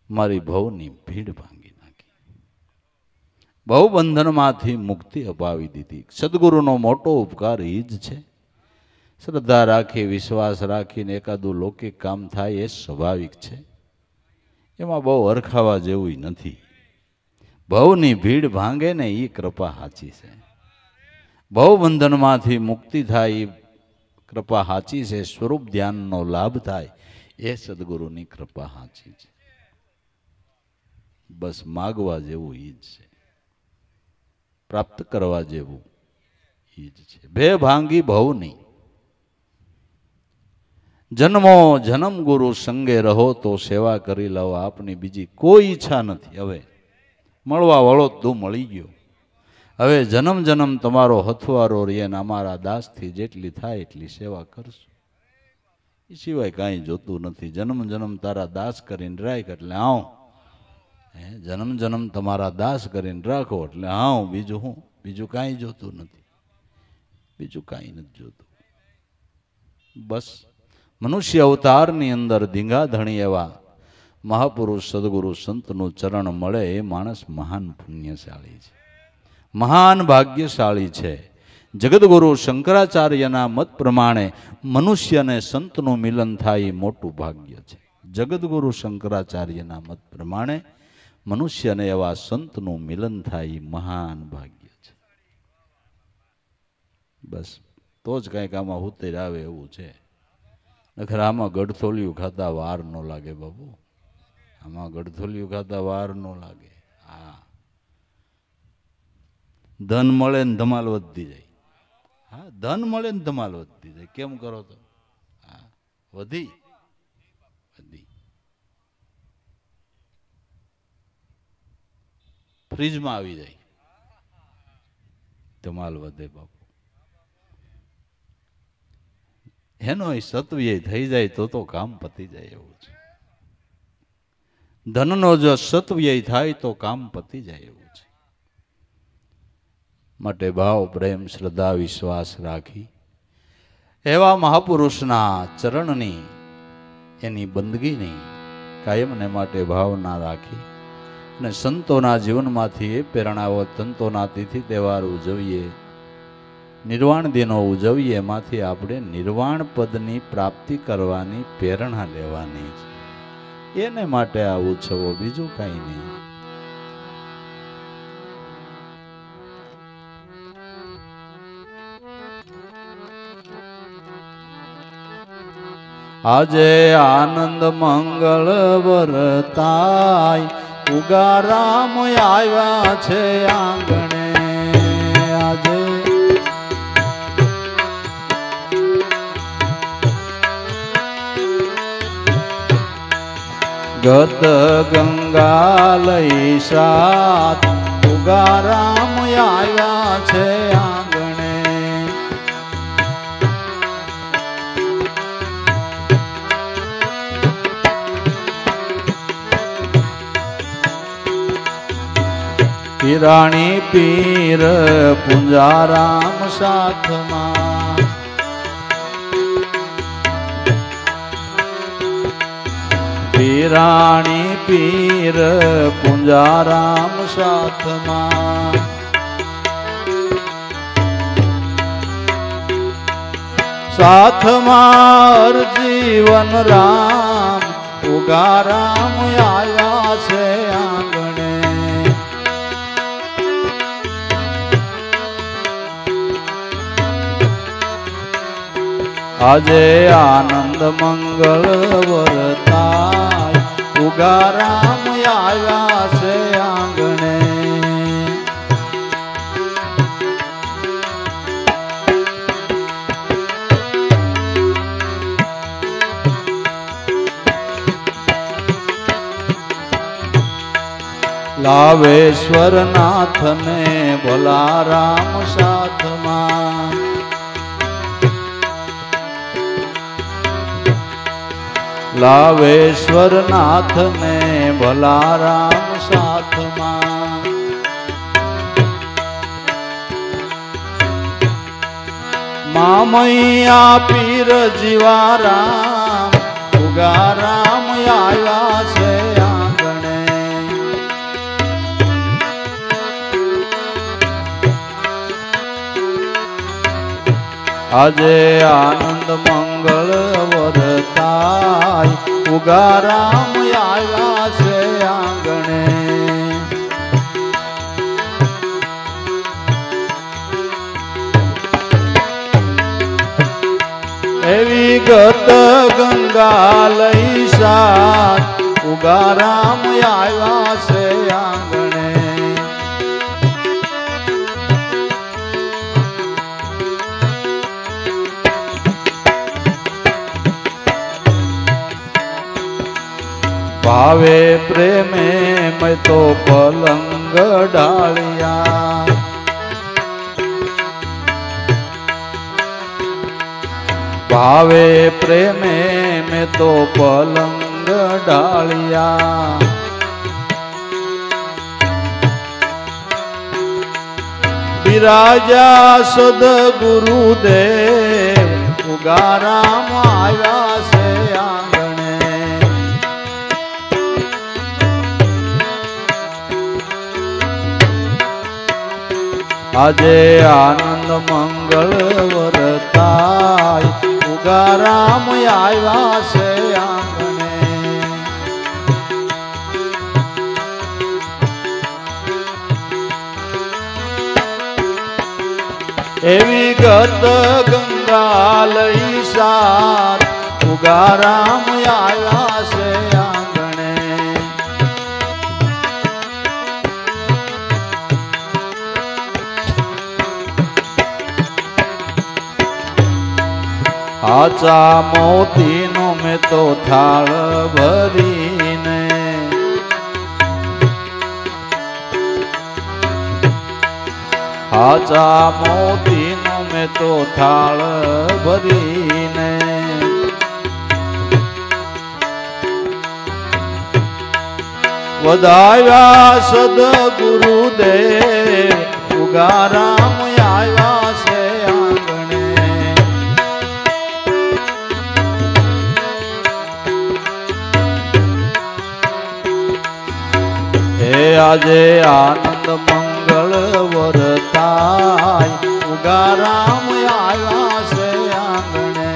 મારી ભવની ભીડ ભાંગી નાખી, ભવ બંધનમાંથી મુક્તિ અપાવી દીધી. સદગુરુનો મોટો ઉપકાર એ જ છે. શ્રદ્ધા રાખી, વિશ્વાસ રાખીને એકાદું લૌકિક કામ થાય એ સ્વાભાવિક છે. એમાં બહુ અરખાવા જેવું નથી. ભવની ભીડ ભાંગે ને એ કૃપા સાચી છે. ભવ બંધનમાંથી મુક્તિ થાય એ કૃપા સાચી છે. સ્વરૂપ ધ્યાનનો લાભ થાય એ સદગુરુની કૃપા સાચી છે. બસ માગવા જેવું એ જ છે, પ્રાપ્ત કરવા જેવું એ જ છે. ભે ભાંગી ભવની. જન્મો જન્મ ગુરુ સંગે રહો તો સેવા કરી લો. આપની બીજી કોઈ ઈચ્છા નથી. હવે મળવા વળો તું મળી ગયો. હવે જન્મ જન્મ તમારો હથવારો રે ને અમારા દાસથી જેટલી થાય એટલી સેવા કરશું. એ સિવાય કાંઈ જોતું નથી. જન્મ જન્મ તારા દાસ કરીને રાખ એટલે આવ. જન્મ જન્મ તમારા દાસ કરીને રાખો એટલે આવ. બીજું હું? બીજું કાંઈ જોતું નથી. બીજું કાંઈ નથી જોતું. બસ મનુષ્ય અવતારની અંદર ધીંગા ધણી એવા મહાપુરુષ સદગુરુ સંતનું ચરણ મળે એ માણસ મહાન પુણ્યશાળી છે, મહાન ભાગ્યશાળી છે. જગદગુરુ શંકરાચાર્યના મત પ્રમાણે મનુષ્યને સંતનું મિલન થાય એ મોટું ભાગ્ય છે. જગદગુરુ શંકરાચાર્યના મત પ્રમાણે મનુષ્યને એવા સંતનું મિલન થાય એ મહાન ભાગ્ય છે. બસ તો જ કંઈક આમાં ઉતર આવે એવું છે. નખર આમાં ગડથોલિયું ખાતા વાર ન લાગે બાબુ. આમાં ગડથોલિયું ખાતા વાર ન લાગે. હા, ધન મળે ને ધમાલ વધતી જાય. હા, ધન મળે ને ધમાલ વધતી જાય. કેમ કરો તો? હા, વધી ફ્રીજમાં આવી જાય, ધમાલ વધે બાપુ. એનો સત્વ્યય થઈ જાય તો કામ પતી જાય એવું છે. ધનનો જો સત્વ્યય થાય તો કામ પતી જાય એવું છે. માટે ભાવ પ્રેમ શ્રદ્ધા વિશ્વાસ રાખી એવા મહાપુરુષના ચરણની એની બંદગીની કાયમને માટે ભાવના રાખી અને સંતોના જીવનમાંથી એ પ્રેરણાઓ, સંતોના તિથિ તહેવાર ઉજવીએ, નિર્વાણ દિનો ઉજવીએ. એમાંથી આપણે નિર્વાણ પદની પ્રાપ્તિ કરવાની પ્રેરણા લેવાની છે. એને માટે આ ઉત્સવો, બીજું કાંઈ નહીં. આજે આનંદ મંગળ વરતાય, ઉગારામ આવ્યા છે આંગણે. આજે ગત ગંગા લઈ સાત, ઉગારામ આવ્યા છે આંગણે. પિરાણી પીર પુંજારામ સાથમાં, પિરાણી પીર પુંજારામ સાથમાં. સાથમાં જીવન રામ ઉગા રામ આવ્યા છે આંગણે. આજે આનંદ મંગળ વરતાય ઉગા રામ આવ્યા છે આંગણે. લાવેશ્વર નાથને ભલા રામ સાથમાં. લાવેશ્વર નાથને ભલા રામ સાથમાં. મામૈયા પીર જીવા રામ ઉગા રામ આવ્યા છે આંગણે. આજે આનંદ મંગળ વરતાય ઉગા રામ આવ્યા છે આંગણે. એવી ગત ગંગા લઈ સાત ઉગા રામ આવ્યા છે આંગણે. ભાવે પ્રેમે મેં તો પલંગ ડાળિયા. ભાવે પ્રેમે મેં તો પલંગ ડાળિયા. બિરાજા સદગુરુદેવ ઉગા રામ આવ્યા છે આંગણે. આજે આનંદ મંગળ વરતાય ઉગા રામ આવ્યા છે આંગણે. એવી ગત ગંગા લઈ સાત ઉગા રામ આવ્યા છે આંગણે. આચા મોતીનો મેં તો થાળ ભરીને. આચા મોતીનો મેં તો થાળ ભરીને. વધાવ્યા સદગુરુદેવ ઉગા રામ આવ્યા છે આંગણે. આજે આનંદ મંગળ વરતાય ઉગા રામ આવ્યા છે આંગણે.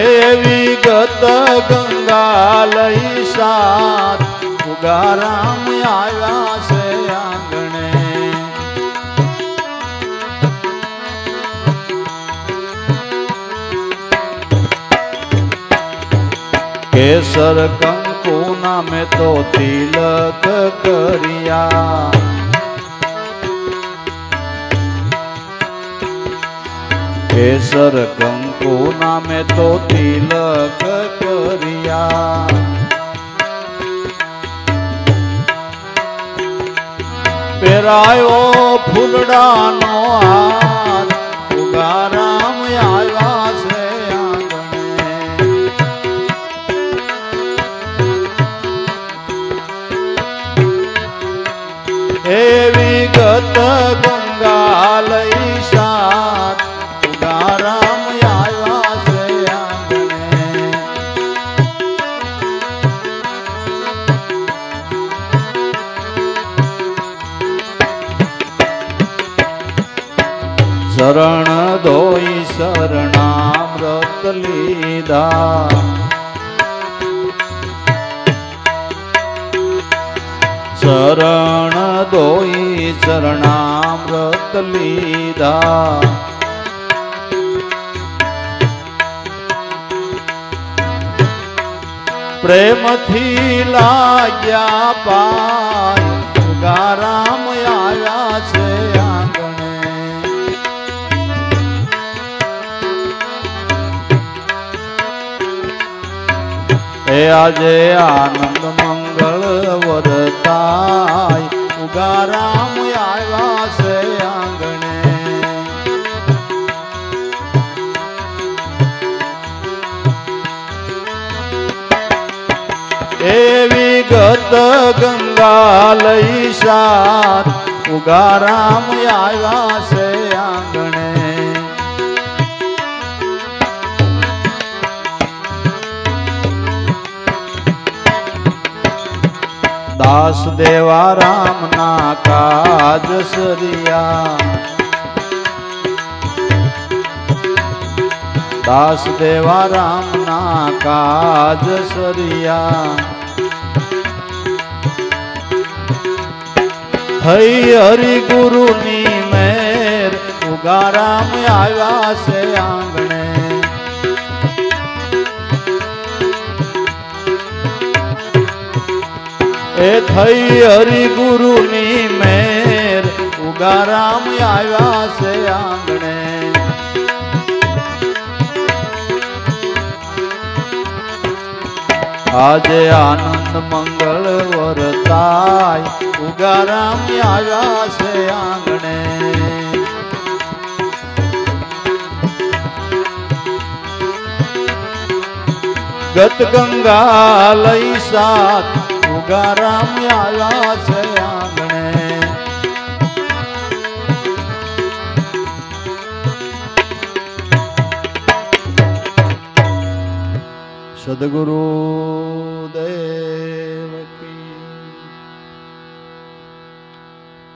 એવી ગત ગંગા લઈ સાત ઉગા રામ આવ્યા છે આંગણે. કેસર કંકુ નામે તો તિલક કર્યા. કેસર કંકુ નામે તો તિલક કર્યા. પહેરાયો ફૂલડાનો હાર ઉગા રામ આવ્યા છે આંગણે. એવી ગત ગંગા લઈ સાત ઉગા રામ આવ્યા છે આંગણે. ચરણ ધોઈ શરણામૃત લીધા ચરણ ધોઈ શરણામૃત લીધા પ્રેમથી લાગ્યા પાય ગારામ આવ્યા છે આંગણે એ આજે આનંદ મંગળ વરતાય ઉગારામ આવ્યા છે આંગણે એવી ગત ગંગા લઈ સાત ઉગારામ આવ્યા છે આંગણે દાસ દેવા રામ ના કાજ સરિયા દાસ દેવા રામ ના કાજ સરિયા થઈ હરિ ગુરુ ની મેર ઉગારામ આવ્યા છે આંગણે એ થઈ હરિ ગુરુ ની મેર ઉગારામ આવ્યા છે આંગણે આજે આનંદ મંગળ વરતાય ઉગારામ આવ્યા છે આંગણે ગત ગંગા લઈ સાત ઉગારામ આવ્યા છે આંગણે સદગુરુ દેવ કી